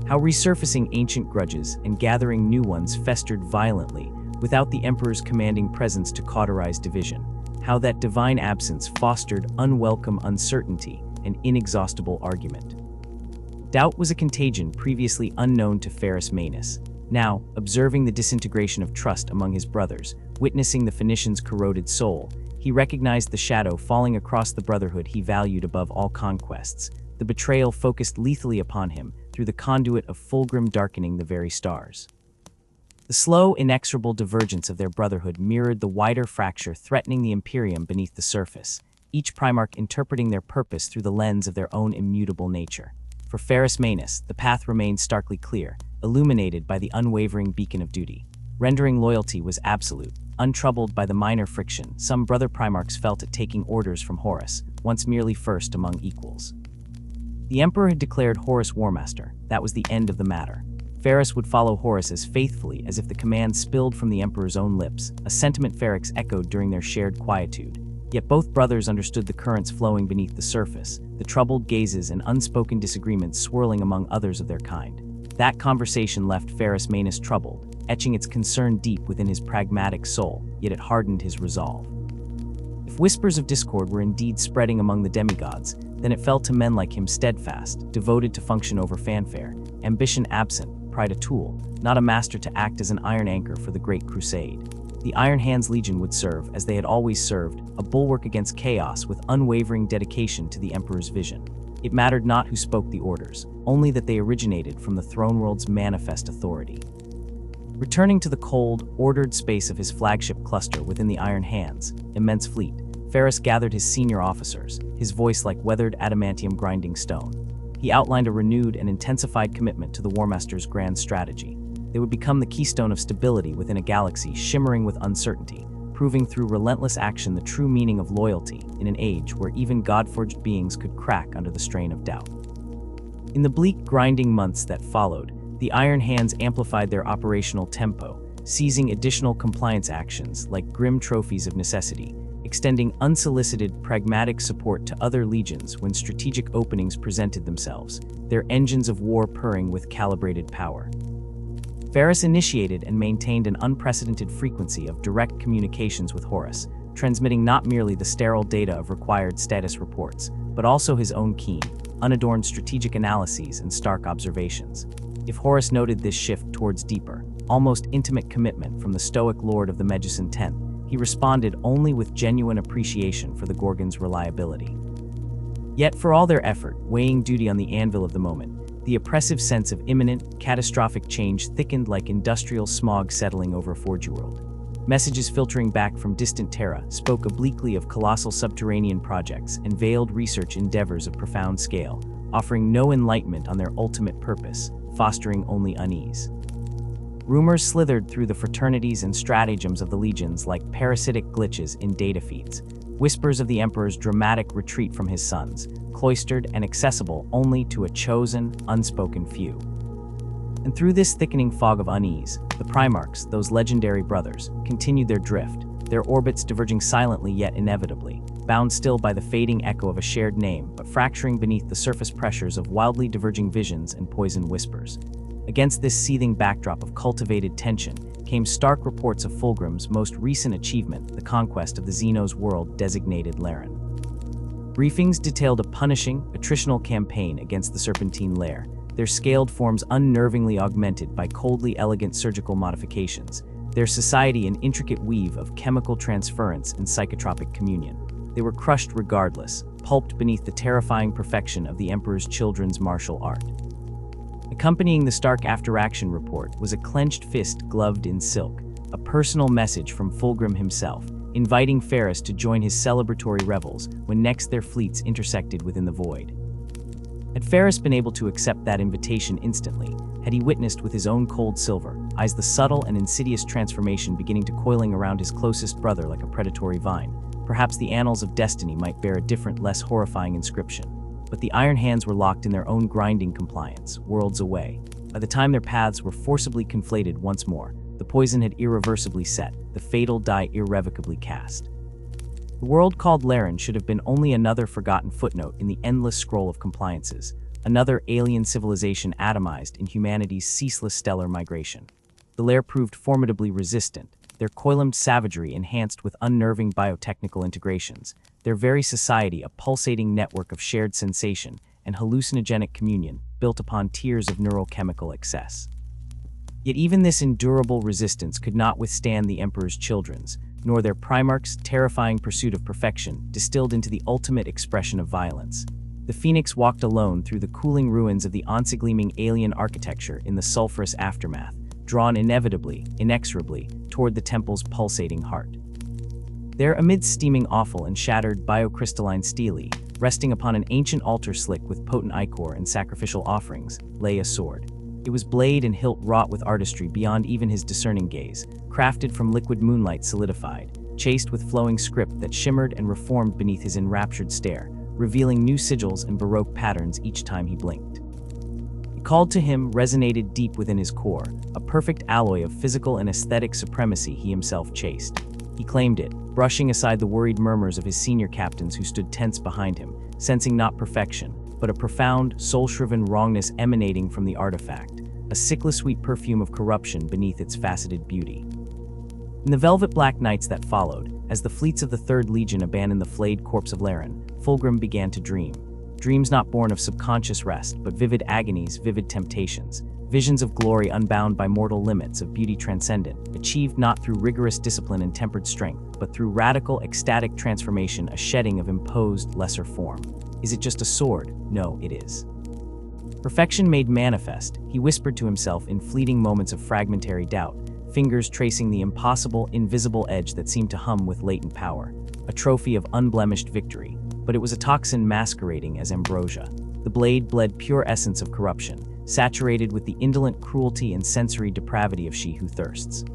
How resurfacing ancient grudges and gathering new ones festered violently without the Emperor's commanding presence to cauterize division. How that divine absence fostered unwelcome uncertainty and inexhaustible argument. Doubt was a contagion previously unknown to Ferrus Manus. Now, observing the disintegration of trust among his brothers, witnessing the Phoenician's corroded soul, he recognized the shadow falling across the brotherhood he valued above all conquests. The betrayal focused lethally upon him through the conduit of Fulgrim darkening the very stars. The slow, inexorable divergence of their brotherhood mirrored the wider fracture threatening the Imperium beneath the surface, each Primarch interpreting their purpose through the lens of their own immutable nature. For Ferrus Manus, the path remained starkly clear, illuminated by the unwavering beacon of duty. Rendering loyalty was absolute, untroubled by the minor friction some brother Primarchs felt at taking orders from Horus, once merely first among equals. The Emperor had declared Horus War Master. That was the end of the matter. Ferrus would follow Horus as faithfully as if the command spilled from the Emperor's own lips, a sentiment Ferrix echoed during their shared quietude. Yet both brothers understood the currents flowing beneath the surface, the troubled gazes and unspoken disagreements swirling among others of their kind. That conversation left Ferrus Manus troubled, etching its concern deep within his pragmatic soul, yet it hardened his resolve. If whispers of discord were indeed spreading among the demigods, then it fell to men like him steadfast, devoted to function over fanfare, ambition absent, pride a tool, not a master to act as an iron anchor for the great crusade. The Iron Hands Legion would serve, as they had always served, a bulwark against chaos with unwavering dedication to the Emperor's vision. It mattered not who spoke the orders, only that they originated from the throne world's manifest authority. Returning to the cold, ordered space of his flagship cluster within the Iron Hands' immense fleet, Ferrus gathered his senior officers, his voice like weathered adamantium grinding stone. He outlined a renewed and intensified commitment to the War Master's grand strategy. They would become the keystone of stability within a galaxy shimmering with uncertainty, proving through relentless action the true meaning of loyalty in an age where even God-forged beings could crack under the strain of doubt. In the bleak, grinding months that followed, the Iron Hands amplified their operational tempo, seizing additional compliance actions like grim trophies of necessity, extending unsolicited, pragmatic support to other legions when strategic openings presented themselves, their engines of war purring with calibrated power. Ferrus initiated and maintained an unprecedented frequency of direct communications with Horus, transmitting not merely the sterile data of required status reports, but also his own keen, unadorned strategic analyses and stark observations. If Horus noted this shift towards deeper, almost intimate commitment from the stoic lord of the Medusan Tenth, he responded only with genuine appreciation for the Gorgon's reliability. Yet for all their effort, weighing duty on the anvil of the moment, the oppressive sense of imminent, catastrophic change thickened like industrial smog settling over Forge World. Messages filtering back from distant Terra spoke obliquely of colossal subterranean projects and veiled research endeavors of profound scale, offering no enlightenment on their ultimate purpose, fostering only unease. Rumors slithered through the fraternities and stratagems of the legions like parasitic glitches in data feeds, whispers of the Emperor's dramatic retreat from his sons, cloistered and accessible only to a chosen, unspoken few. And through this thickening fog of unease, the Primarchs, those legendary brothers, continued their drift, their orbits diverging silently yet inevitably, bound still by the fading echo of a shared name, but fracturing beneath the surface pressures of wildly diverging visions and poisoned whispers. Against this seething backdrop of cultivated tension came stark reports of Fulgrim's most recent achievement, the conquest of the Xenos world designated Laren. Briefings detailed a punishing, attritional campaign against the Serpentine Lair, their scaled forms unnervingly augmented by coldly elegant surgical modifications, their society an intricate weave of chemical transference and psychotropic communion. They were crushed regardless, pulped beneath the terrifying perfection of the Emperor's children's martial art. Accompanying the stark after-action report was a clenched fist gloved in silk, a personal message from Fulgrim himself, inviting Ferrus to join his celebratory revels when next their fleets intersected within the void. Had Ferrus been able to accept that invitation instantly, had he witnessed with his own cold silver eyes the subtle and insidious transformation beginning to coiling around his closest brother like a predatory vine, perhaps the annals of destiny might bear a different, less horrifying inscription. But the Iron Hands were locked in their own grinding compliance, worlds away. By the time their paths were forcibly conflated once more, the poison had irreversibly set, the fatal die irrevocably cast. The world called Laren should have been only another forgotten footnote in the endless scroll of compliances, another alien civilization atomized in humanity's ceaseless stellar migration. The lair proved formidably resistant, their coilumed savagery enhanced with unnerving biotechnical integrations, their very society a pulsating network of shared sensation and hallucinogenic communion built upon tiers of neurochemical excess. Yet even this endurable resistance could not withstand the Emperor's children's, nor their Primarch's terrifying pursuit of perfection distilled into the ultimate expression of violence. The Phoenix walked alone through the cooling ruins of the once-gleaming alien architecture in the sulphurous aftermath, drawn inevitably, inexorably, toward the temple's pulsating heart. There, amidst steaming offal and shattered biocrystalline stele, resting upon an ancient altar slick with potent ichor and sacrificial offerings, lay a sword. It was blade and hilt wrought with artistry beyond even his discerning gaze, crafted from liquid moonlight solidified, chased with flowing script that shimmered and reformed beneath his enraptured stare, revealing new sigils and baroque patterns each time he blinked. It called to him, resonated deep within his core, a perfect alloy of physical and aesthetic supremacy he himself chased. He claimed it, brushing aside the worried murmurs of his senior captains who stood tense behind him, sensing not perfection, but a profound, soul-shriven wrongness emanating from the artifact, a sickly-sweet perfume of corruption beneath its faceted beauty. In the velvet black nights that followed, as the fleets of the Third Legion abandoned the flayed corpse of Laren, Fulgrim began to dream. Dreams not born of subconscious rest, but vivid agonies, vivid temptations. Visions of glory unbound by mortal limits, of beauty transcendent, achieved not through rigorous discipline and tempered strength, but through radical, ecstatic transformation, a shedding of imposed, lesser form. Is it just a sword? No, it is. Perfection made manifest, he whispered to himself in fleeting moments of fragmentary doubt, fingers tracing the impossible, invisible edge that seemed to hum with latent power, a trophy of unblemished victory. But it was a toxin masquerading as ambrosia. The blade bled pure essence of corruption, saturated with the indolent cruelty and sensory depravity of she who thirsts.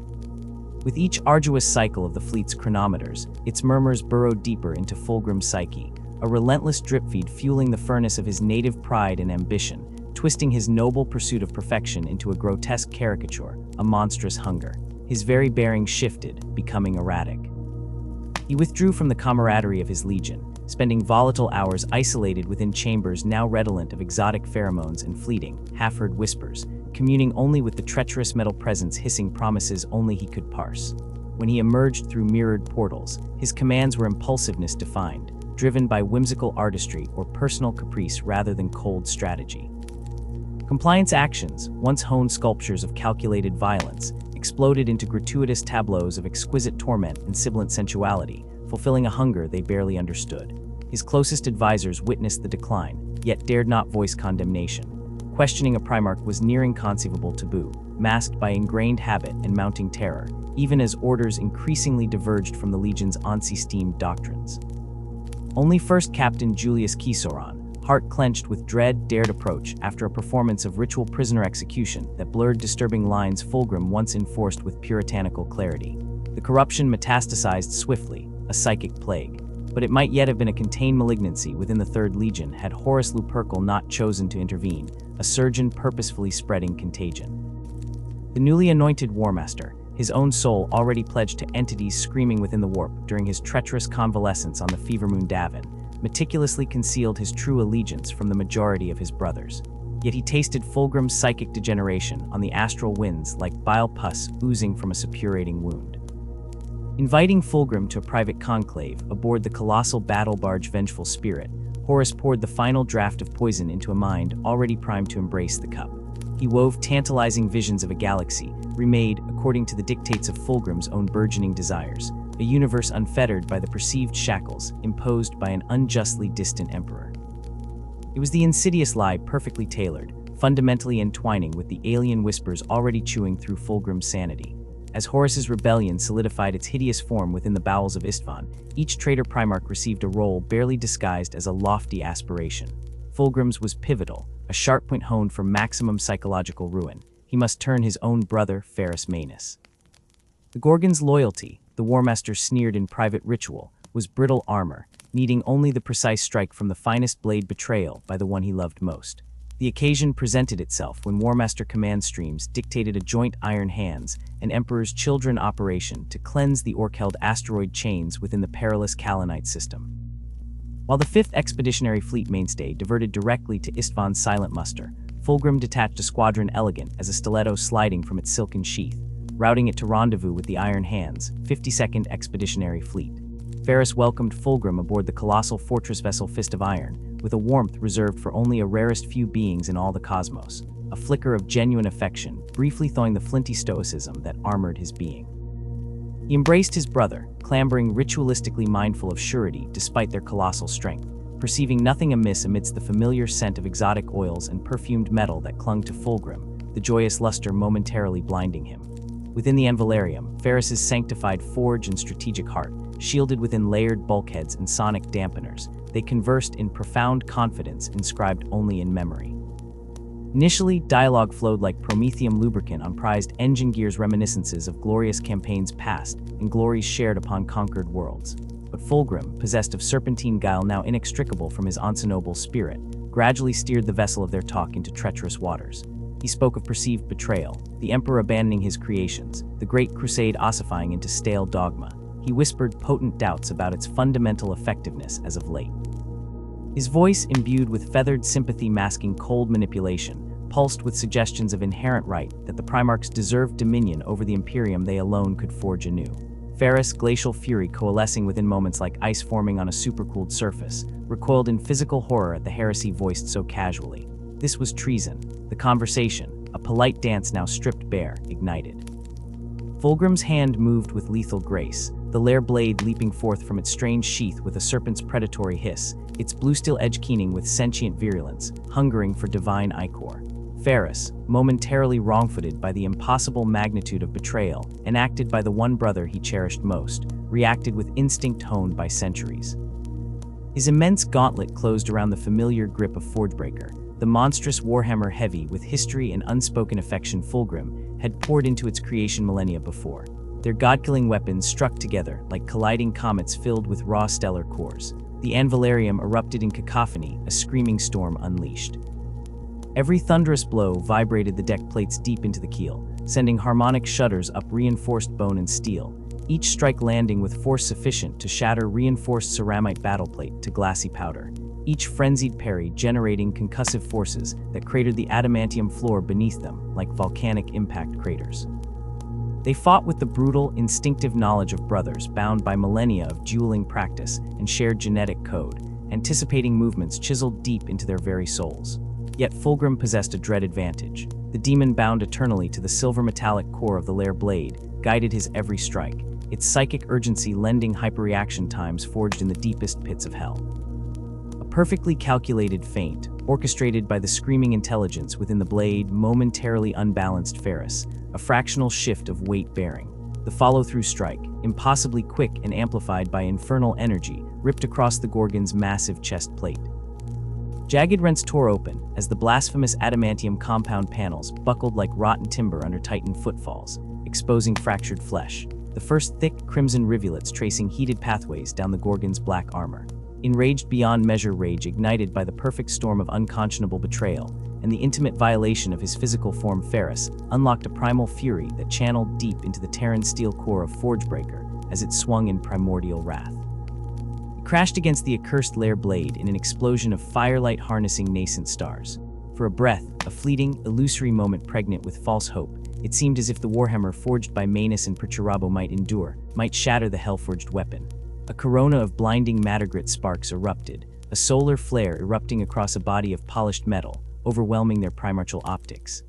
With each arduous cycle of the fleet's chronometers, its murmurs burrowed deeper into Fulgrim's psyche, a relentless drip-feed fueling the furnace of his native pride and ambition, twisting his noble pursuit of perfection into a grotesque caricature, a monstrous hunger. His very bearing shifted, becoming erratic. He withdrew from the camaraderie of his legion, spending volatile hours isolated within chambers now redolent of exotic pheromones and fleeting, half-heard whispers, communing only with the treacherous metal presence hissing promises only he could parse. When he emerged through mirrored portals, his commands were impulsiveness defined, driven by whimsical artistry or personal caprice rather than cold strategy. Compliance actions, once honed sculptures of calculated violence, exploded into gratuitous tableaus of exquisite torment and sibilant sensuality, fulfilling a hunger they barely understood. His closest advisors witnessed the decline, yet dared not voice condemnation. Questioning a Primarch was near inconceivable taboo, masked by ingrained habit and mounting terror, even as orders increasingly diverged from the Legion's once-esteemed doctrines. Only First Captain Julius Kisoron, heart clenched with dread, dared approach after a performance of ritual prisoner execution that blurred disturbing lines Fulgrim once enforced with puritanical clarity. The corruption metastasized swiftly, a psychic plague, but it might yet have been a contained malignancy within the Third Legion had Horus Lupercal not chosen to intervene, a surgeon purposefully spreading contagion. The newly anointed War Master, his own soul already pledged to entities screaming within the warp during his treacherous convalescence on the fever moon Davin, meticulously concealed his true allegiance from the majority of his brothers. Yet he tasted Fulgrim's psychic degeneration on the astral winds like bile pus oozing from a suppurating wound. Inviting Fulgrim to a private conclave aboard the colossal battle barge Vengeful Spirit, Horus poured the final draft of poison into a mind already primed to embrace the cup. He wove tantalizing visions of a galaxy, remade according to the dictates of Fulgrim's own burgeoning desires, a universe unfettered by the perceived shackles imposed by an unjustly distant emperor. It was the insidious lie perfectly tailored, fundamentally entwining with the alien whispers already chewing through Fulgrim's sanity. As Horus's rebellion solidified its hideous form within the bowels of Istvan, each traitor Primarch received a role barely disguised as a lofty aspiration. Fulgrim's was pivotal, a sharp point honed for maximum psychological ruin. He must turn his own brother, Ferrus Manus. The Gorgon's loyalty, the War Master sneered in private ritual, was brittle armor, needing only the precise strike from the finest blade betrayal by the one he loved most. The occasion presented itself when War Master command streams dictated a joint iron hands, an Emperor's Children operation to cleanse the Orkheld asteroid chains within the perilous Kalanite system. While the 5th Expeditionary Fleet mainstay diverted directly to Istvan's silent muster, Fulgrim detached a squadron elegant as a stiletto sliding from its silken sheath, routing it to rendezvous with the Iron Hands, 52nd Expeditionary Fleet. Ferrus welcomed Fulgrim aboard the colossal fortress vessel Fist of Iron, with a warmth reserved for only a rarest few beings in all the cosmos, a flicker of genuine affection, briefly thawing the flinty stoicism that armored his being. He embraced his brother, clambering ritualistically mindful of surety despite their colossal strength, perceiving nothing amiss amidst the familiar scent of exotic oils and perfumed metal that clung to Fulgrim, the joyous luster momentarily blinding him. Within the Envalarium, Ferrus's sanctified forge and strategic heart, shielded within layered bulkheads and sonic dampeners, they conversed in profound confidence inscribed only in memory. Initially, dialogue flowed like Prometheum lubricant on prized engine gears, reminiscences of glorious campaigns past and glories shared upon conquered worlds. But Fulgrim, possessed of serpentine guile now inextricable from his ensignoble spirit, gradually steered the vessel of their talk into treacherous waters. He spoke of perceived betrayal, the Emperor abandoning his creations, the great crusade ossifying into stale dogma. he whispered potent doubts about its fundamental effectiveness as of late. His voice, imbued with feathered sympathy masking cold manipulation, pulsed with suggestions of inherent right that the Primarchs deserved dominion over the Imperium they alone could forge anew. Ferrus, glacial fury coalescing within moments like ice forming on a supercooled surface, recoiled in physical horror at the heresy voiced so casually. This was treason. The conversation, a polite dance now stripped bare, ignited. Fulgrim's hand moved with lethal grace, the lair blade leaping forth from its strange sheath with a serpent's predatory hiss, its blue steel edge keening with sentient virulence, hungering for divine ichor. Ferrus, momentarily wrong-footed by the impossible magnitude of betrayal enacted by the one brother he cherished most, reacted with instinct honed by centuries. His immense gauntlet closed around the familiar grip of Forgebreaker, the monstrous Warhammer heavy with history and unspoken affection Fulgrim had poured into its creation millennia before. Their god-killing weapons struck together like colliding comets filled with raw stellar cores. The Anvilarium erupted in cacophony, a screaming storm unleashed. Every thunderous blow vibrated the deck plates deep into the keel, sending harmonic shudders up reinforced bone and steel, each strike landing with force sufficient to shatter reinforced ceramite battleplate to glassy powder, each frenzied parry generating concussive forces that cratered the adamantium floor beneath them like volcanic impact craters. They fought with the brutal, instinctive knowledge of brothers bound by millennia of dueling practice and shared genetic code, anticipating movements chiseled deep into their very souls. Yet Fulgrim possessed a dread advantage. The demon bound eternally to the silver metallic core of the lair blade guided his every strike, its psychic urgency lending hyperreaction times forged in the deepest pits of hell. A perfectly calculated feint, orchestrated by the screaming intelligence within the blade, momentarily unbalanced Ferrus, a fractional shift of weight bearing. The follow-through strike, impossibly quick and amplified by infernal energy, ripped across the Gorgon's massive chest plate. Jagged rents tore open as the blasphemous adamantium compound panels buckled like rotten timber under Titan footfalls, exposing fractured flesh, the first thick crimson rivulets tracing heated pathways down the Gorgon's black armor. Enraged beyond measure, rage ignited by the perfect storm of unconscionable betrayal and the intimate violation of his physical form, Ferrus unlocked a primal fury that channeled deep into the Terran steel core of Forgebreaker as it swung in primordial wrath. It crashed against the accursed lair blade in an explosion of firelight harnessing nascent stars. For a breath, a fleeting, illusory moment pregnant with false hope, it seemed as if the Warhammer forged by Manus and Primarch might shatter the hell-forged weapon. A corona of blinding mattergrit sparks erupted, a solar flare erupting across a body of polished metal, overwhelming their primarchal optics.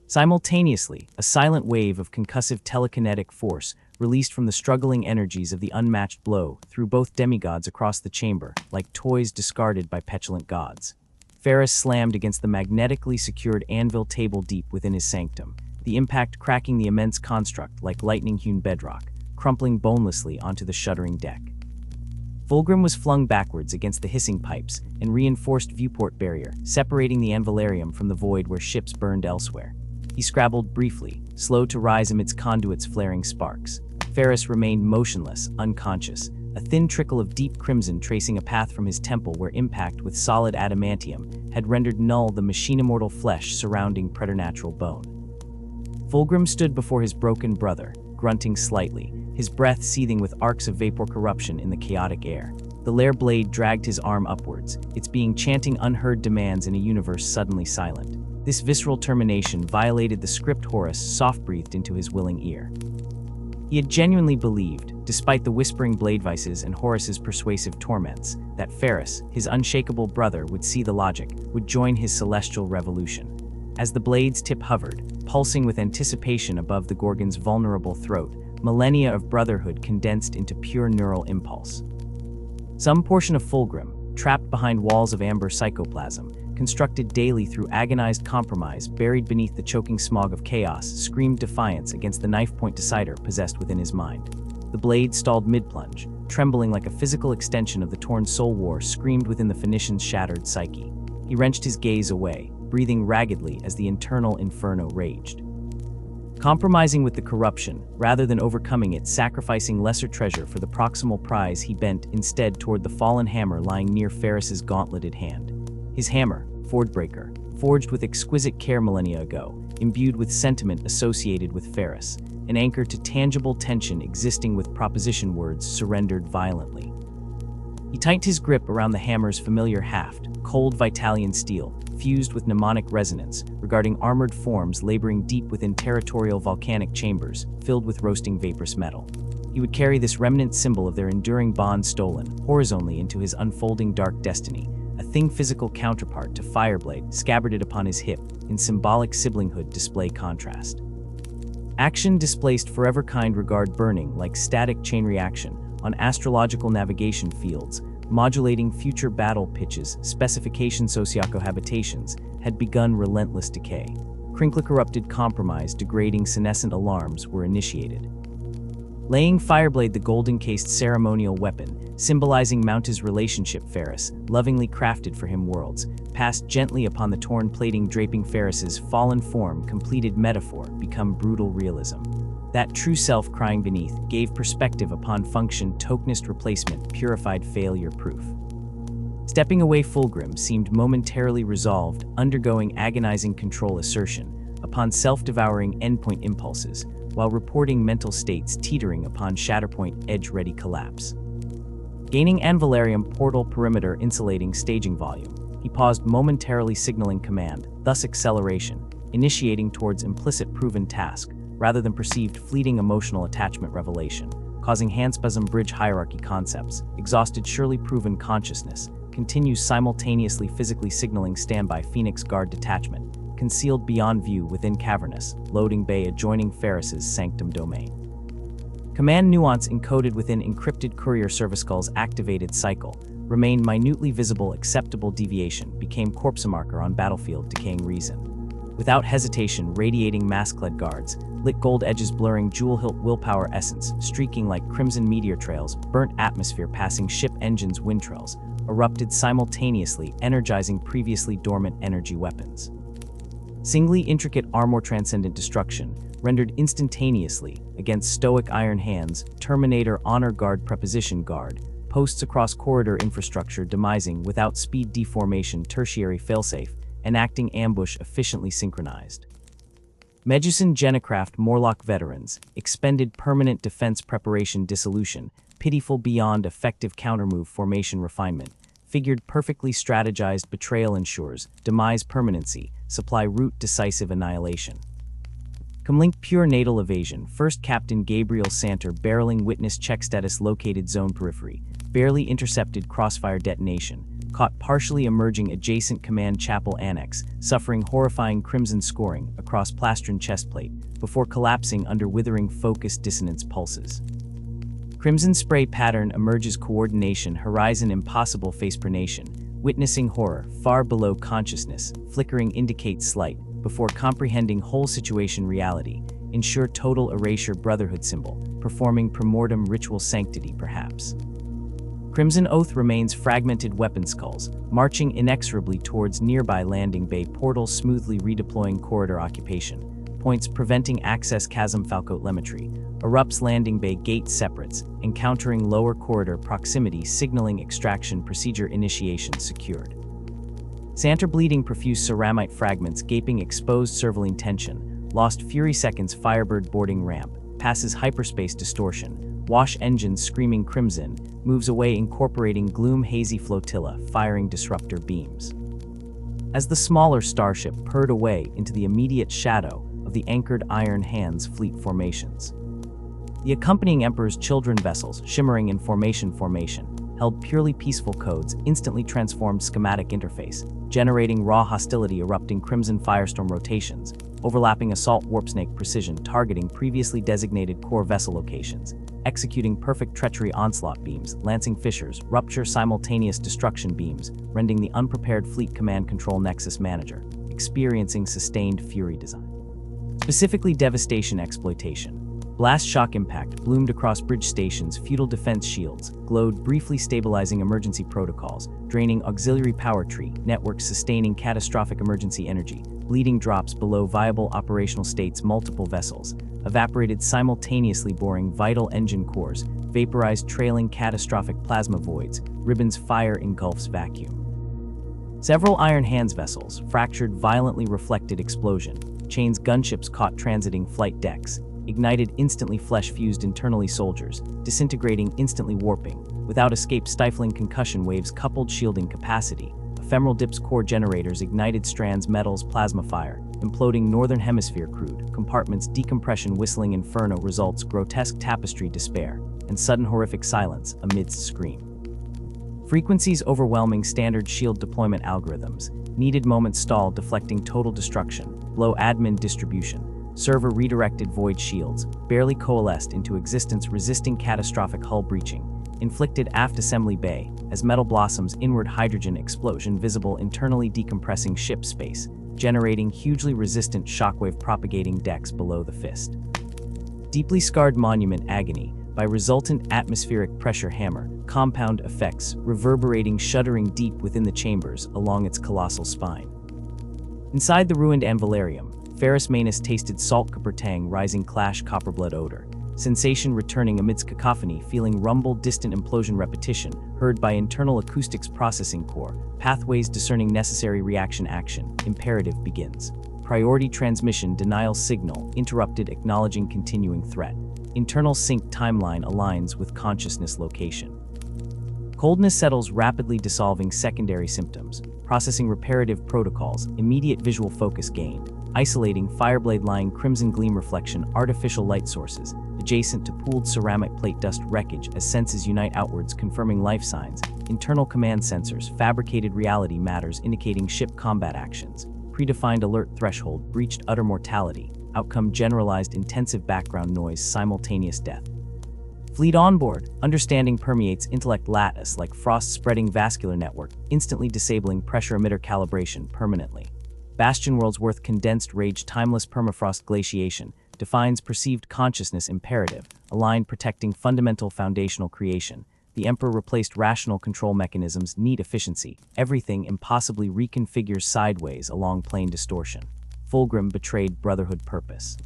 Simultaneously, a silent wave of concussive telekinetic force released from the struggling energies of the unmatched blow threw both demigods across the chamber, like toys discarded by petulant gods. Ferrus slammed against the magnetically secured anvil table deep within his sanctum, the impact cracking the immense construct like lightning-hewn bedrock, crumpling bonelessly onto the shuddering deck. Fulgrim was flung backwards against the hissing pipes and reinforced viewport barrier, separating the Anvilarium from the void where ships burned elsewhere. He scrabbled briefly, slow to rise amidst conduits' flaring sparks. Ferrus remained motionless, unconscious, a thin trickle of deep crimson tracing a path from his temple where impact with solid adamantium had rendered null the machine-immortal flesh surrounding preternatural bone. Fulgrim stood before his broken brother, grunting slightly, his breath seething with arcs of vapor corruption in the chaotic air. The lair blade dragged his arm upwards, its being chanting unheard demands in a universe suddenly silent. This visceral termination violated the script Horus soft-breathed into his willing ear. He had genuinely believed, despite the whispering blade vices and Horus's persuasive torments, that Ferrus, his unshakable brother, would see the logic, would join his celestial revolution. As the blade's tip hovered, pulsing with anticipation above the Gorgon's vulnerable throat, millennia of brotherhood condensed into pure neural impulse. Some portion of Fulgrim, trapped behind walls of amber psychoplasm, constructed daily through agonized compromise buried beneath the choking smog of chaos, screamed defiance against the knife-point decider possessed within his mind. The blade stalled mid-plunge, trembling like a physical extension of the torn soul war screamed within the Phoenician's shattered psyche. He wrenched his gaze away, breathing raggedly as the internal inferno raged. Compromising with the corruption, rather than overcoming it, sacrificing lesser treasure for the proximal prize, he bent instead toward the fallen hammer lying near Ferrus's gauntleted hand. His hammer, Forgebreaker, forged with exquisite care millennia ago, imbued with sentiment associated with Ferrus, an anchor to tangible tension existing with proposition words surrendered violently. He tightened his grip around the hammer's familiar haft, cold Vitalian steel, fused with mnemonic resonance, regarding armored forms laboring deep within territorial volcanic chambers, filled with roasting vaporous metal. He would carry this remnant symbol of their enduring bond stolen, horizontally into his unfolding dark destiny, a thing physical counterpart to Fireblade, scabbarded upon his hip, in symbolic siblinghood display contrast. Action displaced forever kind regard burning like static chain reaction on astrological navigation fields, modulating future battle pitches, specification sociocohabitations, had begun relentless decay. Crinkle-corrupted compromise, degrading senescent alarms were initiated. Laying Fireblade, the golden-cased ceremonial weapon, symbolizing Mounta's relationship Ferrus, lovingly crafted for him worlds, passed gently upon the torn plating draping Ferrus's fallen form, completed metaphor, become brutal realism. That true self crying beneath gave perspective upon function, tokenist replacement, purified failure proof. Stepping away, Fulgrim seemed momentarily resolved, undergoing agonizing control assertion upon self-devouring endpoint impulses, while reporting mental states teetering upon Shatterpoint edge-ready collapse. Gaining Anvilarium portal perimeter insulating staging volume, he paused, momentarily signaling command, thus acceleration, initiating towards implicit proven task, rather than perceived fleeting emotional attachment revelation, causing handspasm bridge hierarchy concepts, exhausted surely proven consciousness, continues simultaneously physically signaling standby Phoenix Guard detachment, concealed beyond view within cavernous, loading bay adjoining Ferrus's sanctum domain. Command nuance encoded within encrypted courier service call's activated cycle, remained minutely visible acceptable deviation, became corpse marker on battlefield decaying reason. Without hesitation, radiating mask-led guards, lit gold edges blurring jewel-hilt willpower essence, streaking like crimson meteor trails, burnt atmosphere passing ship engines wind trails, erupted simultaneously, energizing previously dormant energy weapons. Singly intricate armor transcendent destruction, rendered instantaneously against stoic iron hands, Terminator honor guard preposition guard, posts across corridor infrastructure demising without speed deformation tertiary failsafe, enacting ambush efficiently synchronized. Medusan Genecraft Morlock veterans, expended permanent defense preparation dissolution, pitiful beyond effective countermove formation refinement, figured perfectly strategized betrayal ensures, demise permanency, supply route decisive annihilation. Comlink pure natal evasion, first Captain Gabriel Santer barreling witness check status located zone periphery, barely intercepted crossfire detonation, caught partially emerging adjacent command chapel annex, suffering horrifying crimson scoring across plastron chestplate, before collapsing under withering focus dissonance pulses. Crimson spray pattern emerges coordination horizon impossible face pronation, witnessing horror far below consciousness, flickering indicates slight, before comprehending whole situation reality, ensure total erasure brotherhood symbol, performing primordium ritual sanctity perhaps. Crimson Oath remains fragmented weapon skulls, marching inexorably towards nearby landing bay portals smoothly redeploying corridor occupation, points preventing access chasm falco telemetry, erupts landing bay gate separates, encountering lower corridor proximity signaling extraction procedure initiation secured. Santer bleeding profuse ceramite fragments gaping exposed servaline tension, lost fury seconds firebird boarding ramp, passes hyperspace distortion, wash engines screaming crimson, moves away incorporating gloom hazy flotilla firing disruptor beams. As the smaller starship purred away into the immediate shadow of the anchored iron hands fleet formations. The accompanying Emperor's children vessels, shimmering in formation, held purely peaceful codes, instantly transformed schematic interface, generating raw hostility erupting crimson firestorm rotations, overlapping assault warpsnake precision targeting previously designated core vessel locations, executing perfect treachery onslaught beams, lancing fissures, rupture simultaneous destruction beams, rending the unprepared fleet command control nexus manager, experiencing sustained fury design. Specifically devastation exploitation. Blast shock impact bloomed across bridge stations, feudal defense shields, glowed briefly stabilizing emergency protocols, draining auxiliary power tree, network sustaining catastrophic emergency energy, bleeding drops below viable operational states multiple vessels, evaporated simultaneously boring vital engine cores, vaporized trailing catastrophic plasma voids, ribbons fire engulfs vacuum. Several Iron Hands vessels, fractured violently reflected explosion, chains gunships caught transiting flight decks, ignited instantly flesh-fused internally soldiers, disintegrating instantly warping, without escape stifling concussion waves coupled shielding capacity, ephemeral dips core generators ignited strands metals plasma fire, imploding northern hemisphere crude, compartments decompression whistling inferno results grotesque tapestry despair, and sudden horrific silence amidst scream. Frequencies overwhelming standard shield deployment algorithms, needed moment stall deflecting total destruction, low admin distribution, server redirected void shields, barely coalesced into existence resisting catastrophic hull breaching, inflicted aft assembly bay, as metal blossoms inward hydrogen explosion visible internally decompressing ship space, generating hugely resistant shockwave propagating decks below the fist. Deeply scarred monument agony, by resultant atmospheric pressure hammer, compound effects reverberating shuddering deep within the chambers along its colossal spine. Inside the ruined anvilarium, Ferrus Manus tasted salt copper tang rising clash copperblood odor, sensation returning amidst cacophony feeling rumble distant implosion repetition, heard by internal acoustics processing core, pathways discerning necessary reaction action, imperative begins. Priority transmission denial signal, interrupted acknowledging continuing threat. Internal sync timeline aligns with consciousness location. Coldness settles rapidly dissolving secondary symptoms, processing reparative protocols, immediate visual focus gained, isolating fireblade lying crimson gleam reflection artificial light sources, adjacent to pooled ceramic plate dust wreckage as senses unite outwards confirming life signs, internal command sensors, fabricated reality matters indicating ship combat actions, predefined alert threshold, breached utter mortality, outcome generalized intensive background noise, simultaneous death. Fleet onboard, understanding permeates intellect lattice like frost spreading vascular network, instantly disabling pressure emitter calibration permanently. Bastion world's worth condensed rage timeless permafrost glaciation, defines perceived consciousness imperative, aligned protecting fundamental foundational creation. The Emperor replaced rational control mechanisms neat efficiency, everything impossibly reconfigures sideways along plane distortion. Fulgrim betrayed Brotherhood purpose.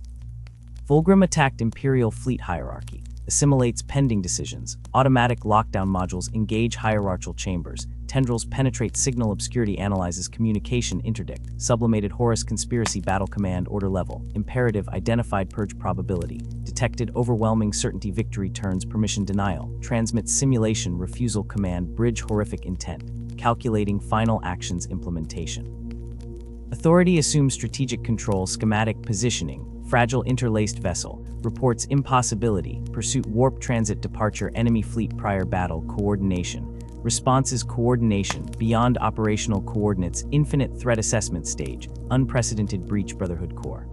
Fulgrim attacked Imperial fleet hierarchy, assimilates pending decisions, automatic lockdown modules engage hierarchical chambers, tendrils penetrate signal obscurity analyzes communication interdict, sublimated Horus conspiracy battle command order level, imperative identified purge probability, detected overwhelming certainty victory turns permission denial, transmits simulation refusal command bridge horrific intent, calculating final actions implementation. Authority assumes strategic control schematic positioning, fragile interlaced vessel, reports impossibility, pursuit warp transit departure enemy fleet prior battle coordination, responses coordination, beyond operational coordinates infinite threat assessment stage, unprecedented breach Brotherhood core.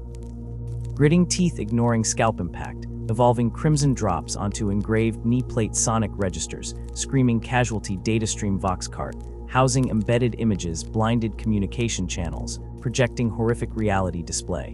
Gritting teeth ignoring scalp impact, evolving crimson drops onto engraved knee plate sonic registers, screaming casualty data stream vox cart, housing embedded images blinded communication channels, projecting horrific reality display.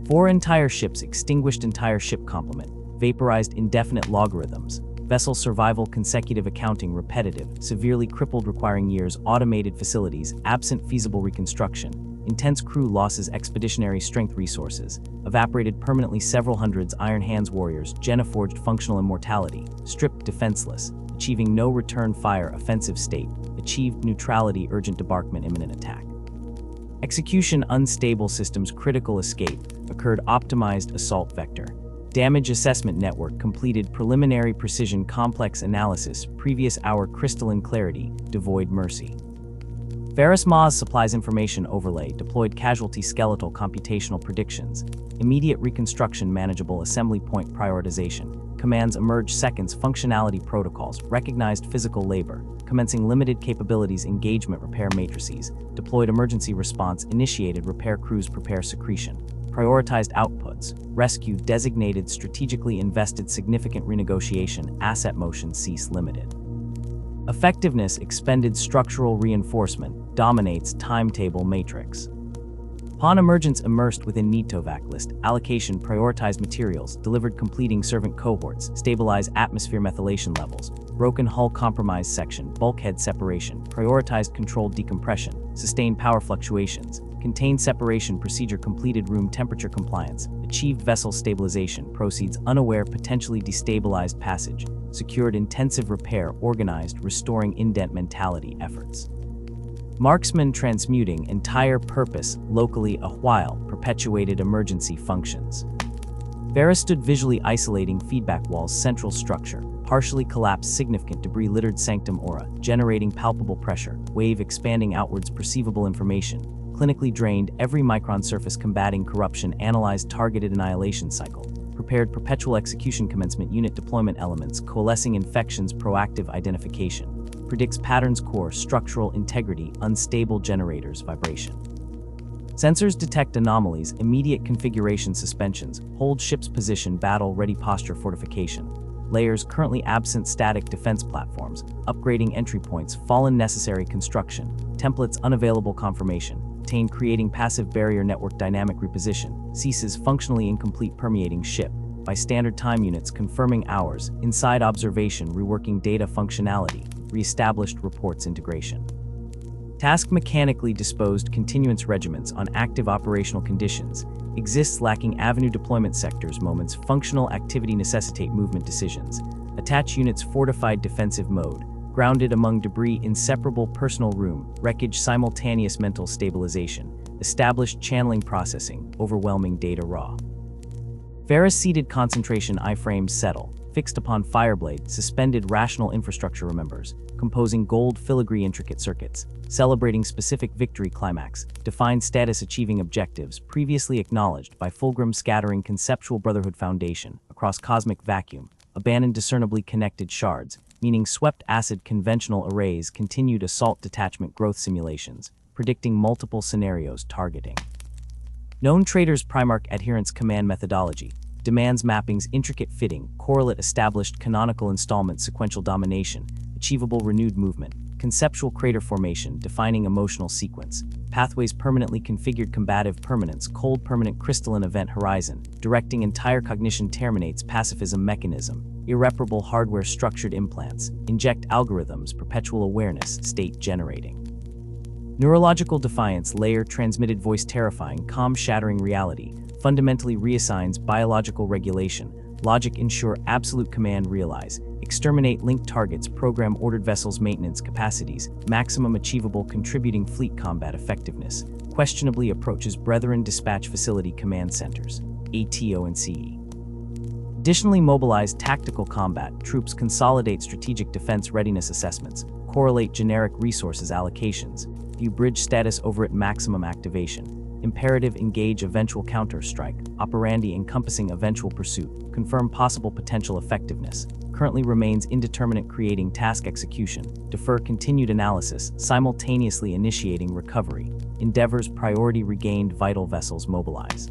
4 entire ships extinguished entire ship complement, vaporized indefinite logarithms, vessel survival consecutive accounting repetitive, severely crippled requiring years automated facilities, absent feasible reconstruction, intense crew losses expeditionary strength resources, evaporated permanently several hundreds Iron Hands warriors, Genoforged functional immortality, stripped defenseless, achieving no return fire offensive state, achieved neutrality urgent debarkment imminent attack. Execution unstable systems critical escape, occurred optimized assault vector. Damage assessment network completed preliminary precision complex analysis previous hour crystalline clarity, devoid mercy. Ferrus Manus supplies information overlay deployed casualty skeletal computational predictions, immediate reconstruction manageable assembly point prioritization, commands emerge seconds functionality protocols, recognized physical labor, commencing limited capabilities engagement repair matrices, deployed emergency response initiated repair crews prepare secretion, prioritized outputs, rescue designated strategically invested significant renegotiation asset motion cease limited. Effectiveness expended structural reinforcement dominates timetable matrix. Upon emergence immersed within Nitovac list, allocation prioritized materials, delivered completing servant cohorts, stabilize atmosphere methylation levels, broken hull compromise section, bulkhead separation, prioritized controlled decompression, sustained power fluctuations, contained separation procedure completed room temperature compliance, achieved vessel stabilization, proceeds unaware potentially destabilized passage, secured intensive repair organized restoring indent mentality efforts. Marksman transmuting entire purpose locally a while perpetuated emergency functions. Ferrus stood visually isolating feedback wall's central structure, partially collapsed significant debris-littered sanctum aura, generating palpable pressure, wave expanding outwards perceivable information, clinically drained every micron surface combating corruption, analyzed targeted annihilation cycle, prepared perpetual execution commencement unit deployment elements, coalescing infections proactive identification, predicts patterns core, structural integrity, unstable generators, vibration. Sensors detect anomalies, immediate configuration suspensions, hold ship's position, battle-ready posture fortification. Layers currently absent static defense platforms, upgrading entry points, fallen necessary construction, templates unavailable confirmation, obtain creating passive barrier network dynamic reposition, ceases functionally incomplete permeating ship, by standard time units confirming hours, inside observation reworking data functionality, reestablished reports integration. Task mechanically disposed continuance regiments on active operational conditions, exists lacking avenue deployment sectors moments, functional activity necessitate movement decisions, attach units fortified defensive mode, grounded among debris inseparable personal room, wreckage simultaneous mental stabilization, established channeling processing, overwhelming data raw. Ferrus seated concentration iframes settle, fixed upon fireblade, suspended rational infrastructure remembers, composing gold filigree intricate circuits, celebrating specific victory climax, defined status achieving objectives previously acknowledged by fulgrim scattering conceptual brotherhood foundation across cosmic vacuum, abandoned discernibly connected shards, meaning swept acid conventional arrays, continued assault detachment growth simulations, predicting multiple scenarios targeting. Known traders Primarch adherence command methodology, demands mappings intricate fitting, correlate established canonical installment sequential domination, achievable renewed movement, conceptual crater formation defining emotional sequence, pathways permanently configured combative permanence, cold permanent crystalline event horizon, directing entire cognition terminates pacifism mechanism, irreparable hardware structured implants, inject algorithms, perpetual awareness, state generating. Neurological defiance layer transmitted voice terrifying, calm shattering reality, fundamentally reassigns biological regulation, logic ensure absolute command realize, exterminate linked targets, program ordered vessels maintenance capacities, maximum achievable contributing fleet combat effectiveness, questionably approaches brethren dispatch facility command centers, ATO and CE. Additionally mobilized tactical combat, troops consolidate strategic defense readiness assessments, correlate generic resources allocations, view bridge status over at maximum activation, imperative engage eventual counter-strike, operandi encompassing eventual pursuit, confirm possible potential effectiveness, currently remains indeterminate creating task execution, defer continued analysis, simultaneously initiating recovery, endeavors priority regained vital vessels mobilize.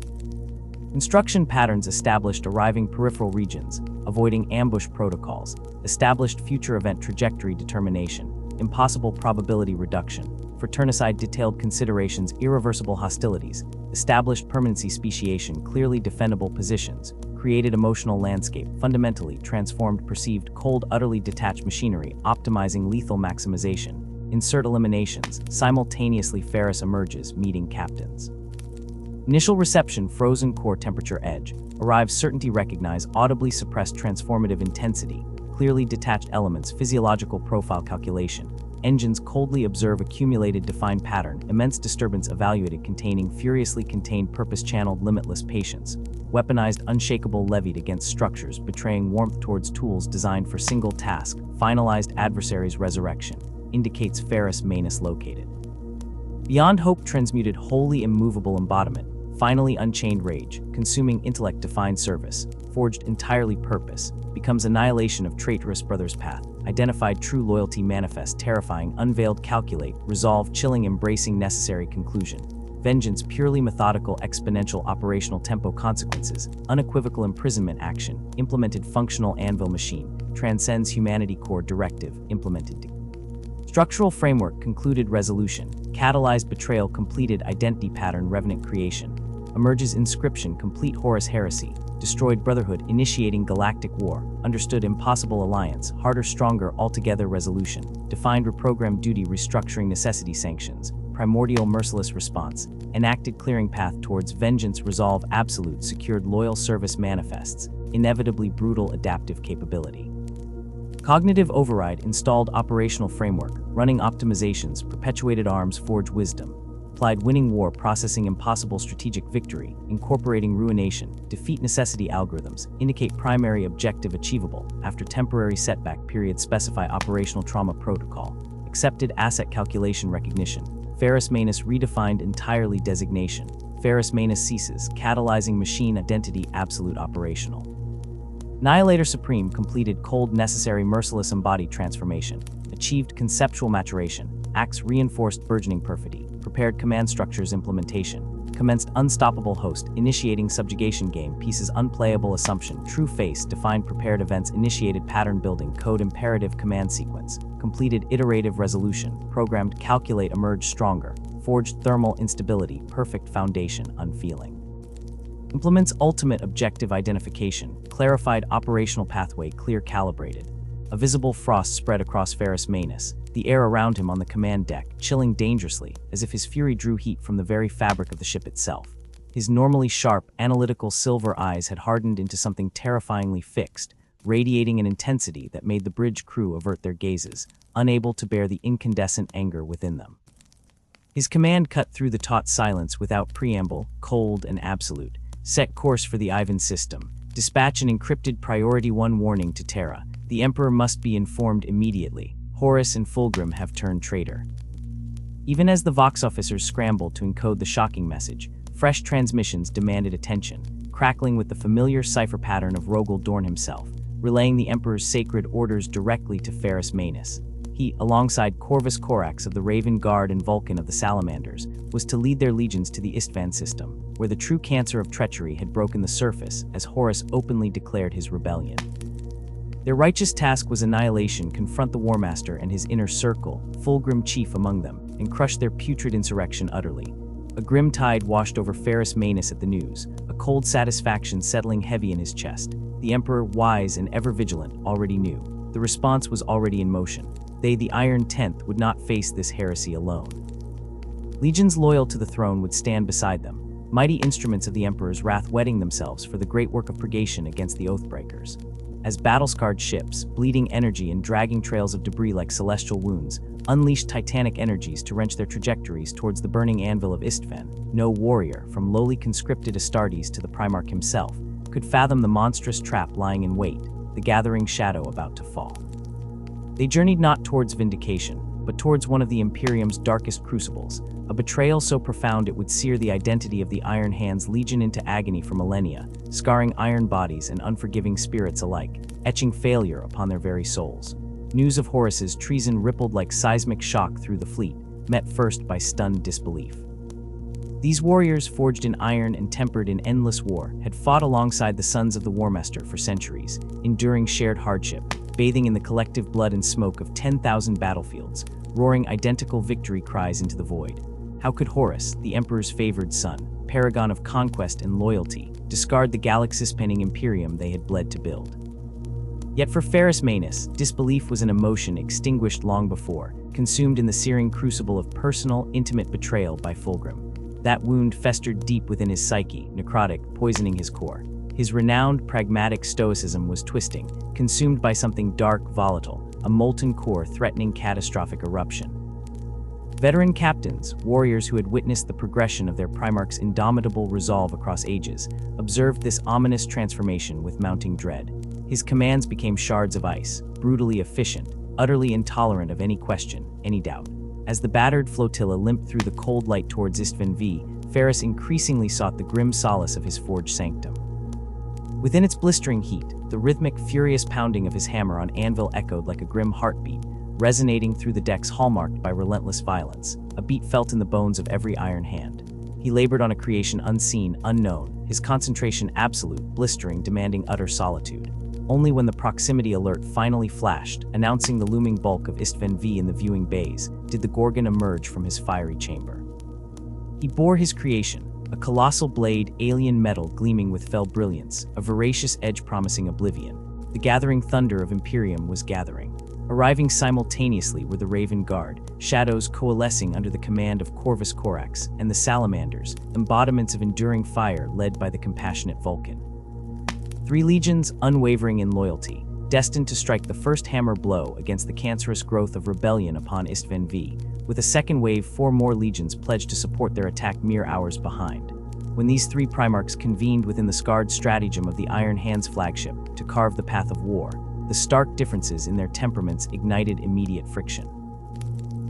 Instruction patterns established arriving peripheral regions, avoiding ambush protocols, established future event trajectory determination, impossible probability reduction, fraternicide detailed considerations irreversible hostilities, established permanency speciation clearly defendable positions, created emotional landscape fundamentally transformed perceived cold utterly detached machinery optimizing lethal maximization, insert eliminations, simultaneously Ferrus emerges meeting captains. Initial reception frozen core temperature edge, arrives certainty recognize audibly suppressed transformative intensity, clearly detached elements physiological profile calculation, engines coldly observe accumulated defined pattern, immense disturbance evaluated containing furiously contained purpose-channeled limitless patience, weaponized unshakable levied against structures betraying warmth towards tools designed for single task, finalized adversary's resurrection, indicates Ferrus Manus located. Beyond hope transmuted wholly immovable embodiment, finally unchained rage, consuming intellect defined service, forged entirely purpose, becomes annihilation of traitorous brother's path, identified true loyalty manifest terrifying unveiled calculate, resolve chilling embracing necessary conclusion, vengeance purely methodical exponential operational tempo consequences, unequivocal imprisonment action, implemented functional anvil machine, transcends humanity core directive, implemented structural framework concluded resolution, catalyzed betrayal completed identity pattern revenant creation, emerges inscription complete Horus Heresy, destroyed brotherhood initiating galactic war, understood impossible alliance, harder stronger altogether resolution, defined reprogrammed duty restructuring necessity sanctions, primordial merciless response, enacted clearing path towards vengeance resolve absolute secured loyal service manifests, inevitably brutal adaptive capability. Cognitive override installed operational framework, running optimizations, perpetuated arms forge wisdom, applied winning war processing impossible strategic victory, incorporating ruination, defeat necessity algorithms, indicate primary objective achievable, after temporary setback period specify operational trauma protocol, accepted asset calculation recognition, Ferrus Manus redefined entirely designation, Ferrus Manus ceases, catalyzing machine identity absolute operational. Annihilator Supreme completed cold necessary merciless embodied transformation, achieved conceptual maturation, acts reinforced burgeoning perfidy, prepared command structures implementation, commenced unstoppable host, initiating subjugation game, pieces unplayable assumption, true face, defined prepared events, initiated pattern building, code imperative command sequence, completed iterative resolution, programmed calculate emerge stronger, forged thermal instability, perfect foundation, unfeeling. Implements ultimate objective identification, clarified operational pathway, clear calibrated. A visible frost spread across Ferrus Manus, the air around him on the command deck, chilling dangerously, as if his fury drew heat from the very fabric of the ship itself. His normally sharp, analytical silver eyes had hardened into something terrifyingly fixed, radiating an intensity that made the bridge crew avert their gazes, unable to bear the incandescent anger within them. His command cut through the taut silence without preamble, cold and absolute. Set course for the Ivan system. Dispatch an encrypted Priority 1 warning to Terra. The Emperor must be informed immediately. Horus and Fulgrim have turned traitor. Even as the Vox officers scrambled to encode the shocking message, fresh transmissions demanded attention, crackling with the familiar cipher pattern of Rogel Dorn himself, relaying the Emperor's sacred orders directly to Ferrus Manus. He, alongside Corvus Corax of the Raven Guard and Vulcan of the Salamanders, was to lead their legions to the Istvan system, where the true cancer of treachery had broken the surface as Horus openly declared his rebellion. Their righteous task was annihilation, confront the War Master and his inner circle, Fulgrim chief among them, and crush their putrid insurrection utterly. A grim tide washed over Ferrus Manus at the news, a cold satisfaction settling heavy in his chest. The Emperor, wise and ever vigilant, already knew. The response was already in motion. They, the Iron Tenth, would not face this heresy alone. Legions loyal to the throne would stand beside them, mighty instruments of the Emperor's wrath whetting themselves for the great work of purgation against the Oathbreakers. As battle-scarred ships, bleeding energy and dragging trails of debris like celestial wounds, unleashed titanic energies to wrench their trajectories towards the burning anvil of Istvan, no warrior, from lowly conscripted Astartes to the Primarch himself, could fathom the monstrous trap lying in wait, the gathering shadow about to fall. They journeyed not towards vindication, but towards one of the Imperium's darkest crucibles, a betrayal so profound it would sear the identity of the Iron Hand's legion into agony for millennia, scarring iron bodies and unforgiving spirits alike, etching failure upon their very souls. News of Horus's treason rippled like seismic shock through the fleet, met first by stunned disbelief. These warriors, forged in iron and tempered in endless war, had fought alongside the sons of the War Master for centuries, enduring shared hardship, bathing in the collective blood and smoke of 10,000 battlefields, roaring identical victory cries into the void. How could Horus, the Emperor's favored son, paragon of conquest and loyalty, discard the galaxy-spanning imperium they had bled to build? Yet for Ferrus Manus, disbelief was an emotion extinguished long before, consumed in the searing crucible of personal, intimate betrayal by Fulgrim. That wound festered deep within his psyche, necrotic, poisoning his core. His renowned, pragmatic stoicism was twisting, consumed by something dark, volatile, a molten core threatening catastrophic eruption. Veteran captains, warriors who had witnessed the progression of their Primarch's indomitable resolve across ages, observed this ominous transformation with mounting dread. His commands became shards of ice, brutally efficient, utterly intolerant of any question, any doubt. As the battered flotilla limped through the cold light towards Istvan V, Ferrus increasingly sought the grim solace of his forged sanctum. Within its blistering heat, the rhythmic, furious pounding of his hammer on anvil echoed like a grim heartbeat, resonating through the decks hallmarked by relentless violence, a beat felt in the bones of every iron hand. He labored on a creation unseen, unknown, his concentration absolute, blistering, demanding utter solitude. Only when the proximity alert finally flashed, announcing the looming bulk of Istvan V in the viewing bays, did the Gorgon emerge from his fiery chamber. He bore his creation, a colossal blade, alien metal gleaming with fell brilliance, a voracious edge promising oblivion. The gathering thunder of Imperium was gathering. Arriving simultaneously were the Raven Guard, shadows coalescing under the command of Corvus Corax, and the Salamanders, embodiments of enduring fire led by the compassionate Vulcan. 3 legions unwavering in loyalty, destined to strike the first hammer blow against the cancerous growth of rebellion upon Istvan V. With a second wave, 4 more legions pledged to support their attack mere hours behind. When these 3 Primarchs convened within the scarred stratagem of the Iron Hands flagship to carve the path of war, the stark differences in their temperaments ignited immediate friction.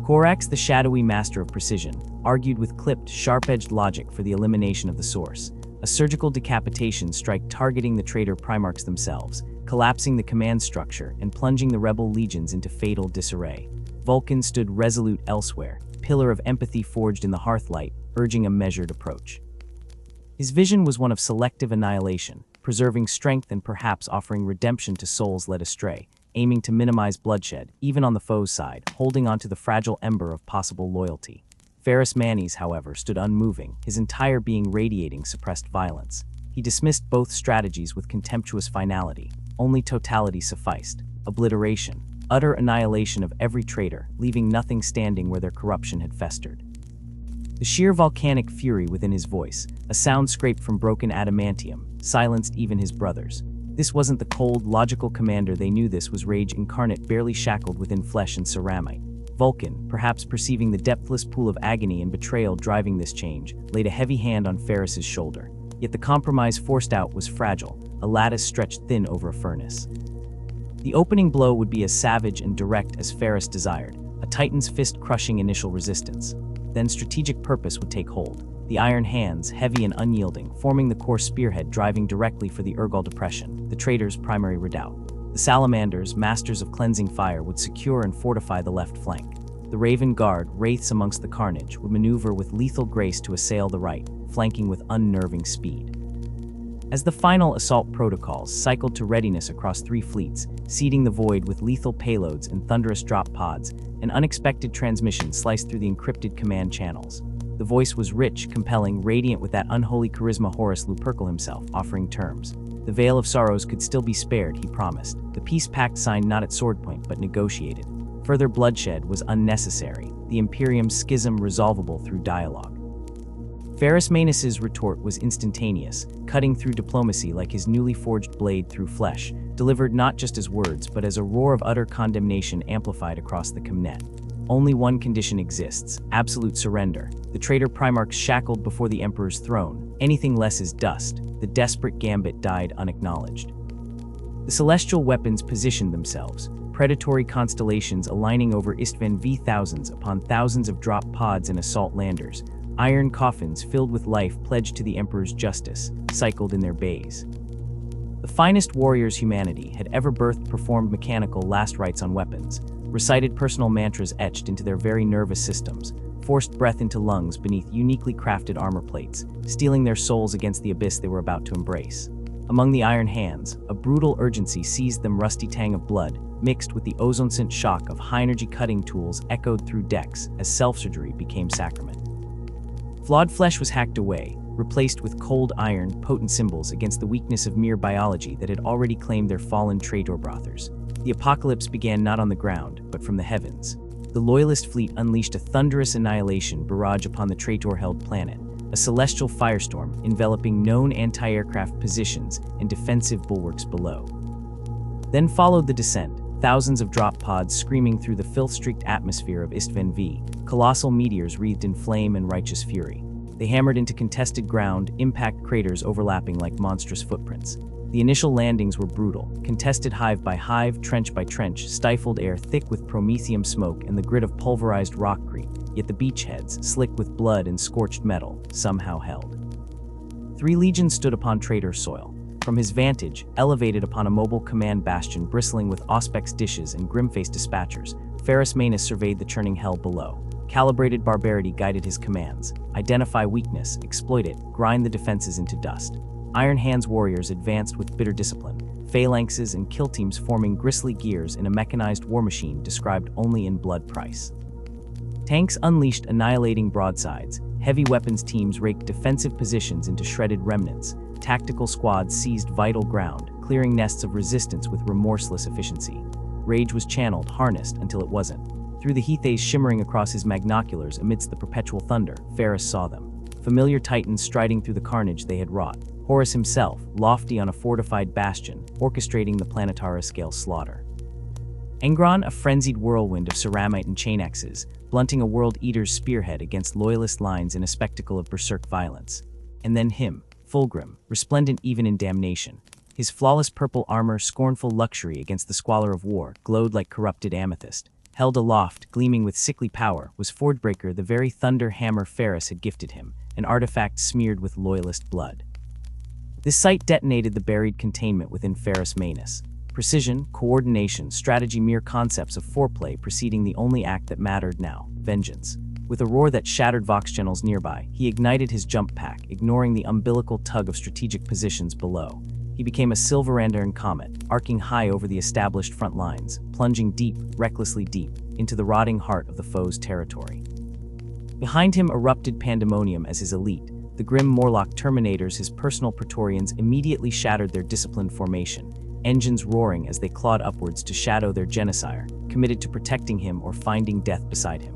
Corax, the shadowy master of precision, argued with clipped, sharp-edged logic for the elimination of the source, a surgical decapitation strike targeting the traitor Primarchs themselves, collapsing the command structure and plunging the rebel legions into fatal disarray. Vulcan stood resolute elsewhere, pillar of empathy forged in the hearthlight, urging a measured approach. His vision was one of selective annihilation, preserving strength and perhaps offering redemption to souls led astray, aiming to minimize bloodshed, even on the foe's side, holding onto the fragile ember of possible loyalty. Ferrus Manus, however, stood unmoving, his entire being radiating suppressed violence. He dismissed both strategies with contemptuous finality. Only totality sufficed. Obliteration, utter annihilation of every traitor, leaving nothing standing where their corruption had festered. The sheer volcanic fury within his voice, a sound scraped from broken adamantium, silenced even his brothers. This wasn't the cold, logical commander they knew. This was rage incarnate, barely shackled within flesh and ceramite. Vulcan, perhaps perceiving the depthless pool of agony and betrayal driving this change, laid a heavy hand on Ferrus's shoulder. Yet the compromise forced out was fragile, a lattice stretched thin over a furnace. The opening blow would be as savage and direct as Ferrus desired, a titan's fist crushing initial resistance. Then strategic purpose would take hold. The Iron Hands, heavy and unyielding, forming the core spearhead driving directly for the Urgal Depression, the traitor's primary redoubt. The Salamanders, masters of cleansing fire, would secure and fortify the left flank. The Raven Guard, wraiths amongst the carnage, would maneuver with lethal grace to assail the right, flanking with unnerving speed. As the final assault protocols cycled to readiness across 3 fleets, seeding the void with lethal payloads and thunderous drop pods, an unexpected transmission sliced through the encrypted command channels. The voice was rich, compelling, radiant with that unholy charisma Horus Lupercal himself, offering terms. The Veil of Sorrows could still be spared, he promised. The peace pact signed not at sword point, but negotiated. Further bloodshed was unnecessary, the Imperium's schism resolvable through dialogue. Ferrus Manus's retort was instantaneous, cutting through diplomacy like his newly forged blade through flesh, delivered not just as words, but as a roar of utter condemnation amplified across the Comnet. Only one condition exists: absolute surrender. The traitor Primarchs shackled before the Emperor's throne. Anything less is dust. The desperate gambit died unacknowledged. The celestial weapons positioned themselves, predatory constellations aligning over Istvan V, thousands upon thousands of drop pods and assault landers. Iron coffins filled with life pledged to the Emperor's justice, cycled in their bays. The finest warriors humanity had ever birthed performed mechanical last rites on weapons, recited personal mantras etched into their very nervous systems, forced breath into lungs beneath uniquely crafted armor plates, steeling their souls against the abyss they were about to embrace. Among the Iron Hands, a brutal urgency seized them. Rusty tang of blood, mixed with the ozone-scent shock of high-energy cutting tools, echoed through decks as self-surgery became sacrament. Flawed flesh was hacked away, replaced with cold iron, potent symbols against the weakness of mere biology that had already claimed their fallen traitor brothers. The apocalypse began not on the ground, but from the heavens. The Loyalist fleet unleashed a thunderous annihilation barrage upon the traitor-held planet, a celestial firestorm enveloping known anti-aircraft positions and defensive bulwarks below. Then followed the descent, thousands of drop pods screaming through the filth-streaked atmosphere of Istvan V, colossal meteors wreathed in flame and righteous fury. They hammered into contested ground, impact craters overlapping like monstrous footprints. The initial landings were brutal, contested hive by hive, trench by trench, stifled air thick with promethium smoke and the grit of pulverized rockcrete, yet the beachheads, slick with blood and scorched metal, somehow held. 3 legions stood upon traitor soil. From his vantage, elevated upon a mobile command bastion bristling with auspex dishes and grim-faced dispatchers, Ferrus Manus surveyed the churning hell below. Calibrated barbarity guided his commands. Identify weakness, exploit it, grind the defenses into dust. Iron Hands warriors advanced with bitter discipline, phalanxes and kill teams forming grisly gears in a mechanized war machine described only in blood price. Tanks unleashed annihilating broadsides, heavy weapons teams raked defensive positions into shredded remnants, tactical squads seized vital ground, clearing nests of resistance with remorseless efficiency. Rage was channeled, harnessed, until it wasn't. Through the Hethes shimmering across his magnoculars amidst the perpetual thunder, Ferrus saw them. Familiar titans striding through the carnage they had wrought, Horus himself, lofty on a fortified bastion, orchestrating the Planetara-scale slaughter. Engron, a frenzied whirlwind of ceramite and chain X's, blunting a World Eater's spearhead against loyalist lines in a spectacle of berserk violence. And then him, Fulgrim, resplendent even in damnation. His flawless purple armor, scornful luxury against the squalor of war, glowed like corrupted amethyst. Held aloft, gleaming with sickly power, was Fordbreaker, the very thunder hammer Ferrus had gifted him, an artifact smeared with loyalist blood. This sight detonated the buried containment within Ferrus Manus. Precision, coordination, strategy, mere concepts of foreplay preceding the only act that mattered now, vengeance. With a roar that shattered Vox channels nearby, he ignited his jump pack, ignoring the umbilical tug of strategic positions below. He became a Silverandern comet, arcing high over the established front lines, plunging deep, recklessly deep, into the rotting heart of the foe's territory. Behind him erupted pandemonium as his elite, the grim Morlock Terminators, his personal Praetorians, immediately shattered their disciplined formation, engines roaring as they clawed upwards to shadow their genocide, committed to protecting him or finding death beside him.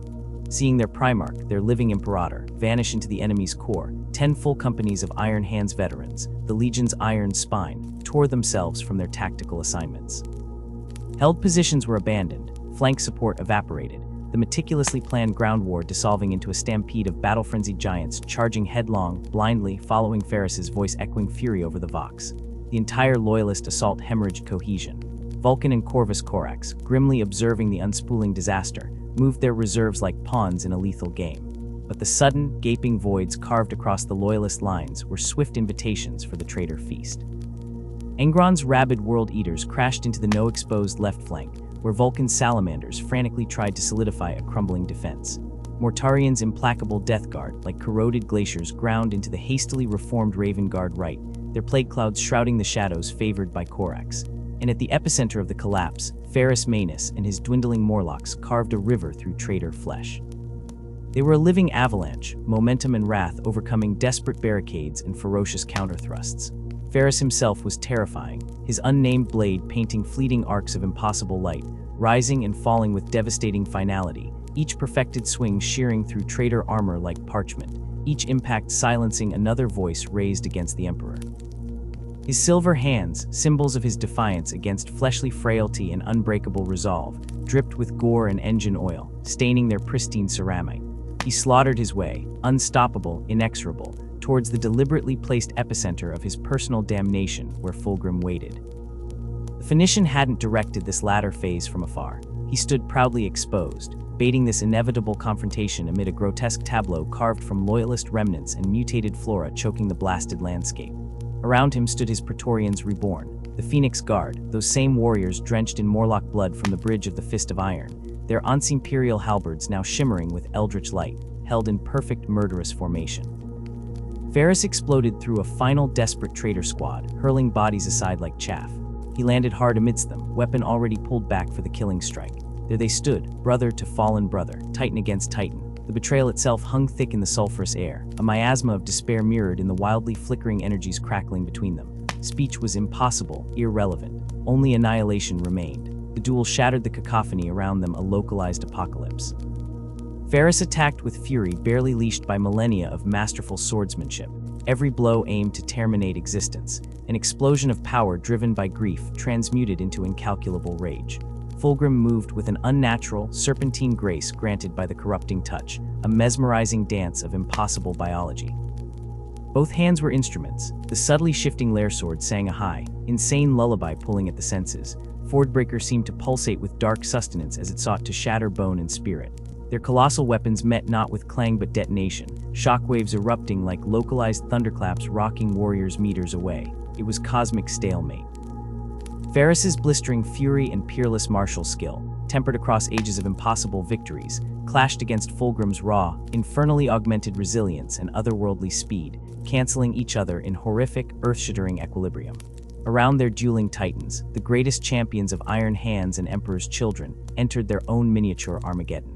Seeing their Primarch, their living imperator, vanish into the enemy's core, 10 full companies of Iron Hands veterans, the Legion's iron spine, tore themselves from their tactical assignments. Held positions were abandoned, flank support evaporated, the meticulously planned ground war dissolving into a stampede of battle-frenzied giants charging headlong, blindly, following Ferrus's voice-echoing fury over the Vox. The entire loyalist assault hemorrhaged cohesion. Vulcan and Corvus Corax, grimly observing the unspooling disaster, moved their reserves like pawns in a lethal game. But the sudden, gaping voids carved across the loyalist lines were swift invitations for the traitor feast. Engron's rabid World Eaters crashed into the no-exposed left flank, where Vulcan's salamanders frantically tried to solidify a crumbling defense. Mortarian's implacable death guard, like corroded glaciers, ground into the hastily reformed Raven Guard right, their plague clouds shrouding the shadows favored by Corax. And at the epicenter of the collapse, Ferrus Manus and his dwindling Morlocks carved a river through traitor flesh. They were a living avalanche, momentum and wrath overcoming desperate barricades and ferocious counterthrusts. Ferrus himself was terrifying, his unnamed blade painting fleeting arcs of impossible light, rising and falling with devastating finality, each perfected swing shearing through traitor armor like parchment, each impact silencing another voice raised against the Emperor. His silver hands, symbols of his defiance against fleshly frailty and unbreakable resolve, dripped with gore and engine oil, staining their pristine ceramite. He slaughtered his way, unstoppable, inexorable, towards the deliberately placed epicenter of his personal damnation where Fulgrim waited. The Phoenician hadn't directed this latter phase from afar. He stood proudly exposed, baiting this inevitable confrontation amid a grotesque tableau carved from loyalist remnants and mutated flora choking the blasted landscape. Around him stood his Praetorians reborn, the Phoenix Guard, those same warriors drenched in Morlock blood from the bridge of the Fist of Iron, their Imperial halberds now shimmering with eldritch light, held in perfect murderous formation. Ferrus exploded through a final desperate traitor squad, hurling bodies aside like chaff. He landed hard amidst them, weapon already pulled back for the killing strike. There they stood, brother to fallen brother, titan against titan. The betrayal itself hung thick in the sulphurous air, a miasma of despair mirrored in the wildly flickering energies crackling between them. Speech was impossible, irrelevant. Only annihilation remained. The duel shattered the cacophony around them, a localized apocalypse. Ferrus attacked with fury barely leashed by millennia of masterful swordsmanship, every blow aimed to terminate existence, an explosion of power driven by grief transmuted into incalculable rage. Fulgrim moved with an unnatural, serpentine grace granted by the corrupting touch, a mesmerizing dance of impossible biology. Both hands were instruments. The subtly shifting lair sword sang a high, insane lullaby pulling at the senses. Fordbreaker seemed to pulsate with dark sustenance as it sought to shatter bone and spirit. Their colossal weapons met not with clang but detonation, shockwaves erupting like localized thunderclaps rocking warriors meters away. It was cosmic stalemate. Ferrus's blistering fury and peerless martial skill, tempered across ages of impossible victories, clashed against Fulgrim's raw, infernally augmented resilience and otherworldly speed, canceling each other in horrific, earth-shattering equilibrium. Around their dueling titans, the greatest champions of Iron Hands and Emperor's children entered their own miniature Armageddon.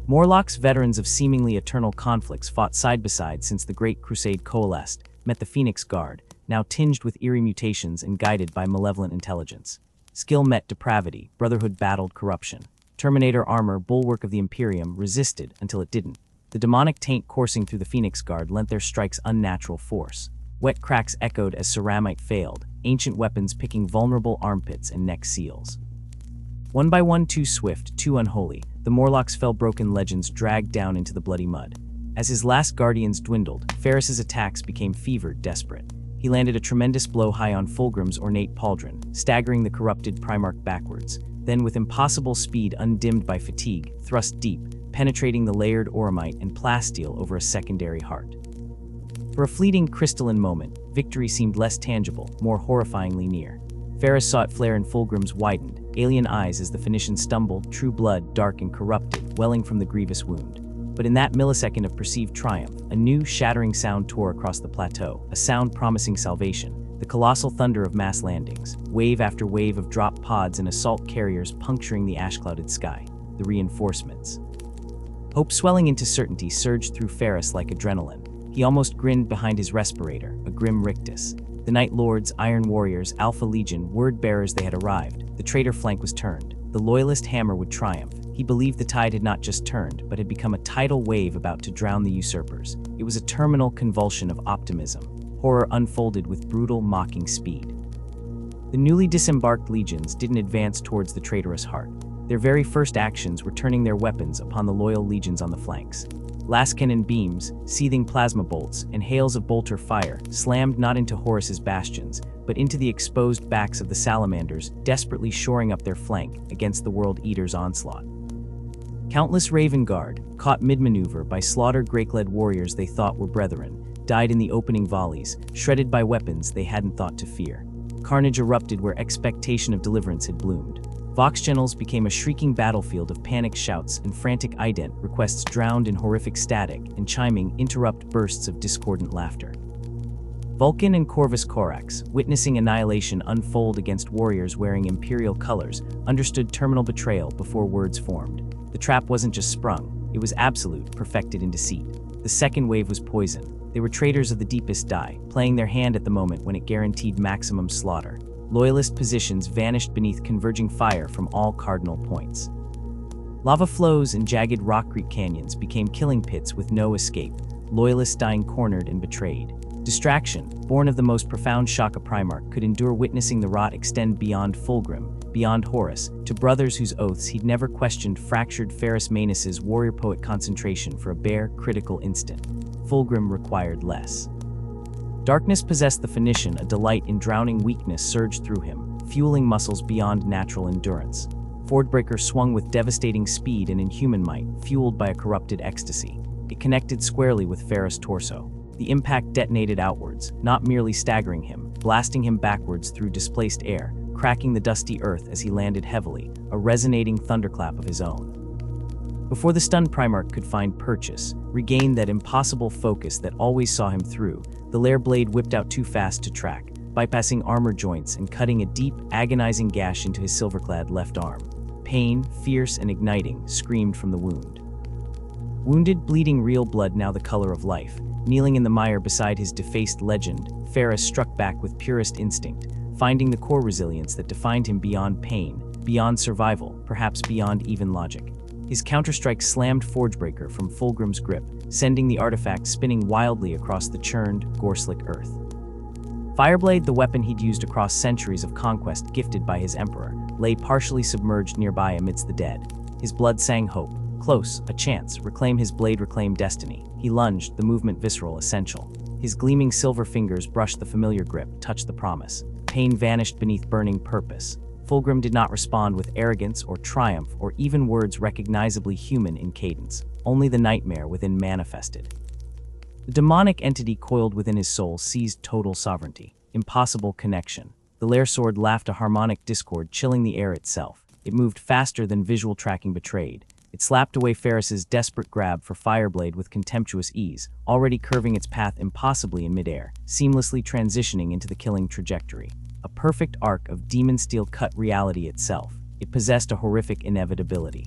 Morlocks, veterans of seemingly eternal conflicts, fought side by side since the Great Crusade coalesced, met the Phoenix Guard, now tinged with eerie mutations and guided by malevolent intelligence. Skill met depravity, brotherhood battled corruption. Terminator armor, bulwark of the Imperium, resisted until it didn't. The demonic taint coursing through the Phoenix Guard lent their strikes unnatural force. Wet cracks echoed as ceramite failed, ancient weapons picking vulnerable armpits and neck seals. One by one, too swift, too unholy, the Morlocks' fell-broken legends dragged down into the bloody mud. As his last guardians dwindled, Ferrus's attacks became fevered, desperate. He landed a tremendous blow high on Fulgrim's ornate pauldron, staggering the corrupted Primarch backwards. Then, with impossible speed undimmed by fatigue, thrust deep, penetrating the layered oromite and plasteel over a secondary heart. For a fleeting crystalline moment, victory seemed less tangible, more horrifyingly near. Ferrus saw it flare in Fulgrim's widened, alien eyes as the Phoenician stumbled, true blood, dark and corrupted, welling from the grievous wound. But in that millisecond of perceived triumph, a new, shattering sound tore across the plateau, a sound promising salvation. The colossal thunder of mass landings, wave after wave of drop pods and assault carriers puncturing the ash-clouded sky. The reinforcements. Hope swelling into certainty surged through Ferrus like adrenaline. He almost grinned behind his respirator, a grim rictus. The Night Lords, Iron Warriors, Alpha Legion, word-bearers they had arrived. The traitor flank was turned. The Loyalist hammer would triumph. He believed the tide had not just turned, but had become a tidal wave about to drown the usurpers. It was a terminal convulsion of optimism. Horror unfolded with brutal, mocking speed. The newly disembarked legions didn't advance towards the traitorous heart. Their very first actions were turning their weapons upon the loyal legions on the flanks. Lascannon beams, seething plasma bolts, and hails of bolter fire slammed not into Horus's bastions, but into the exposed backs of the salamanders, desperately shoring up their flank against the World Eater's onslaught. Countless Raven Guard, caught mid-maneuver by slaughtered Grakeled warriors they thought were brethren, died in the opening volleys, shredded by weapons they hadn't thought to fear. Carnage erupted where expectation of deliverance had bloomed. Vox Channels became a shrieking battlefield of panicked shouts and frantic ident requests drowned in horrific static and chiming, interrupt bursts of discordant laughter. Vulcan and Corvus Corax, witnessing annihilation unfold against warriors wearing Imperial colors, understood terminal betrayal before words formed. The trap wasn't just sprung, it was absolute, perfected in deceit. The second wave was poison. They were traitors of the deepest dye, playing their hand at the moment when it guaranteed maximum slaughter. Loyalist positions vanished beneath converging fire from all cardinal points. Lava flows and jagged rock-creek canyons became killing pits with no escape, Loyalists dying cornered and betrayed. Distraction, born of the most profound shock a Primarch could endure witnessing the rot extend beyond Fulgrim, beyond Horus, to brothers whose oaths he'd never questioned fractured Ferrus Manus's warrior-poet concentration for a bare, critical instant. Fulgrim required less. Darkness possessed the Phoenician, a delight in drowning weakness surged through him, fueling muscles beyond natural endurance. Fordbreaker swung with devastating speed and inhuman might, fueled by a corrupted ecstasy. It connected squarely with Ferrus' torso. The impact detonated outwards, not merely staggering him, blasting him backwards through displaced air, cracking the dusty earth as he landed heavily, a resonating thunderclap of his own. Before the stunned Primarch could find purchase, regain that impossible focus that always saw him through, the lair blade whipped out too fast to track, bypassing armor joints and cutting a deep, agonizing gash into his silver-clad left arm. Pain, fierce and igniting, screamed from the wound. Wounded, bleeding real blood now the color of life, kneeling in the mire beside his defaced legend, Ferrus struck back with purest instinct, finding the core resilience that defined him beyond pain, beyond survival, perhaps beyond even logic. His counterstrike slammed Forgebreaker from Fulgrim's grip, sending the artifact spinning wildly across the churned, gore-slick earth. Fireblade, the weapon he'd used across centuries of conquest gifted by his emperor, lay partially submerged nearby amidst the dead. His blood sang hope. Close, a chance, reclaim his blade, reclaim destiny. He lunged, the movement visceral, essential. His gleaming silver fingers brushed the familiar grip, touched the promise. Pain vanished beneath burning purpose. Fulgrim did not respond with arrogance or triumph or even words recognizably human in cadence. Only the nightmare within manifested. The demonic entity coiled within his soul seized total sovereignty. Impossible connection. The lair sword laughed a harmonic discord, chilling the air itself. It moved faster than visual tracking betrayed. It slapped away Ferrus's desperate grab for Fireblade with contemptuous ease, already curving its path impossibly in midair, seamlessly transitioning into the killing trajectory. A perfect arc of demon steel cut reality itself. It possessed a horrific inevitability.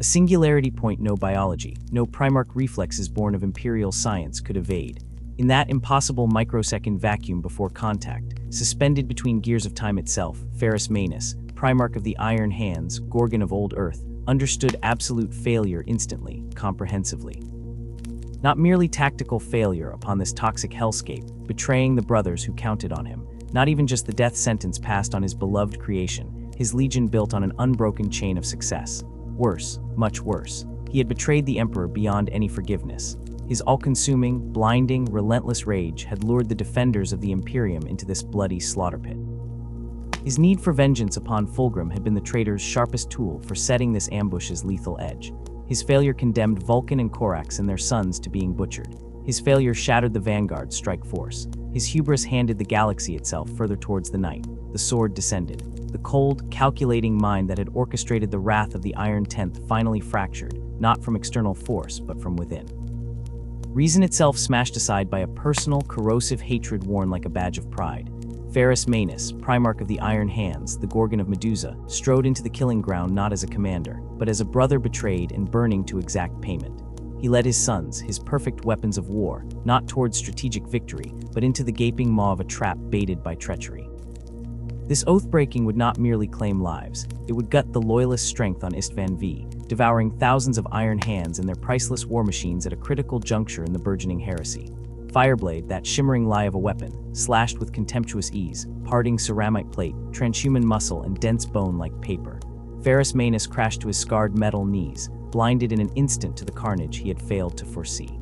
A singularity point no biology, no Primarch reflexes born of Imperial science could evade. In that impossible microsecond vacuum before contact, suspended between gears of time itself, Ferrus Manus, Primarch of the Iron Hands, Gorgon of Old Earth, understood absolute failure instantly, comprehensively. Not merely tactical failure upon this toxic hellscape, betraying the brothers who counted on him. Not even just the death sentence passed on his beloved creation, his legion built on an unbroken chain of success. Worse, much worse, he had betrayed the Emperor beyond any forgiveness. His all-consuming, blinding, relentless rage had lured the defenders of the Imperium into this bloody slaughter pit. His need for vengeance upon Fulgrim had been the traitor's sharpest tool for setting this ambush's lethal edge. His failure condemned Vulcan and Corax and their sons to being butchered. His failure shattered the Vanguard's strike force. His hubris handed the galaxy itself further towards the night. The sword descended. The cold, calculating mind that had orchestrated the wrath of the Iron Tenth finally fractured, not from external force, but from within. Reason itself smashed aside by a personal, corrosive hatred worn like a badge of pride. Ferrus Manus, Primarch of the Iron Hands, the Gorgon of Medusa, strode into the killing ground not as a commander, but as a brother betrayed and burning to exact payment. He led his sons, his perfect weapons of war, not towards strategic victory, but into the gaping maw of a trap baited by treachery. This oath-breaking would not merely claim lives, it would gut the loyalist strength on Istvan V, devouring thousands of Iron Hands and their priceless war machines at a critical juncture in the burgeoning heresy. Fireblade, that shimmering lie of a weapon, slashed with contemptuous ease, parting ceramite plate, transhuman muscle, and dense bone like paper. Ferrus Manus crashed to his scarred metal knees, blinded in an instant to the carnage he had failed to foresee.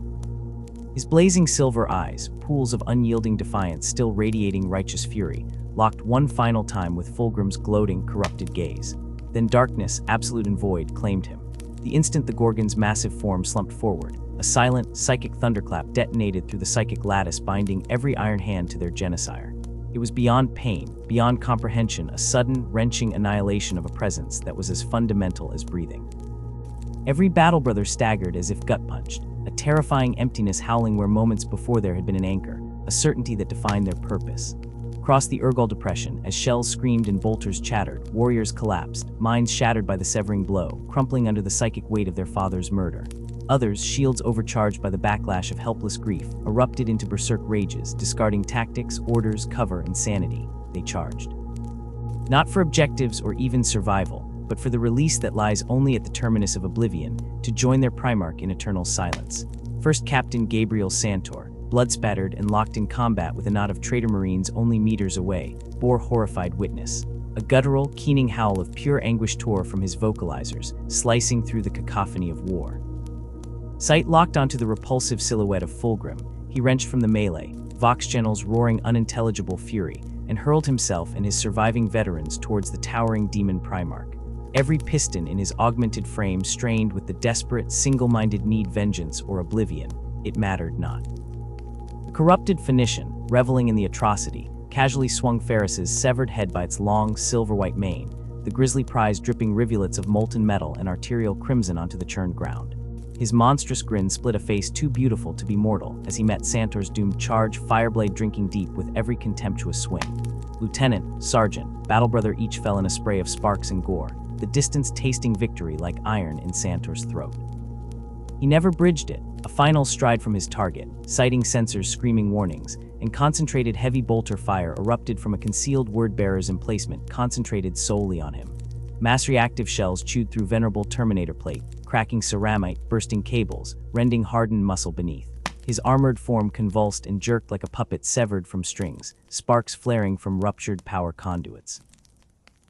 His blazing silver eyes, pools of unyielding defiance still radiating righteous fury, locked one final time with Fulgrim's gloating, corrupted gaze. Then darkness, absolute and void, claimed him. The instant the Gorgon's massive form slumped forward, a silent, psychic thunderclap detonated through the psychic lattice binding every Iron Hand to their genocide. It was beyond pain, beyond comprehension, a sudden, wrenching annihilation of a presence that was as fundamental as breathing. Every battle brother staggered as if gut-punched, a terrifying emptiness howling where moments before there had been an anchor, a certainty that defined their purpose. Across the Nurgle depression, as shells screamed and bolters chattered, warriors collapsed, minds shattered by the severing blow, crumpling under the psychic weight of their father's murder. Others, shields overcharged by the backlash of helpless grief, erupted into berserk rages, discarding tactics, orders, cover, and sanity. They charged. Not for objectives or even survival, but for the release that lies only at the terminus of oblivion, to join their Primarch in eternal silence. First Captain Gabriel Santor, blood-spattered and locked in combat with a knot of traitor Marines only meters away, bore horrified witness. A guttural, keening howl of pure anguish tore from his vocalizers, slicing through the cacophony of war. Sight locked onto the repulsive silhouette of Fulgrim, he wrenched from the melee, Vox Channel's roaring unintelligible fury, and hurled himself and his surviving veterans towards the towering demon Primarch. Every piston in his augmented frame strained with the desperate, single-minded need vengeance or oblivion. It mattered not. The corrupted Phoenician, reveling in the atrocity, casually swung Ferrus's severed head by its long, silver-white mane, the grisly prize dripping rivulets of molten metal and arterial crimson onto the churned ground. His monstrous grin split a face too beautiful to be mortal as he met Santor's doomed charge, fireblade drinking deep with every contemptuous swing. Lieutenant, sergeant, battle brother each fell in a spray of sparks and gore, the distance tasting victory like iron in Santor's throat. He never bridged it, a final stride from his target, sighting sensors screaming warnings, and concentrated heavy bolter fire erupted from a concealed word-bearer's emplacement concentrated solely on him. Mass reactive shells chewed through venerable Terminator plate, cracking ceramite, bursting cables, rending hardened muscle beneath. His armored form convulsed and jerked like a puppet severed from strings, sparks flaring from ruptured power conduits.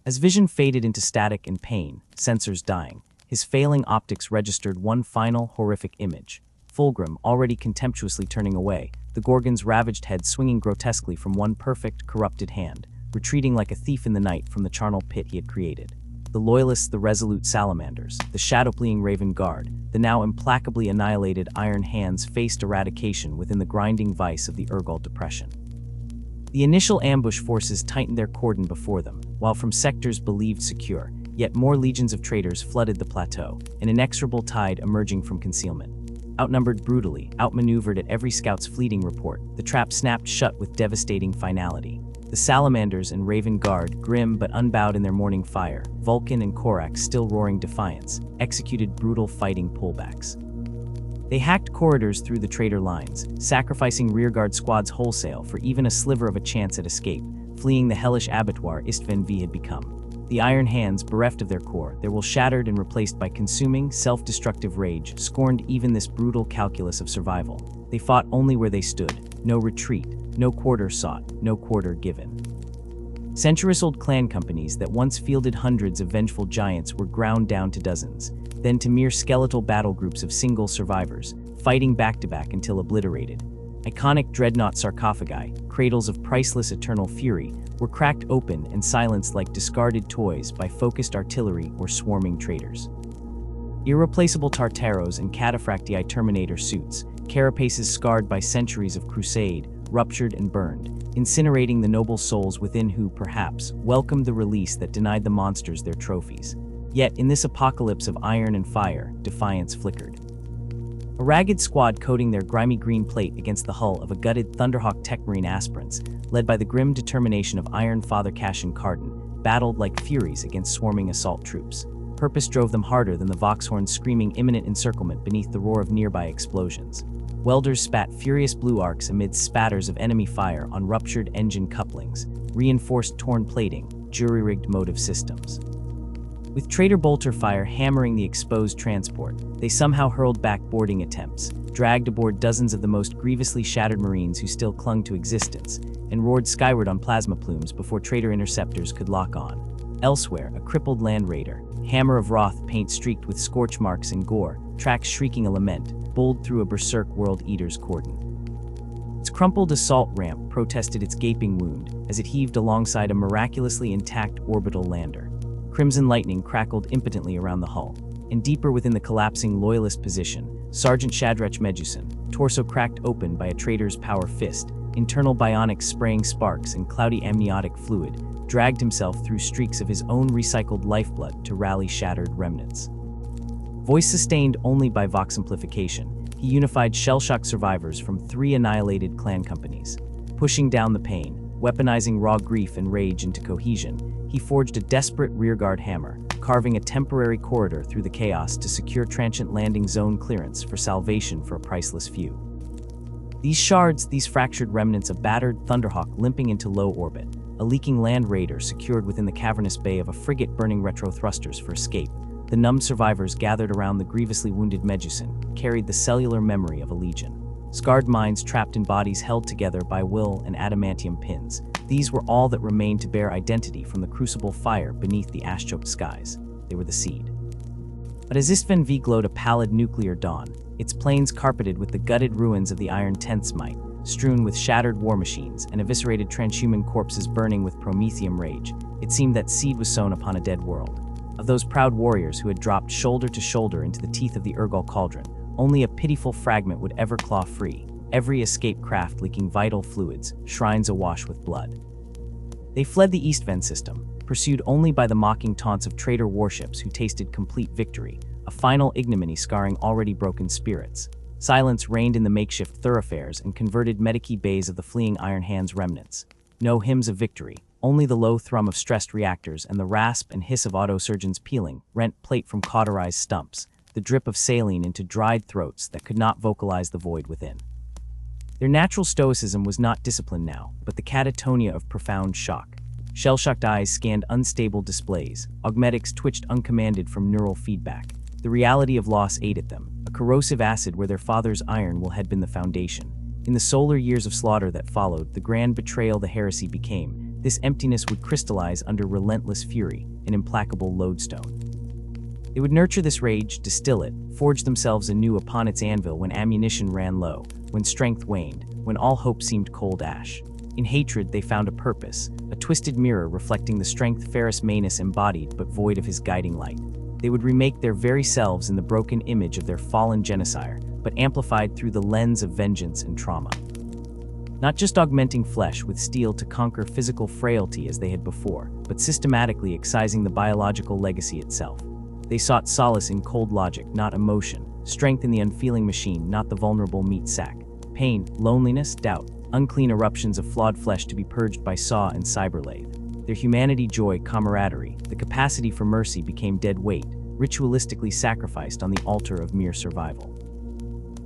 As vision faded into static and pain, sensors dying, his failing optics registered one final, horrific image. Fulgrim, already contemptuously turning away, the Gorgon's ravaged head swinging grotesquely from one perfect, corrupted hand, retreating like a thief in the night from the charnel pit he had created. The Loyalists, the resolute Salamanders, the shadow-fleeing Raven Guard, the now implacably annihilated Iron Hands faced eradication within the grinding vice of the Nurgle depression. The initial ambush forces tightened their cordon before them, while from sectors believed secure, yet more legions of traitors flooded the plateau, an inexorable tide emerging from concealment. Outnumbered brutally, outmaneuvered at every scout's fleeting report, the trap snapped shut with devastating finality. The Salamanders and Raven Guard, grim but unbowed in their morning fire, Vulcan and Corax still roaring defiance, executed brutal fighting pullbacks. They hacked corridors through the traitor lines, sacrificing rearguard squads wholesale for even a sliver of a chance at escape, fleeing the hellish abattoir Istvan V had become. The iron hands, bereft of their core, their will shattered and replaced by consuming, self-destructive rage, scorned even this brutal calculus of survival. They fought only where they stood, no retreat, no quarter sought, no quarter given. Centuries-old clan companies that once fielded hundreds of vengeful giants were ground down to dozens, then to mere skeletal battle groups of single survivors, fighting back-to-back until obliterated. Iconic dreadnought sarcophagi, cradles of priceless eternal fury, were cracked open and silenced like discarded toys by focused artillery or swarming traitors. Irreplaceable Tartaros and cataphractii Terminator suits, carapaces scarred by centuries of crusade, ruptured and burned, incinerating the noble souls within who, perhaps, welcomed the release that denied the monsters their trophies. Yet, in this apocalypse of iron and fire, defiance flickered. A ragged squad coating their grimy green plate against the hull of a gutted Thunderhawk Tech Marine aspirants, led by the grim determination of Iron Father Cassian Carden, battled like furies against swarming assault troops. Purpose drove them harder than the Voxhorns screaming imminent encirclement beneath the roar of nearby explosions. Welders spat furious blue arcs amid spatters of enemy fire on ruptured engine couplings, reinforced torn plating, jury-rigged motive systems. With traitor bolter fire hammering the exposed transport, they somehow hurled back boarding attempts, dragged aboard dozens of the most grievously shattered Marines who still clung to existence, and roared skyward on plasma plumes before traitor interceptors could lock on. Elsewhere, a crippled land raider, hammer of wrath paint streaked with scorch marks and gore, tracks shrieking a lament, bowled through a berserk world eater's cordon. Its crumpled assault ramp protested its gaping wound as it heaved alongside a miraculously intact orbital lander. Crimson lightning crackled impotently around the hull, and deeper within the collapsing loyalist position, Sergeant Shadrach Medusan, torso cracked open by a traitor's power fist, internal bionics spraying sparks and cloudy amniotic fluid, dragged himself through streaks of his own recycled lifeblood to rally shattered remnants. Voice sustained only by Vox amplification, he unified shell-shock survivors from 3 annihilated clan companies. Pushing down the pain, weaponizing raw grief and rage into cohesion, he forged a desperate rearguard hammer, carving a temporary corridor through the chaos to secure transient landing zone clearance for salvation for a priceless few. These shards, these fractured remnants, a battered Thunderhawk limping into low orbit, a leaking land raider secured within the cavernous bay of a frigate burning retro thrusters for escape, the numbed survivors gathered around the grievously wounded Medusan carried the cellular memory of a legion. Scarred minds trapped in bodies held together by will and adamantium pins, these were all that remained to bear identity from the crucible fire beneath the ash-choked skies. They were the seed. But as Istvan V glowed a pallid nuclear dawn, its plains carpeted with the gutted ruins of the Iron Tenth's might, strewn with shattered war machines and eviscerated transhuman corpses burning with Prometheum rage, it seemed that seed was sown upon a dead world. Of those proud warriors who had dropped shoulder to shoulder into the teeth of the Urgal cauldron, only a pitiful fragment would ever claw free, every escape craft leaking vital fluids, shrines awash with blood. They fled the Eastven system, pursued only by the mocking taunts of traitor warships who tasted complete victory, a final ignominy scarring already broken spirits. Silence reigned in the makeshift thoroughfares and converted medici bays of the fleeing Iron Hands remnants. No hymns of victory, only the low thrum of stressed reactors and the rasp and hiss of autosurgeons peeling, rent plate from cauterized stumps, the drip of saline into dried throats that could not vocalize the void within. Their natural stoicism was not discipline now, but the catatonia of profound shock. Shell-shocked eyes scanned unstable displays, augmetics twitched uncommanded from neural feedback. The reality of loss ate at them, a corrosive acid where their father's iron will had been the foundation. In the solar years of slaughter that followed, the grand betrayal the heresy became, this emptiness would crystallize under relentless fury, an implacable lodestone. They would nurture this rage, distill it, forge themselves anew upon its anvil when ammunition ran low, when strength waned, when all hope seemed cold ash. In hatred they found a purpose, a twisted mirror reflecting the strength Ferrus Manus embodied but void of his guiding light. They would remake their very selves in the broken image of their fallen genocide, but amplified through the lens of vengeance and trauma. Not just augmenting flesh with steel to conquer physical frailty as they had before, but systematically excising the biological legacy itself. They sought solace in cold logic, not emotion, strength in the unfeeling machine, not the vulnerable meat sack, pain, loneliness, doubt, unclean eruptions of flawed flesh to be purged by saw and cyberlathe. Their humanity, joy, camaraderie, the capacity for mercy became dead weight, ritualistically sacrificed on the altar of mere survival.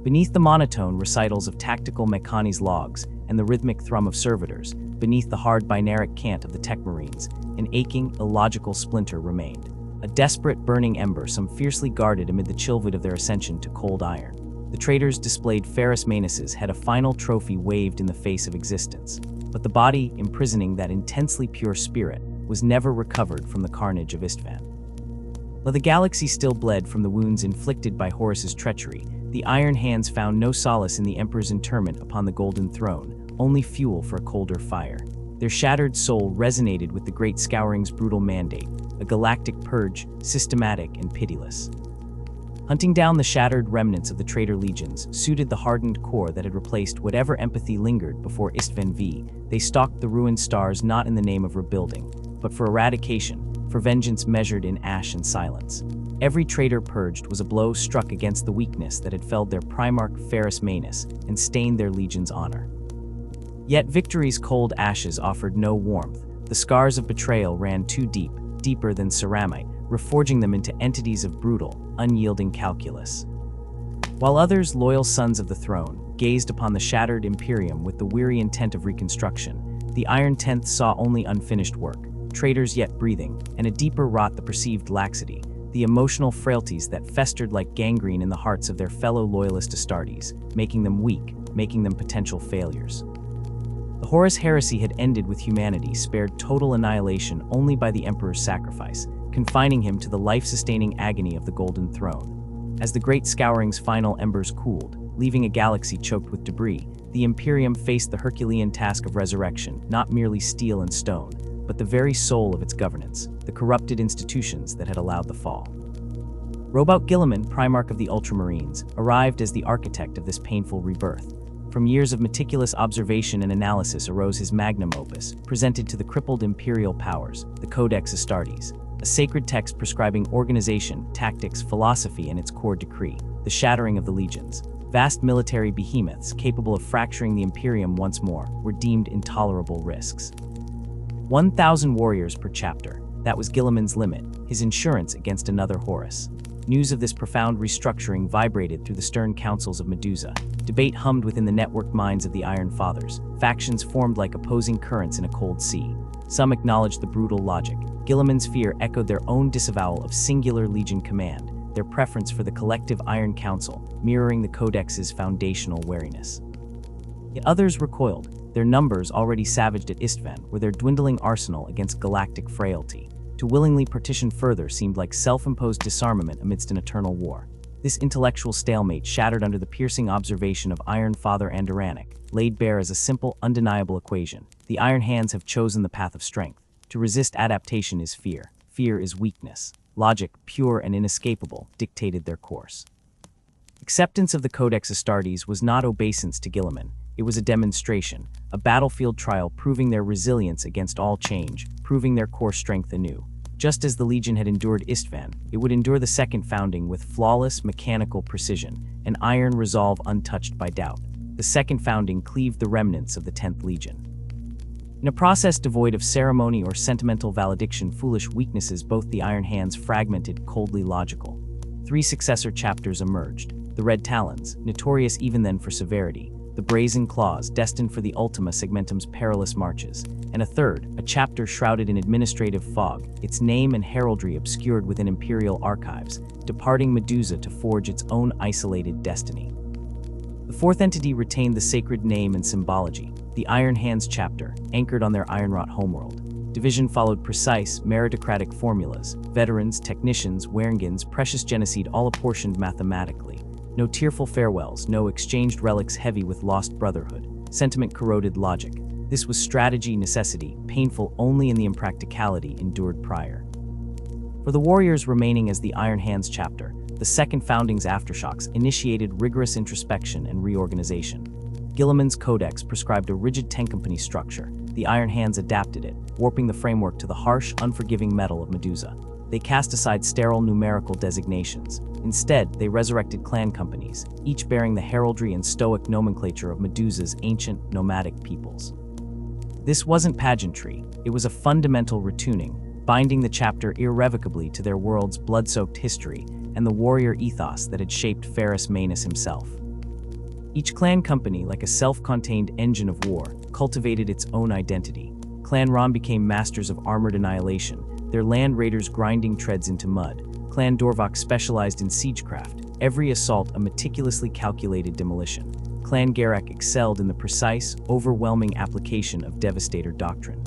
Beneath the monotone recitals of tactical Mechani's logs and the rhythmic thrum of servitors, beneath the hard binaric cant of the tech marines, an aching, illogical splinter remained. A desperate, burning ember, some fiercely guarded amid the chillvoid of their ascension to cold iron. The traitors displayed Ferrus Manus's had a final trophy waved in the face of existence, but the body imprisoning that intensely pure spirit was never recovered from the carnage of Istvan. Though the galaxy still bled from the wounds inflicted by Horus's treachery, the Iron Hands found no solace in the Emperor's interment upon the Golden Throne, only fuel for a colder fire. Their shattered soul resonated with the Great Scouring's brutal mandate, a galactic purge, systematic and pitiless. Hunting down the shattered remnants of the traitor legions suited the hardened core that had replaced whatever empathy lingered before Istvan V. They stalked the ruined stars not in the name of rebuilding, but for eradication, for vengeance measured in ash and silence. Every traitor purged was a blow struck against the weakness that had felled their Primarch Ferrus Manus and stained their legion's honor. Yet victory's cold ashes offered no warmth. The scars of betrayal ran too deep, deeper than ceramite, reforging them into entities of brutal, unyielding calculus. While others, loyal sons of the throne, gazed upon the shattered Imperium with the weary intent of reconstruction, the Iron Tenth saw only unfinished work, traitors yet breathing, and a deeper rot the perceived laxity, the emotional frailties that festered like gangrene in the hearts of their fellow loyalist Astartes, making them weak, making them potential failures. The Horus Heresy had ended with humanity spared total annihilation only by the Emperor's sacrifice, confining him to the life-sustaining agony of the Golden Throne. As the Great Scouring's final embers cooled, leaving a galaxy choked with debris, the Imperium faced the Herculean task of resurrection, not merely steel and stone, but the very soul of its governance, the corrupted institutions that had allowed the fall. Robout Guilliman, Primarch of the Ultramarines, arrived as the architect of this painful rebirth. From years of meticulous observation and analysis arose his magnum opus, presented to the crippled imperial powers, the Codex Astartes, a sacred text prescribing organization, tactics, philosophy, and its core decree, the shattering of the legions. Vast military behemoths capable of fracturing the Imperium once more were deemed intolerable risks. 1,000 warriors per chapter, that was Guilliman's limit, his insurance against another Horus. News of this profound restructuring vibrated through the stern councils of Medusa. Debate hummed within the networked minds of the Iron Fathers. Factions formed like opposing currents in a cold sea. Some acknowledged the brutal logic. Guilliman's fear echoed their own disavowal of singular legion command, their preference for the collective Iron Council, mirroring the Codex's foundational wariness. Yet others recoiled, their numbers already savaged at Istvan were their dwindling arsenal against galactic frailty. To willingly partition further seemed like self-imposed disarmament amidst an eternal war. This intellectual stalemate, shattered under the piercing observation of Iron Father Andoranic, laid bare as a simple, undeniable equation. The Iron Hands have chosen the path of strength. To resist adaptation is fear. Fear is weakness. Logic, pure and inescapable, dictated their course. Acceptance of the Codex Astartes was not obeisance to Guilliman. It was a demonstration, a battlefield trial proving their resilience against all change, proving their core strength anew. Just as the Legion had endured Istvan, it would endure the second founding with flawless mechanical precision, an iron resolve untouched by doubt. The second founding cleaved the remnants of the 10th Legion. In a process devoid of ceremony or sentimental valediction, foolish weaknesses, both the Iron Hands fragmented, coldly logical. 3 successor chapters emerged: the Red Talons, notorious even then for severity, the Brazen Claws, destined for the Ultima Segmentum's perilous marches, and a third, a chapter shrouded in administrative fog, its name and heraldry obscured within imperial archives, departing Medusa to forge its own isolated destiny. The fourth entity retained the sacred name and symbology, the Iron Hands chapter, anchored on their ironwrought homeworld. Division followed precise, meritocratic formulas, veterans, technicians, Werengans, precious genocide, all apportioned mathematically. No tearful farewells, no exchanged relics heavy with lost brotherhood. Sentiment corroded logic. This was strategy, necessity, painful only in the impracticality endured prior. For the warriors remaining as the Iron Hands chapter, the second founding's aftershocks initiated rigorous introspection and reorganization. Guilliman's Codex prescribed a rigid 10-company structure. The Iron Hands adapted it, warping the framework to the harsh, unforgiving metal of Medusa. They cast aside sterile numerical designations. Instead, they resurrected clan companies, each bearing the heraldry and stoic nomenclature of Medusa's ancient, nomadic peoples. This wasn't pageantry, it was a fundamental retuning, binding the chapter irrevocably to their world's blood-soaked history and the warrior ethos that had shaped Ferrus Manus himself. Each clan company, like a self-contained engine of war, cultivated its own identity. Clan Ron became masters of armored annihilation, their land raiders grinding treads into mud. Clan Dorvok specialized in siegecraft, every assault a meticulously calculated demolition. Clan Garak excelled in the precise, overwhelming application of Devastator doctrine.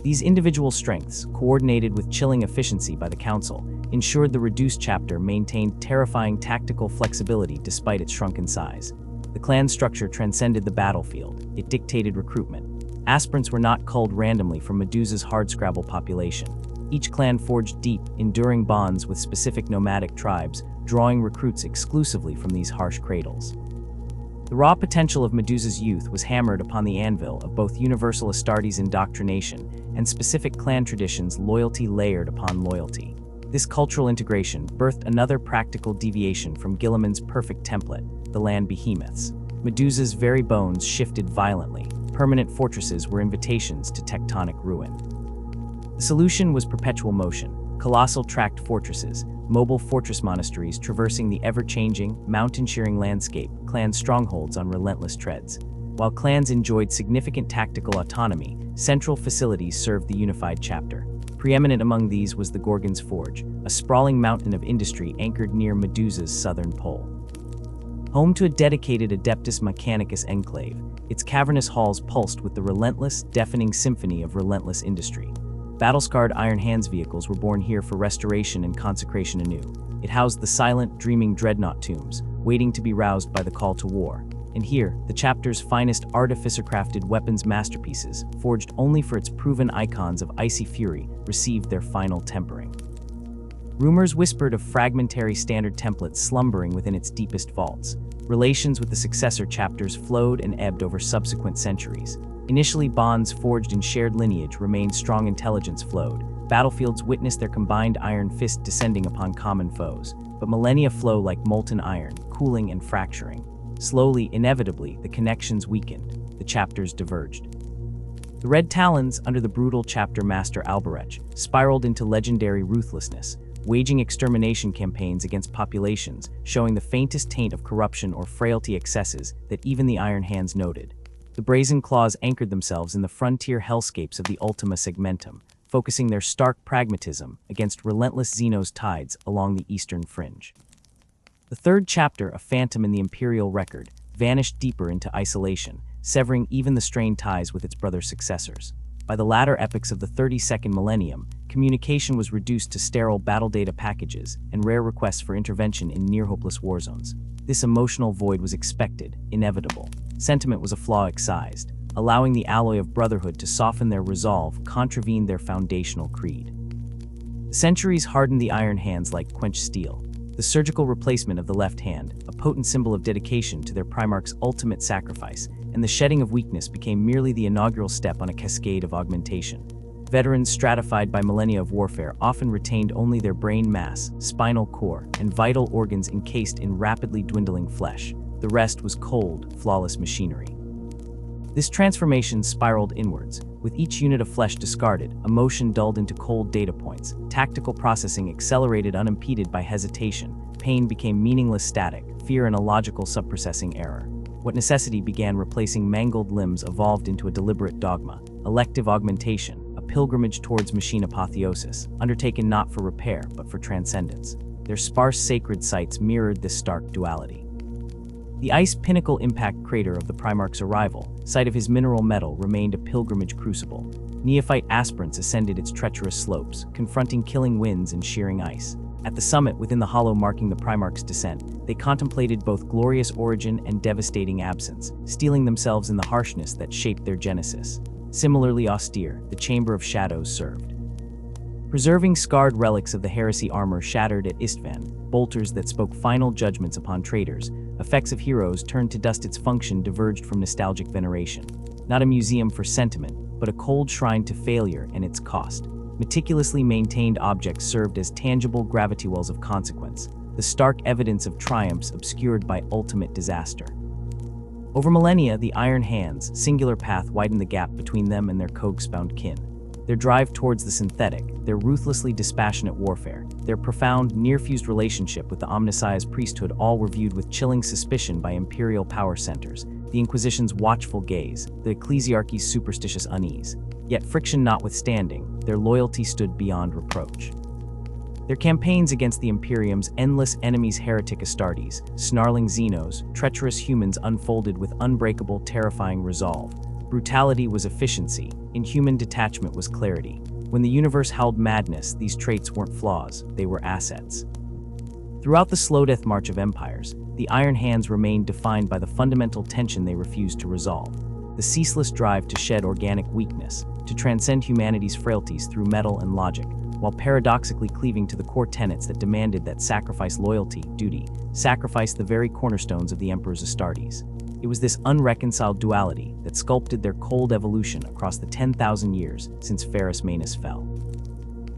These individual strengths, coordinated with chilling efficiency by the Council, ensured the reduced chapter maintained terrifying tactical flexibility despite its shrunken size. The clan structure transcended the battlefield. It dictated recruitment. Aspirants were not culled randomly from Medusa's hardscrabble population. Each clan forged deep, enduring bonds with specific nomadic tribes, drawing recruits exclusively from these harsh cradles. The raw potential of Medusa's youth was hammered upon the anvil of both universal Astartes indoctrination and specific clan traditions, loyalty layered upon loyalty. This cultural integration birthed another practical deviation from Gilliman's perfect template, the land behemoths. Medusa's very bones shifted violently. Permanent fortresses were invitations to tectonic ruin. The solution was perpetual motion, colossal tracked fortresses, mobile fortress monasteries traversing the ever-changing, mountain-shearing landscape, clan strongholds on relentless treads. While clans enjoyed significant tactical autonomy, central facilities served the unified chapter. Preeminent among these was the Gorgon's Forge, a sprawling mountain of industry anchored near Medusa's southern pole. Home to a dedicated Adeptus Mechanicus enclave, its cavernous halls pulsed with the relentless, deafening symphony of relentless industry. Battle-scarred Iron Hands vehicles were born here for restoration and consecration anew. It housed the silent, dreaming dreadnought tombs, waiting to be roused by the call to war. And here, the chapter's finest artificer-crafted weapons masterpieces, forged only for its proven icons of icy fury, received their final tempering. Rumors whispered of fragmentary standard templates slumbering within its deepest vaults. Relations with the successor chapters flowed and ebbed over subsequent centuries. Initially, bonds forged in shared lineage remained, strong intelligence flowed. Battlefields witnessed their combined iron fist descending upon common foes. But millennia flow like molten iron, cooling and fracturing. Slowly, inevitably, the connections weakened. The chapters diverged. The Red Talons, under the brutal chapter master Alberech, spiraled into legendary ruthlessness, waging extermination campaigns against populations, showing the faintest taint of corruption or frailty excesses that even the Iron Hands noted. The Brazen Claws anchored themselves in the frontier hellscapes of the Ultima Segmentum, focusing their stark pragmatism against relentless Xenos tides along the eastern fringe. The third chapter, a phantom in the Imperial record, vanished deeper into isolation, severing even the strained ties with its brother successors. By the latter epochs of the 32nd millennium, communication was reduced to sterile battle data packages and rare requests for intervention in near-hopeless war zones. This emotional void was expected, inevitable. Sentiment was a flaw excised, allowing the alloy of brotherhood to soften their resolve, contravene their foundational creed. The centuries hardened the Iron Hands like quenched steel. The surgical replacement of the left hand, a potent symbol of dedication to their Primarch's ultimate sacrifice, and the shedding of weakness became merely the inaugural step on a cascade of augmentation. Veterans stratified by millennia of warfare often retained only their brain mass, spinal core, and vital organs encased in rapidly dwindling flesh. The rest was cold, flawless machinery. This transformation spiraled inwards. With each unit of flesh discarded, emotion dulled into cold data points. Tactical processing accelerated unimpeded by hesitation. Pain became meaningless static, fear an illogical subprocessing error. What necessity began replacing mangled limbs evolved into a deliberate dogma, elective augmentation, a pilgrimage towards machine apotheosis, undertaken not for repair but for transcendence. Their sparse sacred sites mirrored this stark duality. The ice pinnacle impact crater of the Primarch's arrival, site of his mineral metal, remained a pilgrimage crucible. Neophyte aspirants ascended its treacherous slopes, confronting killing winds and shearing ice. At the summit, within the hollow marking the Primarch's descent, they contemplated both glorious origin and devastating absence, steeling themselves in the harshness that shaped their genesis. Similarly austere, the Chamber of Shadows served. Preserving scarred relics of the heresy armor shattered at Istvan, bolters that spoke final judgments upon traitors, effects of heroes turned to dust. Its function diverged from nostalgic veneration. Not a museum for sentiment, but a cold shrine to failure and its cost. Meticulously maintained objects served as tangible gravity wells of consequence, the stark evidence of triumphs obscured by ultimate disaster. Over millennia, the Iron Hands' singular path widened the gap between them and their cogsbound kin. Their drive towards the synthetic, their ruthlessly dispassionate warfare, their profound, near-fused relationship with the omniscience priesthood all were viewed with chilling suspicion by imperial power centers, the Inquisition's watchful gaze, the ecclesiarchy's superstitious unease. Yet friction notwithstanding, their loyalty stood beyond reproach. Their campaigns against the Imperium's endless enemies, heretic Astartes, snarling Xenos, treacherous humans unfolded with unbreakable, terrifying resolve. Brutality was efficiency, inhuman detachment was clarity. When the universe howled madness, these traits weren't flaws, they were assets. Throughout the slow death march of empires, the Iron Hands remained defined by the fundamental tension they refused to resolve. The ceaseless drive to shed organic weakness, to transcend humanity's frailties through metal and logic, while paradoxically cleaving to the core tenets that demanded that sacrifice loyalty, duty, sacrifice the very cornerstones of the Emperor's Astartes. It was this unreconciled duality that sculpted their cold evolution across the 10,000 years since Ferrus Manus fell.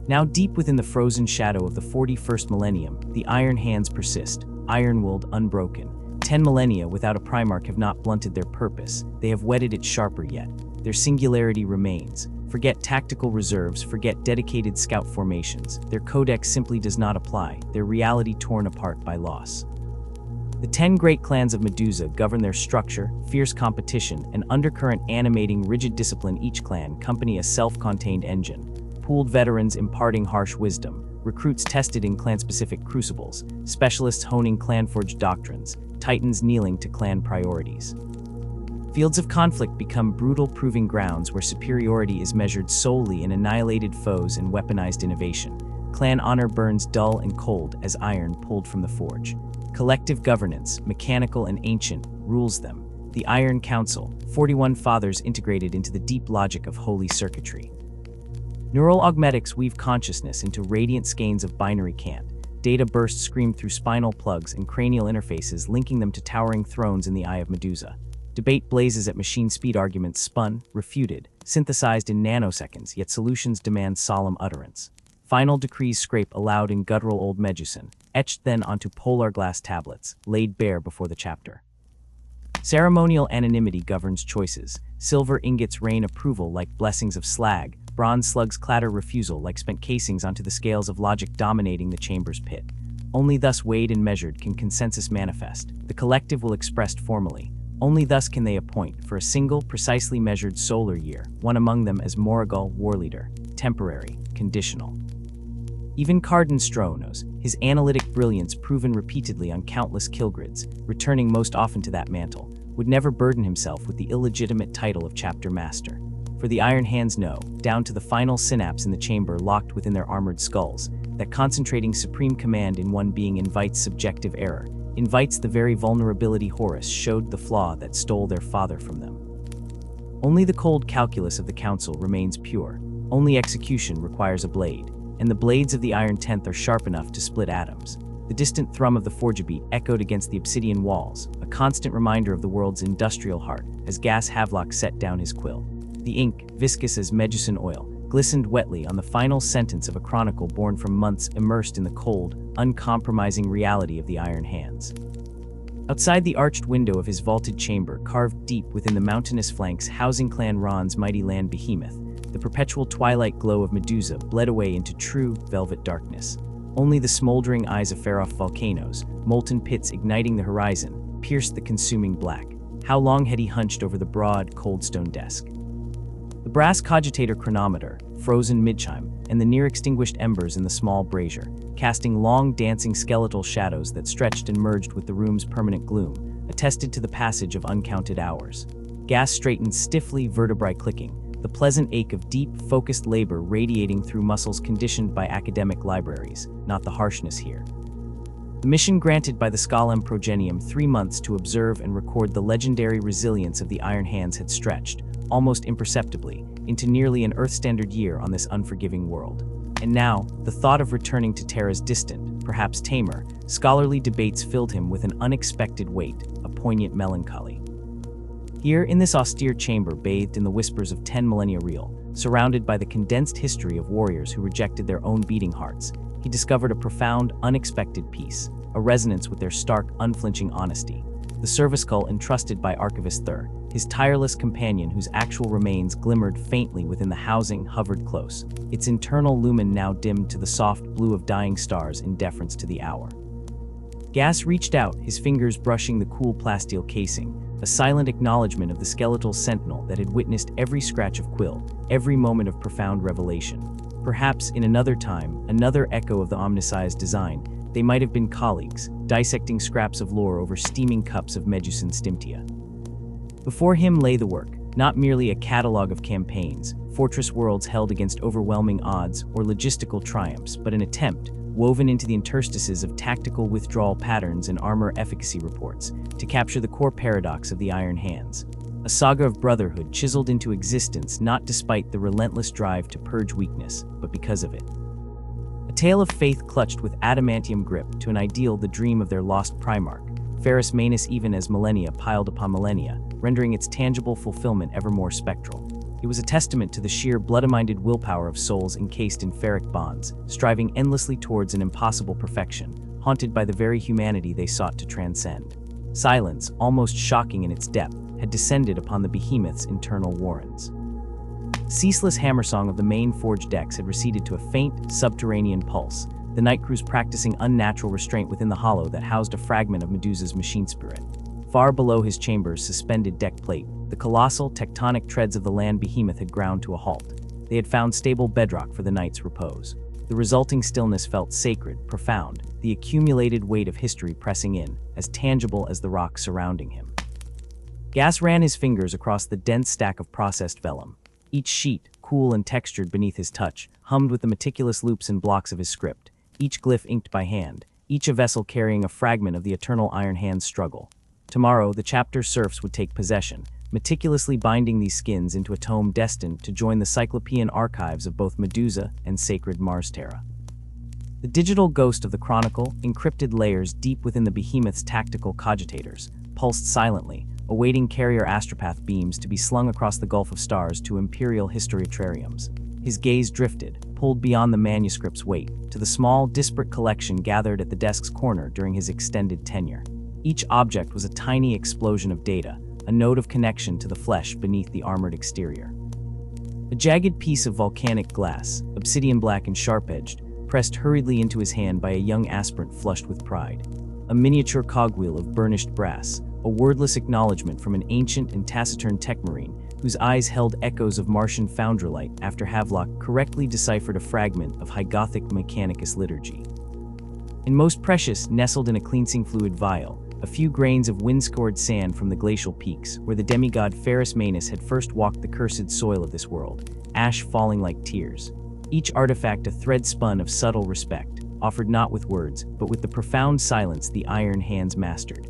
Now deep within the frozen shadow of the 41st millennium, the Iron Hands persist, iron-willed, unbroken. 10 millennia without a Primarch have not blunted their purpose, they have whetted it sharper yet. Their singularity remains. Forget tactical reserves, forget dedicated scout formations. Their codex simply does not apply, their reality torn apart by loss. The 10 great clans of Medusa govern their structure, fierce competition, and undercurrent animating rigid discipline. Each clan company a self-contained engine. Pooled veterans imparting harsh wisdom, recruits tested in clan-specific crucibles, specialists honing clan-forged doctrines, titans kneeling to clan priorities. Fields of conflict become brutal proving grounds where superiority is measured solely in annihilated foes and weaponized innovation. Clan honor burns dull and cold as iron pulled from the forge. Collective governance, mechanical and ancient, rules them. The Iron Council, 41 fathers integrated into the deep logic of holy circuitry. Neural augmetics weave consciousness into radiant skeins of binary cant. Data bursts scream through spinal plugs and cranial interfaces, linking them to towering thrones in the eye of Medusa. Debate blazes at machine speed, arguments spun, refuted, synthesized in nanoseconds, yet solutions demand solemn utterance. Final decrees scrape aloud in guttural old Medusan, etched then onto polar glass tablets, laid bare before the chapter. Ceremonial anonymity governs choices. Silver ingots rain approval like blessings of slag, bronze slugs clatter refusal like spent casings onto the scales of logic dominating the chamber's pit. Only thus weighed and measured can consensus manifest. The collective will express formally. Only thus can they appoint, for a single, precisely measured solar year, one among them as Morrigal, warleader, temporary, conditional. Even Cardan Stronos, his analytic brilliance proven repeatedly on countless killgrids, returning most often to that mantle, would never burden himself with the illegitimate title of chapter master. For the Iron Hands know, down to the final synapse in the chamber locked within their armored skulls, that concentrating supreme command in one being invites subjective error, invites the very vulnerability Horus showed the flaw that stole their father from them. Only the cold calculus of the council remains pure. Only execution requires a blade, and the blades of the Iron Tenth are sharp enough to split atoms. The distant thrum of the forgebeat echoed against the obsidian walls, a constant reminder of the world's industrial heart, as Gas Havelock set down his quill. The ink, viscous as Medusan oil, glistened wetly on the final sentence of a chronicle born from months immersed in the cold, uncompromising reality of the Iron Hands. Outside the arched window of his vaulted chamber, carved deep within the mountainous flanks housing Clan Ron's mighty land behemoth, the perpetual twilight glow of Medusa bled away into true, velvet darkness. Only the smoldering eyes of Ferrus volcanoes, molten pits igniting the horizon, pierced the consuming black. How long had he hunched over the broad, cold stone desk? The brass cogitator chronometer, frozen mid-chime, and the near-extinguished embers in the small brazier, casting long, dancing skeletal shadows that stretched and merged with the room's permanent gloom, attested to the passage of uncounted hours. Gas straightened stiffly, vertebrae clicking, the pleasant ache of deep, focused labor radiating through muscles conditioned by academic libraries, not the harshness here. The mission granted by the Scalem Progenium 3 months to observe and record the legendary resilience of the Iron Hands had stretched, almost imperceptibly, into nearly an Earth-standard year on this unforgiving world. And now, the thought of returning to Terra's distant, perhaps tamer, scholarly debates filled him with an unexpected weight, a poignant melancholy. Here, in this austere chamber bathed in the whispers of 10 millennia real, surrounded by the condensed history of warriors who rejected their own beating hearts, he discovered a profound, unexpected peace, a resonance with their stark, unflinching honesty. The service cull entrusted by Archivist Thur, His tireless companion, whose actual remains glimmered faintly within the housing, hovered close, its internal lumen now dimmed to the soft blue of dying stars in deference to the hour. Gas reached out, his fingers brushing the cool plasteel casing, a silent acknowledgement of the skeletal sentinel that had witnessed every scratch of quill, every moment of profound revelation. Perhaps in another time, another echo of the omnisci's design, they might have been colleagues, dissecting scraps of lore over steaming cups of Medusan Stimtia. Before him lay the work, not merely a catalog of campaigns, fortress worlds held against overwhelming odds, or logistical triumphs, but an attempt, woven into the interstices of tactical withdrawal patterns and armor efficacy reports, to capture the core paradox of the Iron Hands. A saga of brotherhood chiseled into existence not despite the relentless drive to purge weakness, but because of it. A tale of faith clutched with adamantium grip to an ideal, the dream of their lost Primarch, Ferrus Manus, even as millennia piled upon millennia, rendering its tangible fulfillment ever more spectral. It was a testament to the sheer blood-minded willpower of souls encased in ferric bonds, striving endlessly towards an impossible perfection, haunted by the very humanity they sought to transcend. Silence, almost shocking in its depth, had descended upon the behemoth's internal warrens. Ceaseless hammersong of the main forge decks had receded to a faint, subterranean pulse, the night crews practicing unnatural restraint within the hollow that housed a fragment of Medusa's machine spirit. Far below his chamber's suspended deck plate, the colossal, tectonic treads of the land behemoth had ground to a halt. They had found stable bedrock for the night's repose. The resulting stillness felt sacred, profound, the accumulated weight of history pressing in, as tangible as the rock surrounding him. Gas ran his fingers across the dense stack of processed vellum. Each sheet, cool and textured beneath his touch, hummed with the meticulous loops and blocks of his script, each glyph inked by hand, each a vessel carrying a fragment of the eternal Iron Hand's struggle. Tomorrow, the chapter serfs would take possession, meticulously binding these skins into a tome destined to join the cyclopean archives of both Medusa and sacred Mars Terra. The digital ghost of the chronicle, encrypted layers deep within the behemoth's tactical cogitators, pulsed silently, awaiting carrier astropath beams to be slung across the gulf of stars to imperial historiatrariums. His gaze drifted, pulled beyond the manuscript's weight, to the small, disparate collection gathered at the desk's corner during his extended tenure. Each object was a tiny explosion of data, a node of connection to the flesh beneath the armored exterior. A jagged piece of volcanic glass, obsidian black and sharp-edged, pressed hurriedly into his hand by a young aspirant flushed with pride. A miniature cogwheel of burnished brass, a wordless acknowledgement from an ancient and taciturn tech marine, whose eyes held echoes of Martian foundrolite after Havelock correctly deciphered a fragment of High Gothic Mechanicus liturgy. And most precious, nestled in a cleansing fluid vial, a few grains of wind-scored sand from the glacial peaks, where the demigod Ferrus Manus had first walked the cursed soil of this world, ash falling like tears. Each artifact a thread spun of subtle respect, offered not with words, but with the profound silence the Iron Hands mastered.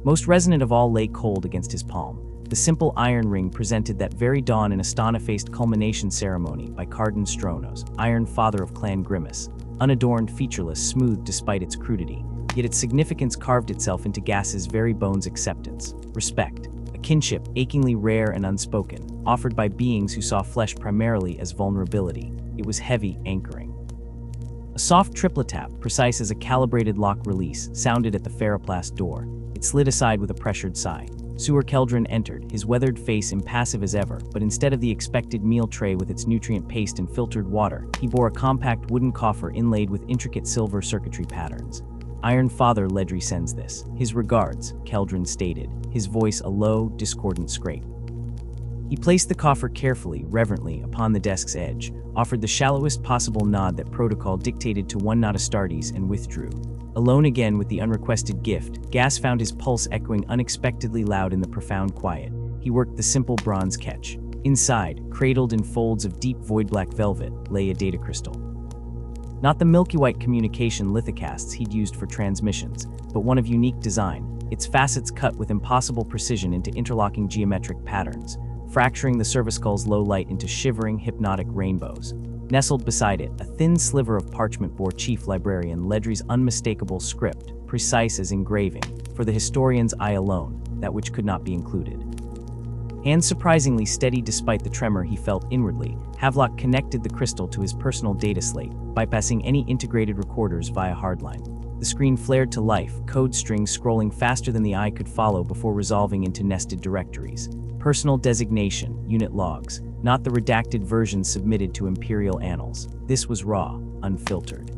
Most resonant of all lay cold against his palm. The simple iron ring presented that very dawn in a stana-faced culmination ceremony by Cardan Stronos, Iron Father of Clan Grimace, unadorned, featureless, smooth despite its crudity, yet its significance carved itself into Gas's very bones. Acceptance, respect, a kinship achingly rare and unspoken, offered by beings who saw flesh primarily as vulnerability. It was heavy, anchoring. A soft triplet tap, precise as a calibrated lock release, sounded at the ferroplast door. It slid aside with a pressured sigh. Sewer Keldron entered, his weathered face impassive as ever, but instead of the expected meal tray with its nutrient paste and filtered water, he bore a compact wooden coffer inlaid with intricate silver circuitry patterns. Iron Father Ledry sends this. His regards, Keldron stated, his voice a low, discordant scrape. He placed the coffer carefully, reverently, upon the desk's edge, offered the shallowest possible nod that protocol dictated to one not Astartes, and withdrew. Alone again with the unrequested gift, Gas found his pulse echoing unexpectedly loud in the profound quiet. He worked the simple bronze catch. Inside, cradled in folds of deep void-black velvet, lay a data crystal. Not the milky-white communication lithocasts he'd used for transmissions, but one of unique design, its facets cut with impossible precision into interlocking geometric patterns, fracturing the service-skull's low light into shivering, hypnotic rainbows. Nestled beside it, a thin sliver of parchment bore Chief Librarian Ledry's unmistakable script, precise as engraving, for the historian's eye alone, that which could not be included. Hands surprisingly steady despite the tremor he felt inwardly, Havelock connected the crystal to his personal data slate, bypassing any integrated recorders via hardline. The screen flared to life, code strings scrolling faster than the eye could follow before resolving into nested directories. Personal designation, unit logs, not the redacted versions submitted to Imperial annals. This was raw, unfiltered.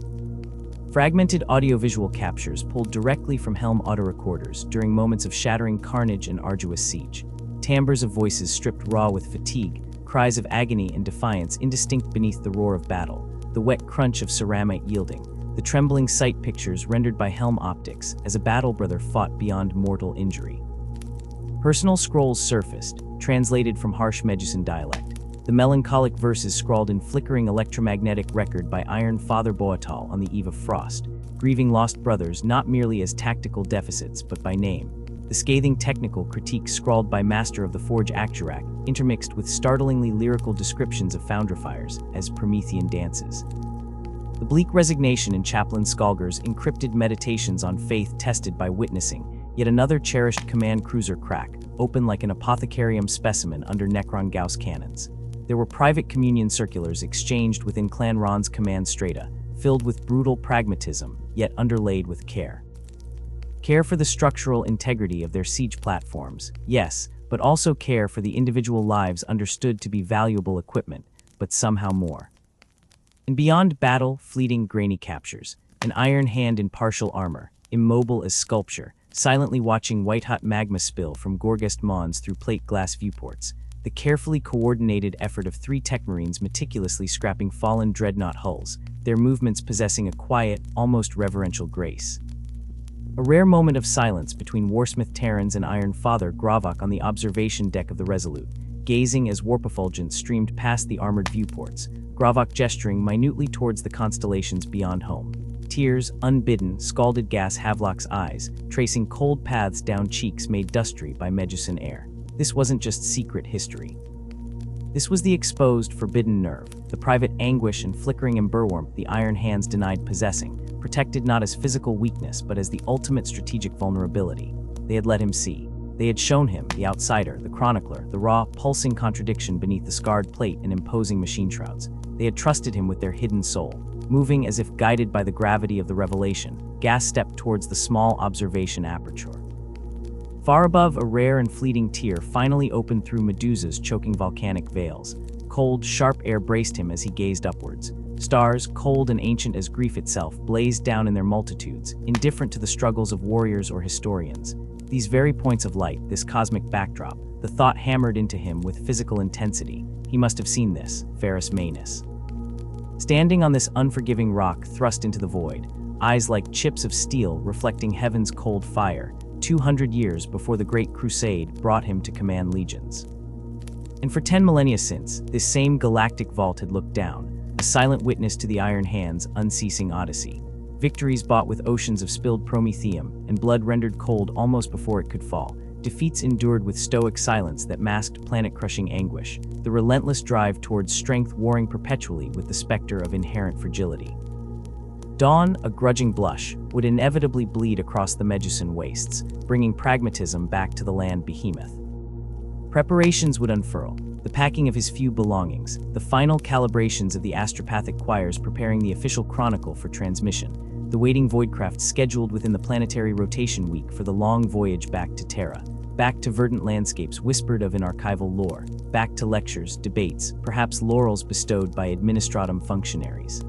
Fragmented audiovisual captures pulled directly from Helm autorecorders during moments of shattering carnage and arduous siege. Timbres of voices stripped raw with fatigue, cries of agony and defiance indistinct beneath the roar of battle, the wet crunch of ceramite yielding, the trembling sight pictures rendered by Helm optics as a battle brother fought beyond mortal injury. Personal scrolls surfaced, translated from harsh Medusan dialect, the melancholic verses scrawled in flickering electromagnetic record by Iron Father Boatal on the eve of frost, grieving lost brothers not merely as tactical deficits but by name. The scathing technical critique scrawled by Master of the Forge Acturak, intermixed with startlingly lyrical descriptions of foundrifiers as Promethean dances. The bleak resignation in Chaplain Skalger's encrypted meditations on faith tested by witnessing, yet another cherished command cruiser crack, open like an apothecarium specimen under Necron Gauss cannons. There were private communion circulars exchanged within Clan Ron's command strata, filled with brutal pragmatism, yet underlaid with care. Care for the structural integrity of their siege platforms, yes, but also care for the individual lives understood to be valuable equipment, but somehow more. And beyond battle, fleeting grainy captures, an iron hand in partial armor, immobile as sculpture, silently watching white-hot magma spill from Gorgest Mons through plate glass viewports, the carefully coordinated effort of 3 tech marines meticulously scrapping fallen dreadnought hulls, their movements possessing a quiet, almost reverential grace. A rare moment of silence between Warsmith Terrans and Iron Father Gravok on the observation deck of the Resolute, gazing as warp effulgence streamed past the armored viewports, Gravok gesturing minutely towards the constellations beyond home. Tears, unbidden, scalded gas Havelock's eyes, tracing cold paths down cheeks made dusty by Medusan air. This wasn't just secret history. This was the exposed, forbidden nerve, the private anguish and flickering ember warmth the Iron Hands denied possessing, protected not as physical weakness but as the ultimate strategic vulnerability. They had let him see. They had shown him, the outsider, the chronicler, the raw, pulsing contradiction beneath the scarred plate and imposing machine shrouds. They had trusted him with their hidden soul. Moving as if guided by the gravity of the revelation, Gas stepped towards the small observation aperture. Far above, a rare and fleeting tear finally opened through Medusa's choking volcanic veils. Cold, sharp air braced him as he gazed upwards. Stars, cold and ancient as grief itself, blazed down in their multitudes, indifferent to the struggles of warriors or historians. These very points of light, this cosmic backdrop, the thought hammered into him with physical intensity. He must have seen this, Ferrus Manus. Standing on this unforgiving rock thrust into the void, eyes like chips of steel reflecting heaven's cold fire, 200 years before the Great Crusade brought him to command legions. And for 10 millennia since, this same galactic vault had looked down, a silent witness to the Iron Hands' unceasing odyssey. Victories bought with oceans of spilled promethium and blood rendered cold almost before it could fall. Defeats endured with stoic silence that masked planet-crushing anguish, the relentless drive towards strength warring perpetually with the specter of inherent fragility. Dawn, a grudging blush, would inevitably bleed across the Medusan wastes, bringing pragmatism back to the land behemoth. Preparations would unfurl, the packing of his few belongings, the final calibrations of the astropathic choirs preparing the official chronicle for transmission, the waiting voidcraft scheduled within the planetary rotation week for the long voyage back to Terra, back to verdant landscapes whispered of in archival lore, back to lectures, debates, perhaps laurels bestowed by administratum functionaries.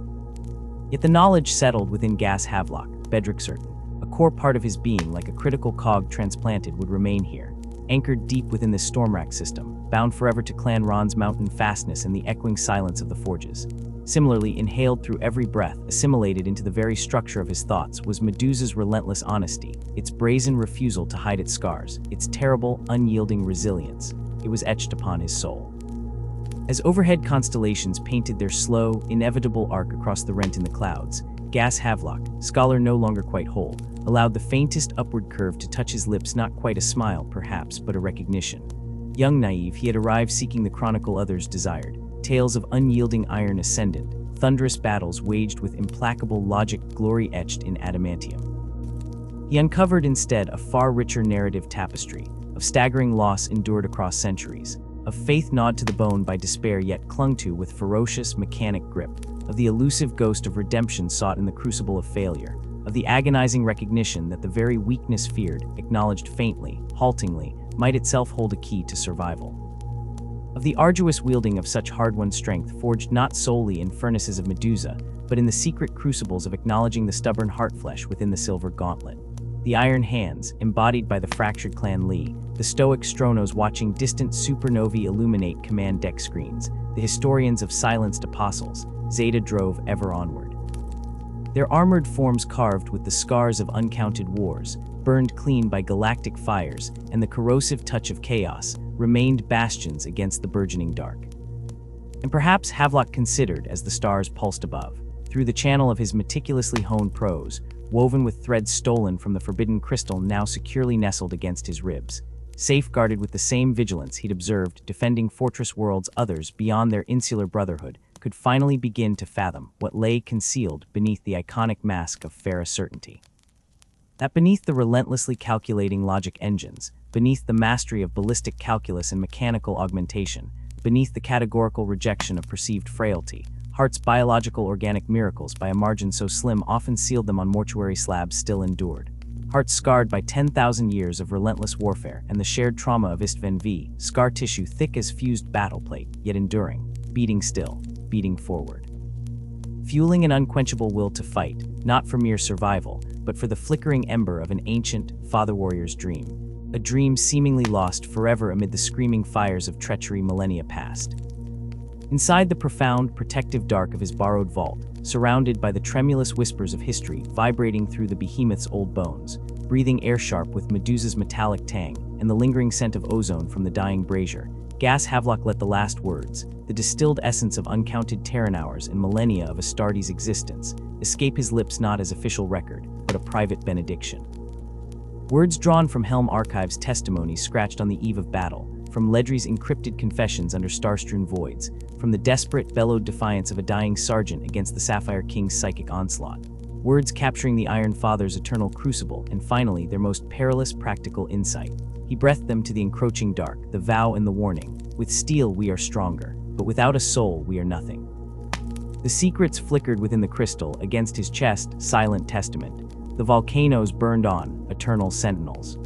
Yet the knowledge settled within Gas Havelock, Bedrick certain. A core part of his being, like a critical cog transplanted, would remain here, anchored deep within this stormrack system, bound forever to Clan Ron's mountain fastness and the echoing silence of the forges. Similarly, inhaled through every breath, assimilated into the very structure of his thoughts, was Medusa's relentless honesty, its brazen refusal to hide its scars, its terrible, unyielding resilience. It was etched upon his soul. As overhead constellations painted their slow, inevitable arc across the rent in the clouds, Gas Havelock, scholar no longer quite whole, allowed the faintest upward curve to touch his lips, not quite a smile, perhaps, but a recognition. Young naive, he had arrived seeking the chronicle others desired, tales of unyielding iron ascendant, thunderous battles waged with implacable logic, glory etched in adamantium. He uncovered instead a far richer narrative tapestry, of staggering loss endured across centuries, of faith gnawed to the bone by despair yet clung to with ferocious, mechanic grip, of the elusive ghost of redemption sought in the crucible of failure, of the agonizing recognition that the very weakness feared, acknowledged faintly, haltingly, might itself hold a key to survival. Of the arduous wielding of such hard-won strength forged not solely in furnaces of Medusa, but in the secret crucibles of acknowledging the stubborn heart-flesh within the silver gauntlet. The iron hands, embodied by the fractured Clan Lee, the stoic Stronos watching distant supernovae illuminate command deck screens, the historians of silenced apostles, Zeta drove ever onward. Their armored forms carved with the scars of uncounted wars, burned clean by galactic fires, and the corrosive touch of chaos, remained bastions against the burgeoning dark. And perhaps Havelock considered as the stars pulsed above, through the channel of his meticulously honed prose, woven with threads stolen from the forbidden crystal now securely nestled against his ribs, safeguarded with the same vigilance he'd observed defending fortress worlds others beyond their insular brotherhood, could finally begin to fathom what lay concealed beneath the iconic mask of Ferrus certainty. That beneath the relentlessly calculating logic engines, beneath the mastery of ballistic calculus and mechanical augmentation, beneath the categorical rejection of perceived frailty, Heart's biological organic miracles by a margin so slim often sealed them on mortuary slabs still endured. Hearts scarred by 10,000 years of relentless warfare and the shared trauma of Istvan V, scar tissue thick as fused battle plate, yet enduring, beating still, beating forward. Fueling an unquenchable will to fight, not for mere survival, but for the flickering ember of an ancient, father warrior's dream. A dream seemingly lost forever amid the screaming fires of treachery millennia past. Inside the profound, protective dark of his borrowed vault, surrounded by the tremulous whispers of history vibrating through the behemoth's old bones, breathing air-sharp with Medusa's metallic tang and the lingering scent of ozone from the dying brazier, Gas Havelock let the last words, the distilled essence of uncounted Terran hours and millennia of Astartes' existence, escape his lips not as official record, but a private benediction. Words drawn from Helm Archive's testimonies scratched on the eve of battle, from Ledry's encrypted confessions under star-strewn voids, from the desperate, bellowed defiance of a dying sergeant against the Sapphire King's psychic onslaught. Words capturing the Iron Father's eternal crucible, and finally, their most perilous practical insight. He breathed them to the encroaching dark, the vow and the warning. With steel we are stronger, but without a soul we are nothing. The secrets flickered within the crystal, against his chest, silent testament. The volcanoes burned on, eternal sentinels.